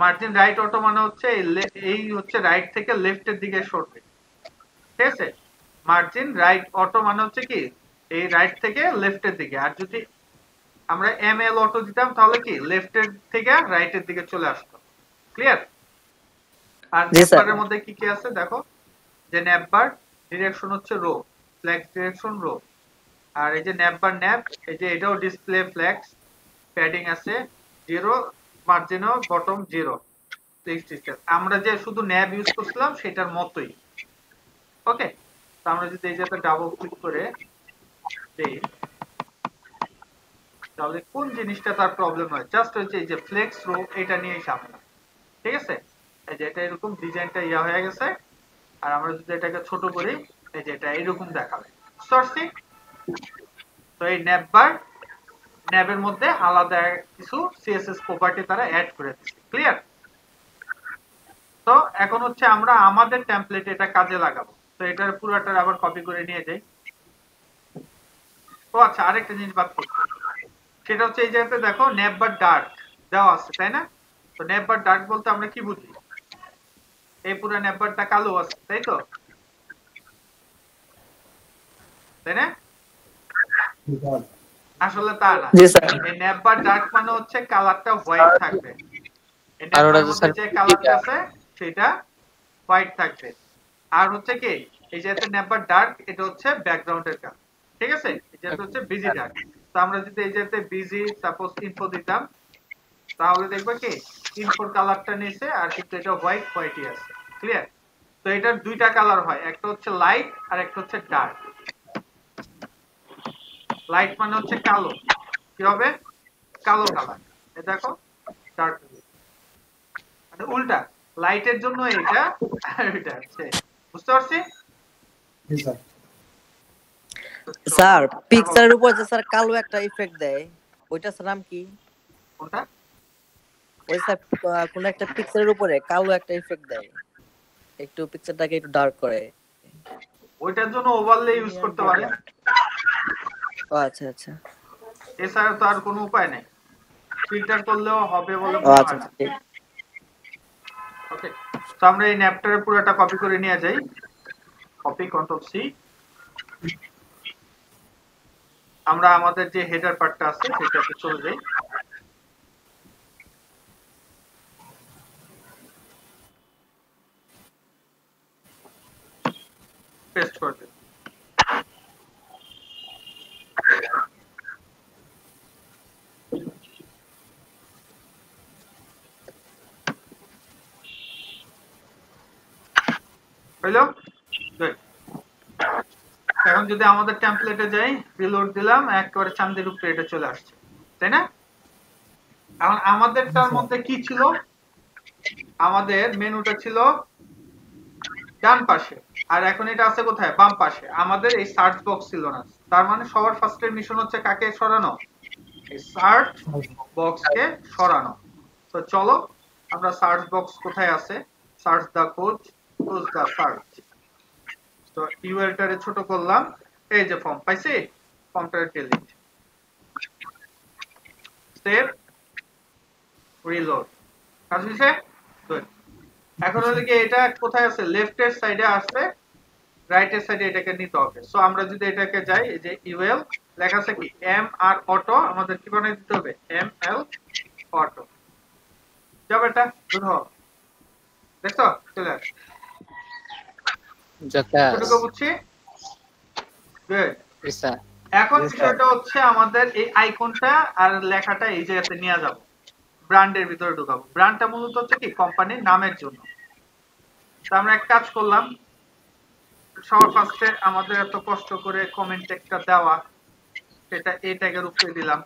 Margin right auto মানে হচ্ছে এই হচ্ছে রাইট থেকে লেফটের দিকে সরবে, ঠিক আছে। মার্জিন রাইট অটো মানে হচ্ছে কি এই রাইট থেকে লেফটের দিকে। আর যদি আমরা এমএল অটো দিতাম তাহলে কি লেফটের থেকে রাইটের দিকে চলে আসতো, ক্লিয়ার? আর ন্যাপবারের মধ্যে কি কি আছে দেখো, যে ন্যাপবার ডিরেকশন হচ্ছে রো, ফ্ল্যাক্স ডিরেকশন রো। আর এই যে ন্যাপবার ন্যাপ, এই যে এটাও ডিসপ্লে ফ্ল্যাক্স, প্যাডিং আছে 0, মার্জিনও বটম 0। আমরা যে শুধু ন্যাব ইউজ করছিলাম সেটার মতোই, ওকে। তো আমরা যদি এই জায়গাতে ডাবল ক্লিক করে দেই তাহলে কোন জিনিসটা তার প্রবলেম হয়, জাস্ট হচ্ছে এই যে ফ্লেক্স রো এটা নিয়েই ঝামেলা, ঠিক আছে। এই যে এটা এরকম ডিজাইনটা ইয়া হয়ে গেছে, আর আমরা যদি এটাকে ছোট করি এই যে এটা এরকম দেখাবে, সরছি। তো এই ন্যাবের মধ্যে আলাদা কিছু সিএসএস প্রপার্টি তারা অ্যাড করে দিয়েছে, ক্লিয়ার? তো এখন হচ্ছে আমরা আমাদের টেমপ্লেটে এটা কাজে লাগাবো। তো এটার পুরোটা আবার কপি করে নিয়ে যাই। ও আচ্ছা, আরেকটা জিনিস বাদ করছি, সেটা হচ্ছে এই জায়গাতে দেখো ন্যাপবার ডার্ক দেওয়া আছে, তাই না? তো ন্যাপবার ডার্ক বলতে আমরা কি বুঝি, এই পুরো ন্যাপবারটা কালো আছে, তাই তো, তাই না? আসলে তা না, এই ন্যাপবার ডার্ক মানে হচ্ছে কালারটা হোয়াইট থাকবে, এই ন্যাপবার মধ্যে যে কালারটা আছে সেটা হোয়াইট থাকবে। আর হচ্ছে কি এই যে ন্যাপবার ডার্ক এটা হচ্ছে ব্যাকগ্রাউন্ডের কালার, ঠিক আছে। এটা হচ্ছে বিজি ডার্ক। তো আমরা যদি এই যে বিজি সাপোজ ইনফো দিতাম তাহলে দেখবে কি ইনফোর কালারটা নিচে, আর কিন্তু এটা হোয়াইটই আছে, ক্লিয়ার? তো এটার দুইটা কালার হয়, একটা হচ্ছে লাইট আর একটা হচ্ছে ডার্ক। লাইট মানে হচ্ছে কালো, কি হবে কালো কালার, এই দেখো ডার্ক, মানে উল্টা লাইটের জন্য এটা আর এটা আছে, বুঝতে পারছি? স্যার পিকচারের উপর যে স্যার কালো একটা ইফেক্ট দেয় ওইটা স্যার নাম কি? কোনটা? ওই স্যার কোন একটা পিকচারের উপরে কালো একটা ইফেক্ট দেয়, একটু পিকচারটাকে একটু ডার্ক করে, ওইটার জন্য ওভারলে ইউজ করতে পারে। ও আচ্ছা আচ্ছা, এছাড়া তো আর কোনো উপায় নেই, ফিল্টার করলেও হবে বলে ও মনে আচ্ছা হয় না। ঠিক। ওকে, তো আমরা এই ন্যাপটারে পুরোটা কপি করে নিয়ে যাই, কপি কন্ট্রোল সি। আমরা আমাদের যে হেডার পার্টটা আছে সেটাতে চলে যাই। পেস্ট করে দিই। হইলো? Good. এখন যদি আমাদের টেমপ্লেটে যাই, রিলোড দিলাম, একেবারে চাঁদের উপরে এটা চলে আসছে, তাই না? এখন আমাদেরটার মধ্যে কি ছিল? আমাদের মেনুটা ছিল ডান পাশে, আর এখন এটা আছে কোথায়? বাম পাশে। আমাদের এই সার্চ বক্স ছিল না, তার মানে সবার ফার্স্টের মিশন হচ্ছে কাকে সরানো? এই সার্চ বক্সকে সরানো। তো চলো আমরা সার্চ বক্স কোথায় আছে, সার্চ দা কোড, ক্লোজ দা সার্চ। তো ইউআরটারে ছোট করলাম, এই যে ফর্ম পাইছি, ফর্মটারে ডিলিট, সেভ, রিলোড। কাজ হইছে? গুড। এখন হলো কি এটা কোথায় আছে? লেফটের সাইডে আছে, রাইটের সাইডে এটাকে নিতে হবে। সো আমরা যদি এটাকে যাই, এই যে ইউএল লেখা আছে কি এম আর অটো, আমাদের কি বানাই দিতে হবে? M L auto. যাও এটা গুড হবে, দেখছো চলে আসছে। কতটুকু বুঝছি? গুড। এখন বিষয়টা হচ্ছে আমাদের এই আইকনটা আর লেখাটা এই জায়গাতে নিয়ে যাব, ব্র্যান্ডের ভিতরে ঢুকাবো। ব্র্যান্ডটা মূলত হচ্ছে কি কোম্পানির নামের জন্য। তো আমরা এক কাজ করলাম, সবার ফার্স্টে আমাদের এত কষ্ট করে কমেন্ট একটা দেওয়া, সেটা এই ট্যাগের উপরে দিলাম,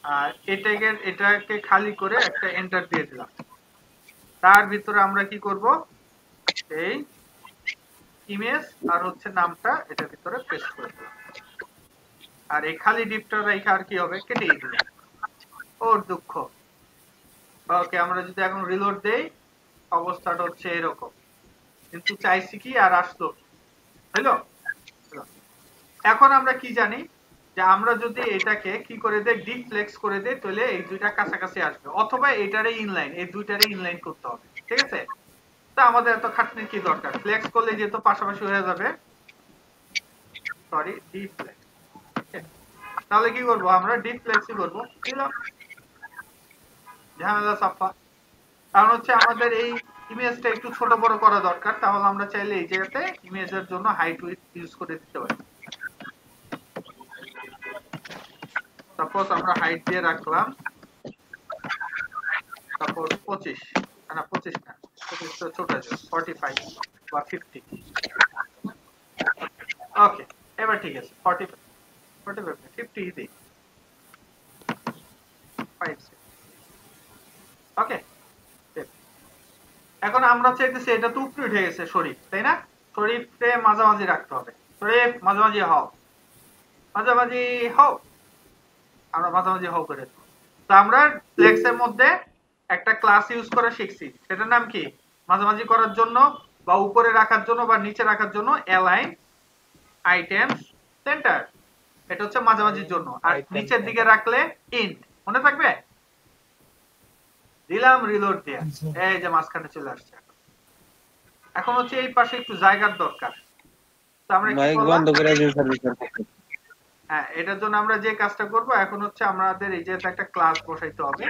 আর এই ট্যাগের এটাকে খালি করে একটা এন্টার দিয়ে দিলাম। তার ভিতরে আমরা কি করব? এই ইমেজ আর হচ্ছে নামটা এটার ভিতরে পেস্ট করে দিলাম, আর এই খালি ডিপটা রেখে আর কি হবে? কেটেই দিলাম। ওর দুঃখ। ওকে, আমরা যদি এখন রিলোড দেই, অবস্থাটা হচ্ছে এরকম, কিন্তু চাইছি কি আর আসলো হলো। এখন আমরা কি জানি যে আমরা যদি এটাকে কি করে দেই, ডিফ্লেক্স করে দেই, তাহলে এই দুইটা কাছাকাছি আসবে, অথবা এটারে ইনলাইন, এই দুইটারে ইনলাইন করতে হবে, ঠিক আছে? তা আমাদের এত খাটনির কি দরকার? ফ্লেক্স করলে যেহেতু পাশাপাশি হয়ে যাবে, সরি ডিফ্লেক্স। তাহলে কি করব? আমরা ডিফ্লেক্সই করব, দিলাম, ঝামেলা সাফা। কারণ হচ্ছে আমাদের এই ইমেজটা একটু ছোট বড় করা দরকার, তাহলে আমরা চাইলে এই জায়গাতে ইমেজের জন্য হাইট উইডথ ইউজ করে দিতে পারি। সাপোজ আমরা হাইট দিয়ে রাখলাম, সাপোজ 25, না 25 না, 25 তো ছোট আছে, 45 বা 50। ওকে, এবার ঠিক আছে, 45 50 দিই, 5। ওকে, এখন আমরা চাইতেছি এটা তো উপরে উঠে গেছে শরীফ, তাই না? শরীফকে মাঝামাঝি রাখতে হবে। শরীফ মাঝামাঝি হও, মাঝামাঝি হও, আমরা মাঝামাঝি হও করে দেব। তো আমরা ফ্লেক্সের মধ্যে একটা ক্লাস ইউজ করা শিখছি, সেটার নাম কি? মাঝামাঝি করার জন্য বা উপরে রাখার জন্য বা নিচে রাখার জন্য অ্যালাইন আইটেমস সেন্টার, এটা হচ্ছে মাঝামাঝির জন্য। আর নিচের দিকে রাখলে ইন্ট, মনে থাকবে? দিলাম রিলোড দিয়ে, এই যে মাঝখানে চলে আসছে। এখন হচ্ছে এই পাশে একটু জায়গার দরকার, তো আমরা কি করব? হ্যাঁ, এটার জন্য আমরা যে কাজটা করব এখন হচ্ছে আমাদের এই যে একটা ক্লাস বসাইতে হবে।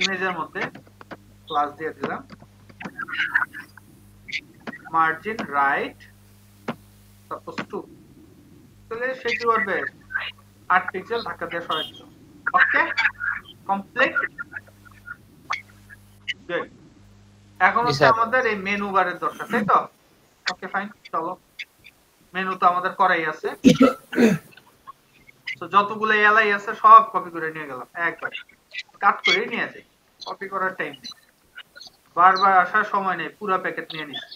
ইমেজের মধ্যে ক্লাস দিয়ে দিলাম, মার্জিন রাইট সাপোজ 2, তাহলে সে কি করবে? 8 পিক্সেল ধাক্কা দিয়ে সরাই দিল। ওকে, কমপ্লিট। গুড। এখন হচ্ছে আমাদের এই মেনু বারের দরকার, তাই তো? ওকে ফাইন, চলো মেনু তো আমাদের করাই আছে। তো যতগুলো এলআই আছে সব কপি করে নিয়ে গেলাম একবার, কাট করে নিয়ে যাই, কপি করার টাইম নেই, বারবার আসার সময় নেই, পুরো প্যাকেট নিয়ে নিচ্ছি।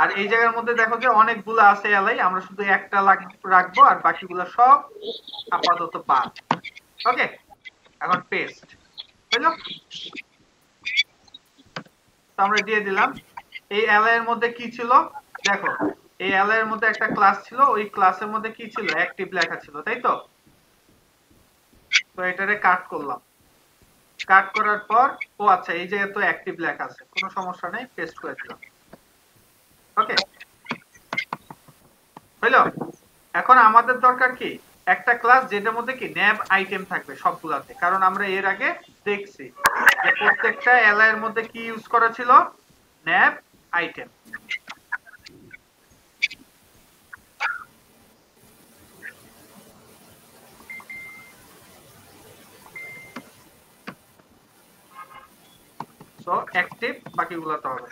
আর এই জায়গার মধ্যে দেখো যে অনেকগুলো আছে এলআই, আমরা শুধু একটা রাখবো আর বাকিগুলো সব আপাতত বাদ। ওকে, এখন পেস্ট হইলো, আমরা দিয়ে দিলাম। এই এলআই এর মধ্যে কি ছিল দেখো, এই এলআই এর মধ্যে একটা ক্লাস ছিল, ওই ক্লাসের মধ্যে কি ছিল, অ্যাক্টিভ লেখা ছিল, তাই তো? তো এটারে কাট করলাম, কাট করার পর ও আচ্ছা এই জায়গায় তো অ্যাক্টিভ লেখা আছে, কোনো সমস্যা নেই, পেস্ট করে দিলাম। ওকে হইলো। এখন আমাদের দরকার কি, একটা ক্লাস যেটার মধ্যে কি ন্যাব আইটেম থাকবে সবগুলাতে, কারণ আমরা এর আগে দেখছি যে প্রত্যেকটা এলআই এর মধ্যে কি ইউজ করা ছিল, ন্যাব আইটেম। সো অ্যাক্টিভ, বাকিগুলো তো হবে।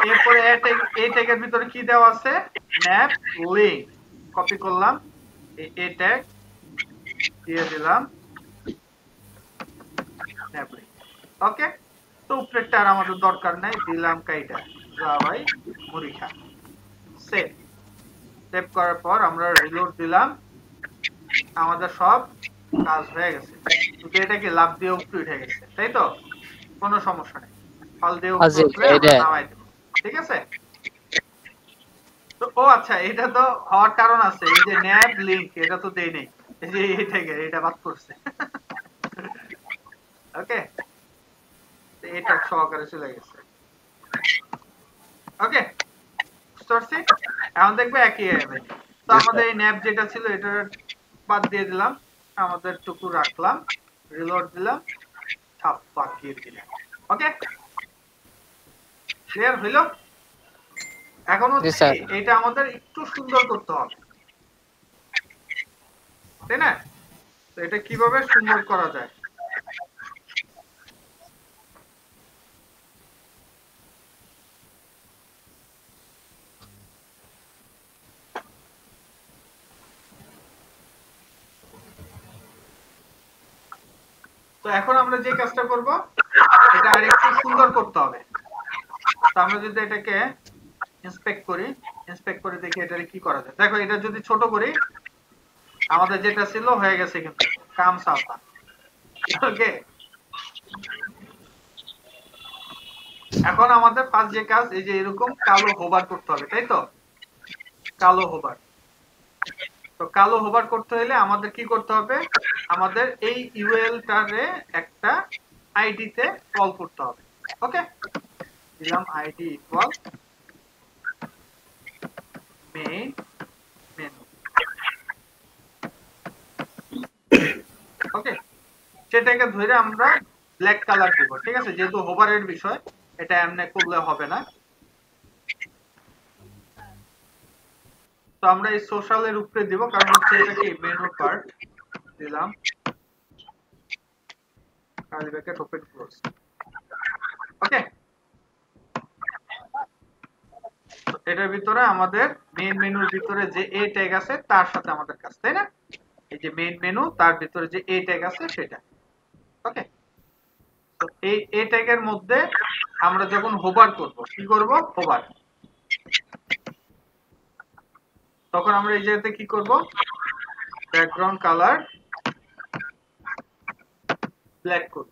এরপরে এই ট্যাগের ভিতরে কি দেওয়া আছে, ন্যাব লিংক, কপি করলাম, এই ট্যাগ দিয়ে দিলাম ন্যাব লিংক। ওকে, তো উপরেরটা আর আমাদের দরকার নাই, দিলাম কাইটা ভাই মুরিখা। সেভ, সেভ করার পর আমরা রিলোড দিলাম, আমাদের সব কাজ হয়ে গেছে। শুধু এটা কি লাভ দিয়ে উপরে উঠে গেছে, তাই তো? কোনো সমস্যা নেই, ফল দিয়ে উপরে উঠলে নামাই দেব, ঠিক আছে? তো ও আচ্ছা, এটা তো হওয়ার কারণ আছে, এই যে ন্যাব লিংক এটা তো দেই নেই, এই যে এটা বাদ করছে। ওকে, এটা সহকারে চলে গেছে। ওকে, বুঝতে এখন দেখবে একই হবে। তো আমাদের এই ন্যাব যেটা ছিল এটা বাদ দিয়ে দিলাম, আমাদের টুকু রাখলাম, রিলোড দিলাম, ছাপ পাকিয়ে দিলাম। ওকে, ক্লিয়ার হইলো? এখন হচ্ছে এটা আমাদের একটু সুন্দর করতে হবে, তাই না? তো এটা কিভাবে সুন্দর করা যায়, তো এখন আমরা যে কাজটা করব, এটা আরেকটু সুন্দর করতে হবে। তো আমরা যদি এটাকে ইন্সপেক্ট করি, ইন্সপেক্ট করে দেখি এটারে কি করা যায়। দেখো এটা যদি ছোট করি, আমাদের যেটা ছিল হয়ে গেছে, কিন্তু কাম সাফা। ওকে, এখন আমাদের ফার্স্ট যে কাজ, এই যে এরকম কালো হোভার করতে হবে, তাই তো? কালো হোভার। তো কালো হোভার করতে হলে আমাদের কি করতে হবে, আমাদের এই ইউএলটারে একটা আইডি তে কল করতে হবে। ওকে, দিলাম আইডি ইকুয়াল মেইন মেনু। ওকে, সেটাকে ধরে আমরা ব্ল্যাক কালার দেব, ঠিক আছে? যেহেতু হোভারের বিষয়, এটা এমনি করলে হবে না। তো আমরা এই সোশ্যালের উপরে দিব, কারণ হচ্ছে এটা কি মেনু পার্ট, দিলাম কার্লি ব্র্যাকেট ওপেন ক্লোজ। ওকে, এটার ভিতরে আমাদের মেইন মেনুর ভিতরে যে এ ট্যাগ আছে তার সাথে আমাদের কাজ, তাই না? এই যে মেইন মেনু, তার ভিতরে যে এ ট্যাগ আছে সেটা। ওকে, তো এই এ ট্যাগের মধ্যে আমরা যখন হোভার করব, কি করব, হোভার, তখন আমরা এই জায়গাতে কি করব, ব্যাকগ্রাউন্ড কালার ব্ল্যাক করব।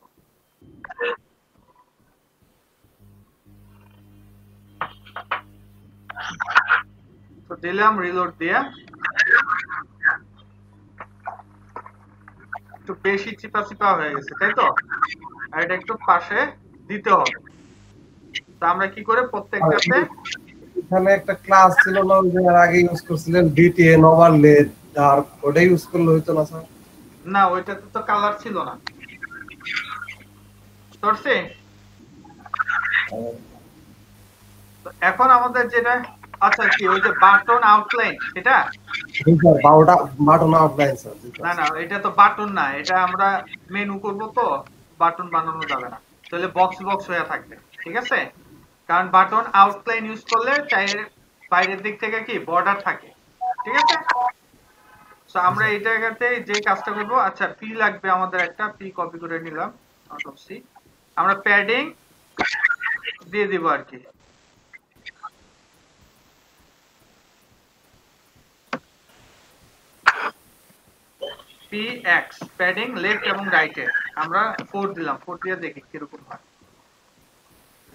তো দিলাম রিলোড দিয়া, একটু বেশি চিপা চিপা হয়ে গেছে, তাই তো? আর এটা একটু পাশে দিতে হবে। তো আমরা কি করে প্রত্যেকটাতে, এখানে একটা ক্লাস ছিল না যে এর আগে ইউজ করছিলেন ডিটিএন ওভারলে, আর ওটা ইউজ করলে হইতো না স্যার? না, ওইটাতে তো কালার ছিল না। সরছে, তো এখন আমাদের যেটা, আচ্ছা কি ওই যে বাটন আউটলাইন, এটা বাটন আউটলাইন স্যার? না না, এটা তো বাটন না, এটা আমরা মেনু করব, তো বাটন বানানো যাবে না, তাহলে বক্স বক্স হয়ে থাকবে, ঠিক আছে? কারণ বাটন আউটলাইন ইউজ করলে চাইরে বাইরের দিক থেকে কি বর্ডার থাকে, ঠিক আছে? সো আমরা এই জায়গাতে যে কাজটা করব, আচ্ছা পি লাগবে আমাদের, একটা পি কপি করে নিলাম আউট অফ সি। আমরা প্যাডিং দিয়ে দিব আর কি, পি এক্স প্যাডিং লেফট এবং রাইটে আমরা 4 দিলাম, 4 দিয়ে দেখি কিরকম হয়।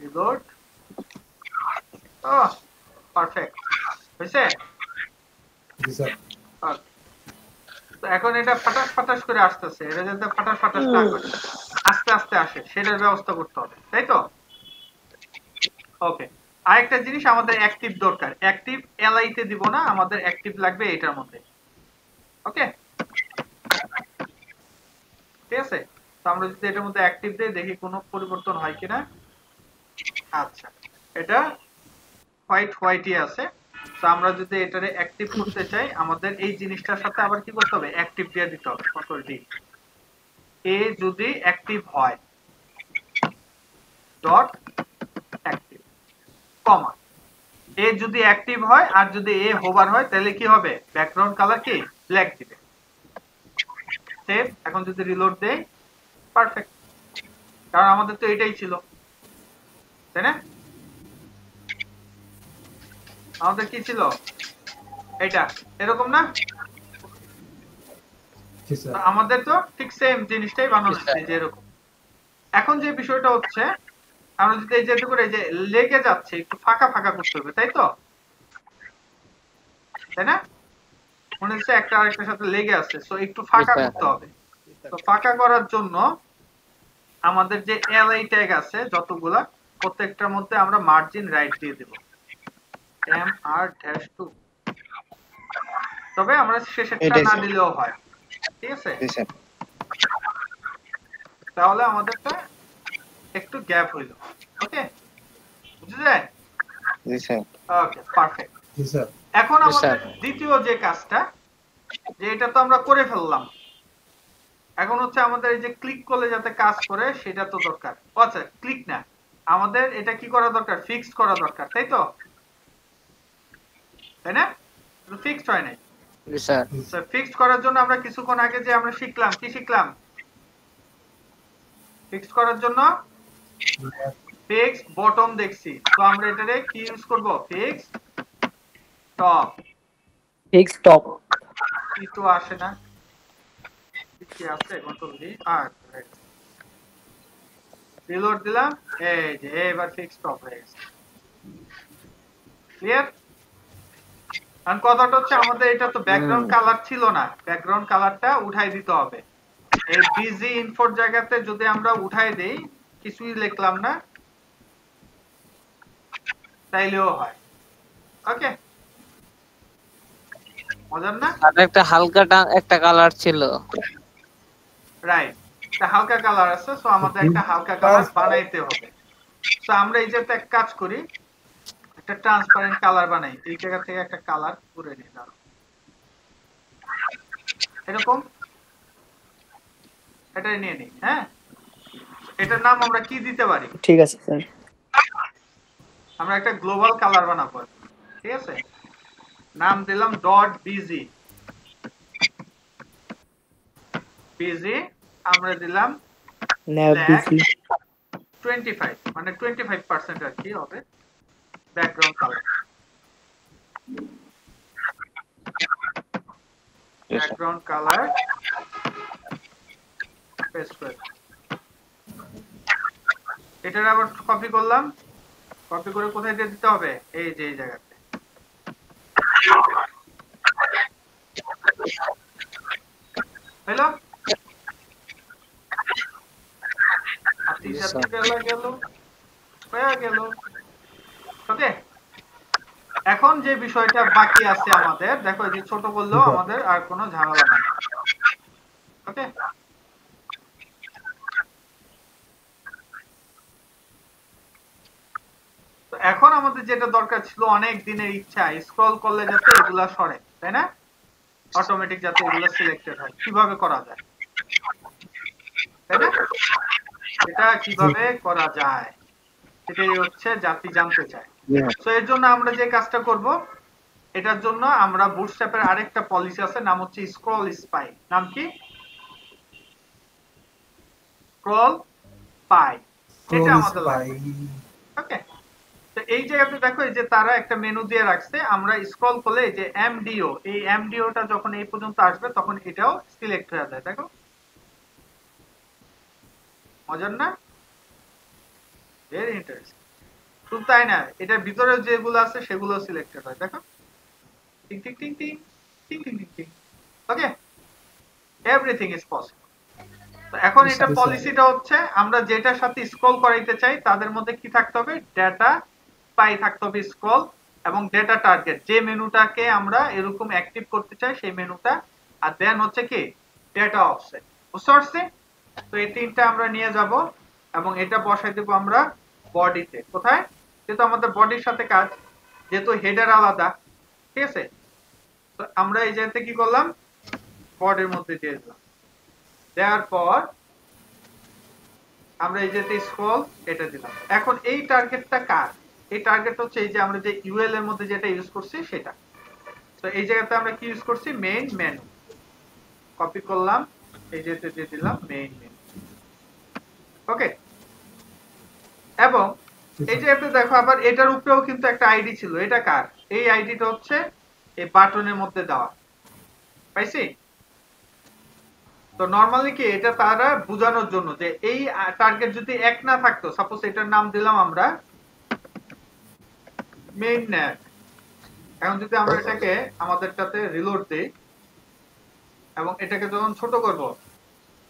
রিলোড, ও পারফেক্ট হয়েছে। জি স্যার। তো এখন এটা ফাটাস ফাটাস করে আসতেছে, এটা যাতে ফাটাস ফাটাস না করে আস্তে আস্তে আসে সেটার ব্যবস্থা করতে হবে, তাই তো? ওকে, আরেকটা জিনিস আমাদের অ্যাক্টিভ দরকার, অ্যাক্টিভ এলআই তে দিব না, আমাদের অ্যাক্টিভ লাগবে এটার মধ্যে। ওকে ঠিক আছে, তো আমরা যদি এটার মধ্যে অ্যাক্টিভ দেই দেখি কোনো পরিবর্তন হয় কিনা। আচ্ছা এটা হোয়াইট হোয়াইটই আছে, তো আমরা যদি এটারে অ্যাক্টিভ করতে চাই আমাদের এই জিনিসটার সাথে আবার কি করতে হবে, অ্যাক্টিভ দিয়ে দিতে হবে, কন্ট্রোল ডি। এ যদি অ্যাক্টিভ হয় ডট অ্যাক্টিভ কমা, এ যদি অ্যাক্টিভ হয় আর যদি এ হোভার হয় তাহলে কি হবে, ব্যাকগ্রাউন্ড কালার কি ব্ল্যাক দিবে। সেভ, এখন যদি রিলোড দেই পারফেক্ট, কারণ আমাদের তো এটাই ছিল, তাই না? আমাদের কি ছিল এটা, এরকম না? আমাদের তো ঠিক সেম জিনিসটাই বানানো হচ্ছে যে এরকম। এখন যে বিষয়টা হচ্ছে আমরা যদি এই যেতে করে যে লেগে যাচ্ছে একটু ফাঁকা ফাঁকা করতে হবে, তাই তো? তাই না? মনে হচ্ছে একটা আরেকটার সাথে লেগে আছে, সো একটু ফাঁকা করতে হবে। তো ফাঁকা করার জন্য আমাদের যে এলআই ট্যাগ আছে যতগুলা, প্রত্যেকটার মধ্যে আমরা মার্জিন রাইট দিয়ে দেব mr-2, তবে আমরা শেষেরটা না দিলেও হয়, ঠিক আছে? তাহলে আমাদেরটা একটু গ্যাপ হইল। ওকে বুঝা যায়? জি স্যার। Okay perfect. জি স্যার। এখন আমাদের দ্বিতীয় যে কাজটা, যে এটা তো আমরা করে ফেললাম, এখন হচ্ছে আমাদের এই যে ক্লিক করলে যাতে কাজ করে সেটা তো দরকার। আচ্ছা ক্লিক না, আমাদের এটা কি করা দরকার, ফিক্সড করা দরকার, তাই তো? তাই না? ফিক্সড হয় নাই। জি স্যার। স্যার ফিক্সড করার জন্য আমরা কিছুক্ষণ আগে যে আমরা শিখলাম, কি শিখলাম? ফিক্সড করার জন্য ফিক্সড বটম দেখছি, তো আমরা এটারে কি ইউজ করব, ফিক্সড টপ। ফিক্সড টপ কি তো আসে না, কি আছে, কন্ট্রোল ডি আর রিলোড দিলাম, এই যে এবার ফিক্সড টপ হয়ে গেছে। ক্লিয়ার? আর কথাটা হচ্ছে আমাদের এটা তো ব্যাকগ্রাউন্ড কালার ছিল না, ব্যাকগ্রাউন্ড কালারটা উঠাই দিতে হবে। এই বিজি ইনফোর জায়গাতে যদি আমরা উঠাই দেই, কিছুই লিখলাম না, তাইলেও হয়। ওকে মজার না? আর একটা হালকা একটা কালার ছিল, রাইট, একটা হালকা কালার আছে, সো আমাদের একটা হালকা কালার বানাইতে হবে। সো আমরা এই যে এক কাজ করি, একটা ট্রান্সপারেন্ট কালার বানাই, এই জায়গা থেকে একটা কালার করে নিই, দাও এরকম, এটাই নিয়ে নিই। হ্যাঁ, এটার নাম আমরা কি দিতে পারি? ঠিক আছে স্যার। আমরা একটা গ্লোবাল কালার বানাবো, ঠিক আছে? নাম দিলাম ডট বিজি, বিজি আমরা দিলাম 25, মানে 25% আর কি হবে background colour. Background colour paste করে এটার আবার কপি করলাম, কপি করে কোথায় দিয়ে দিতে হবে, এই যে এই জায়গাতে। হ্যালো, ওকে এখন যে বিষয়টা বাকি আছে আমাদের, দেখো যে ছোট করলেও আমাদের আর কোনো ঝামেলা নাই। ওকে তো এখন আমাদের যেটা দরকার ছিল, অনেক দিনের ইচ্ছা, স্ক্রল করলে যাতে এগুলা সরে, তাই না? অটোমেটিক যাতে এগুলো সিলেক্টেড হয়, কিভাবে করা যায়, তাই না? এটা কিভাবে করা যায় সেটাই হচ্ছে জাতি জানতে চায়। তো এর জন্য আমরা যে কাজটা করব, এটার জন্য আমরা বুটস্ট্র্যাপের আরেকটা পলিসি আছে, নাম হচ্ছে স্ক্রল স্পাই। নাম কি? Scroll spy. এটা আমাদের লাগবে। ওকে, তো এই জায়গাতে দেখো এই যে তারা একটা মেনু দিয়ে রাখছে, আমরা স্ক্রল করলে এই যে এমডিও, এই এমডিওটা যখন এই পর্যন্ত আসবে তখন এটাও সিলেক্ট হয়ে যায়। দেখো মজার না? Very interesting. শুধু তাই না, এটার ভিতরে যেগুলো আছে সেগুলো সিলেক্টেড হয়। দেখো টিং টিং টিং টিং টিং টিং টিং টিং। ওকে, এভরিথিং ইজ পসিবল। তো এখন এটা পলিসিটা হচ্ছে আমরা যেটার সাথে স্ক্রল করাইতে চাই তাদের মধ্যে কি থাকতে হবে, ডেটা স্পাই থাকতে হবে, স্ক্রল এবং ডেটা টার্গেট, যে মেনুটাকে আমরা এরকম অ্যাক্টিভ করতে চাই সেই মেনুটা, আর দেন হচ্ছে কি ডেটা অফসেট। বুঝতে পারছি? তো এই তিনটা আমরা নিয়ে যাব এবং এটা বসাই দেব আমরা বডিতে। কোথায়? যেহেতু আমাদের বডির সাথে কাজ, যেহেতু হেডার আলাদা, ঠিক আছে, তো আমরা এই জায়গাতে কি করলাম, বডির মধ্যে দিয়ে দিলাম। দেওয়ার পর আমরা এই যে স্ক্রল এটা দিলাম। এখন এই টার্গেটটা কার? এই টার্গেট হচ্ছে এই যে আমরা যে ইউএল এর মধ্যে যেটা ইউজ করছি সেটা। তো এই জায়গাতে আমরা কি ইউজ করছি, মেইন মেনু। কপি করলাম, এই যেতে দিয়ে দিলাম মেইন মেনু। ওকে, এবং এই যে একটু দেখো আবার এটার উপরেও কিন্তু একটা আইডি ছিল, এটা কার? এই আইডিটা হচ্ছে এই বাটনের মধ্যে দেওয়া। পাইছি? তো নরমালি কি এটা তারা বোঝানোর জন্য যে এই টার্গেট যদি এক না থাকতো, সাপোজ এটার নাম দিলাম আমরা মেইন ন্যাভ। এখন যদি আমরা এটাকে আমাদেরটাতে রিলোড দেই এবং এটাকে যখন ছোট করব,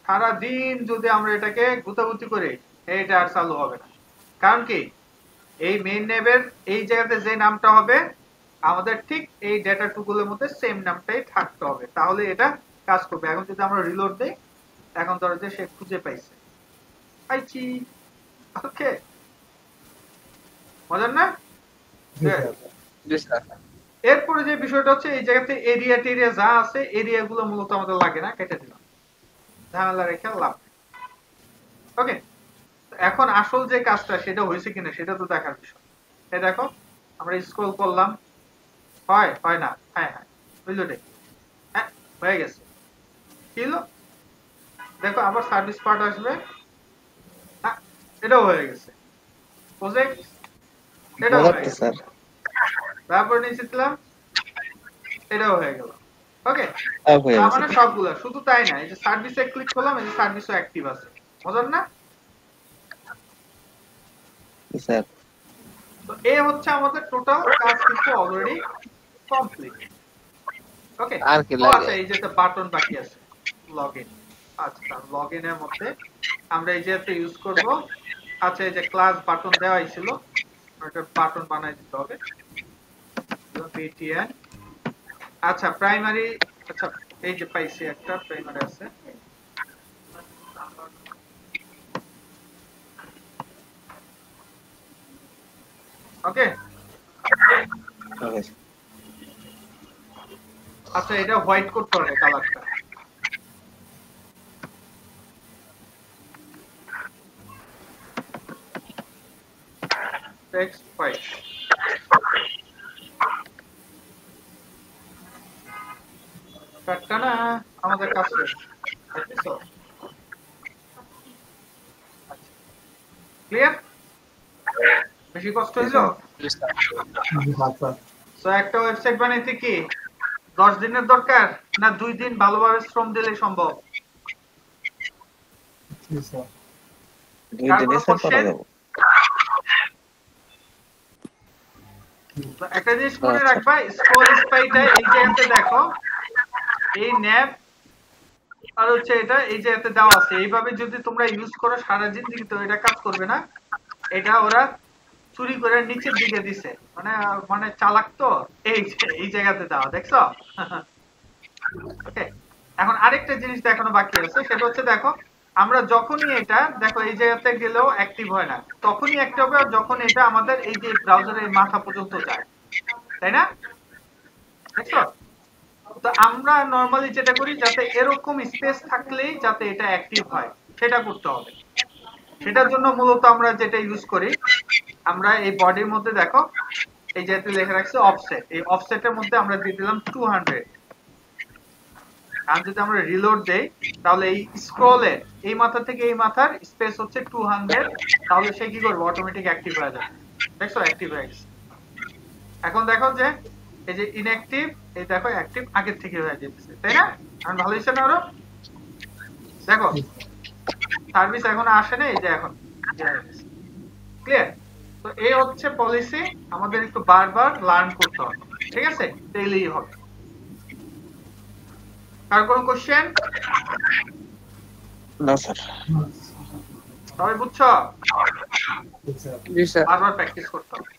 সারা দিন যদি আমরা এটাকে গুতাগুতি করি এটা আর চালু হবে না। কারণ কি এই মেইন ন্যাভের এই জায়গাতে যে নামটা হবে আমাদের ঠিক এই ডেটা টুগুলোর মধ্যে সেম নামটাই থাকতে হবে, তাহলে এটা কাজ করবে। এখন যদি আমরা রিলোড দেই, এখন ধরো যে সে খুঁজে পাইছে, পাইছি। ওকে, মজার না? এরপরে যে বিষয়টা হচ্ছে এই জায়গাতে এরিয়া টেরিয়া যা আছে এরিয়া গুলো মূলত আমাদের লাগে না, কেটে দিলাম, ঝামেলা রেখে লাভ। ওকে, এখন আসল যে কাজটা সেটা হয়েছে কিনা সেটা তো দেখার বিষয়। এই দেখো আমরা স্ক্রল করলাম, হয় হয় না, হ্যাঁ হ্যাঁ বুঝলো, হ্যাঁ হয়ে গেছে। কি হলো দেখো, আবার সার্ভিস পার্ট আসবে, এটাও হয়ে গেছে। প্রজেক্ট এটাও হয়ে গেছে, তারপর নিচে দিলাম, এটাও হয়ে গেল। ওকে, তার মানে সবগুলা। শুধু তাই না, এই যে সার্ভিসে ক্লিক করলাম, এই যে সার্ভিসও অ্যাক্টিভ আছে। মজার না? স্যার তো এই হচ্ছে আমাদের টোটাল কাজ কিন্তু অলরেডি কমপ্লিট। ওকে, আর কি লাগে? আচ্ছা এই যে একটা বাটন বাকি আছে, লগইন। আচ্ছা লগইন এর মধ্যে আমরা এই যে একটা ইউজ করব। আচ্ছা এই যে ক্লাস বাটন দেওয়াই ছিল, একটা বাটন বানাই দিতে হবে, ptn। আচ্ছা প্রাইমারি, আচ্ছা এই যে পাইছি একটা প্রাইমারি আছে। ওকে, আচ্ছা এটা হোয়াইট করতে হবে কালারটা। Text white. কাটটা না আমাদের কাজ শেষ। ক্লিয়ার? বেশি কষ্ট হইলো? সো একটা ওয়েবসাইট বানাইতে কি 10 দিনের দরকার না 2 দিন ভালোভাবে শ্রম দিলে সম্ভব? 2 দিনে স্যার করা যাবে। একটা জিনিস মনে রাখবা, স্ক্রল স্পাইটা এই জায়গাতে দেখো, এই ন্যাব আর হচ্ছে এটা এই জায়গাতে দেওয়া আছে। এইভাবে যদি তোমরা ইউজ করো সারা জিন্দেগি তো এটা কাজ করবে না। এটা ওরা চুরি করে নিচের দিকে দিছে, মানে মানে চালাক তো, এই জায়গাতে দেওয়া, দেখছো? ওকে, এখন আরেকটা জিনিস দেখানো বাকি আছে, সেটা হচ্ছে দেখো আমরা যখনই এটা দেখো এই জায়গাতে গেলেও অ্যাক্টিভ হয় না, তখনই অ্যাক্টিভ হবে যখন এটা আমাদের এই যে ব্রাউজারের মাথা পর্যন্ত যায়, তাই না? দেখছো? তো আমরা নরমালি যেটা করি যাতে এরকম স্পেস থাকলেই যাতে এটা অ্যাক্টিভ হয় সেটা করতে হবে। সেটার জন্য মূলত আমরা যেটা ইউজ করি, আমরা এই বডির মধ্যে দেখো এই যেতে লেখা রাখছে অফসেট, এই অফসেটের মধ্যে আমরা দিয়ে দিলাম 200। আর যদি আমরা রিলোড দেই তাহলে এই স্ক্রলে এই মাথা থেকে এই মাথার স্পেস হচ্ছে 200, তাহলে সে কি করবে অটোমেটিক অ্যাক্টিভ হয়ে যাবে। দেখছো অ্যাক্টিভ হয়ে গেছে। এখন দেখো যে এই যে ইনঅ্যাক্টিভ, এই দেখো অ্যাক্টিভ আগের থেকে হয়ে যাচ্ছে, তাই না? এখন ভালো হয়েছে না? আরো দেখো সার্ভিস এখন আসে না, এই যে এখন ক্লিয়ার। তো এই হচ্ছে পলিসি, আমাদের একটু বারবার লার্ন করতে হবে, ঠিক আছে? তাইলেই হবে। আর কোনো কোশ্চেন? না স্যার। সবাই বুঝছো? জি স্যার। বারবার প্র্যাকটিস করতে হবে।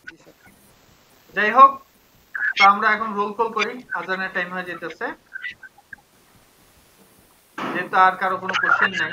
যাই হোক, তো আমরা এখন রোল কল করি, আজানের টাইম হয়ে যেতেছে। যেহেতু আর কারো কোনো কোশ্চেন নাই,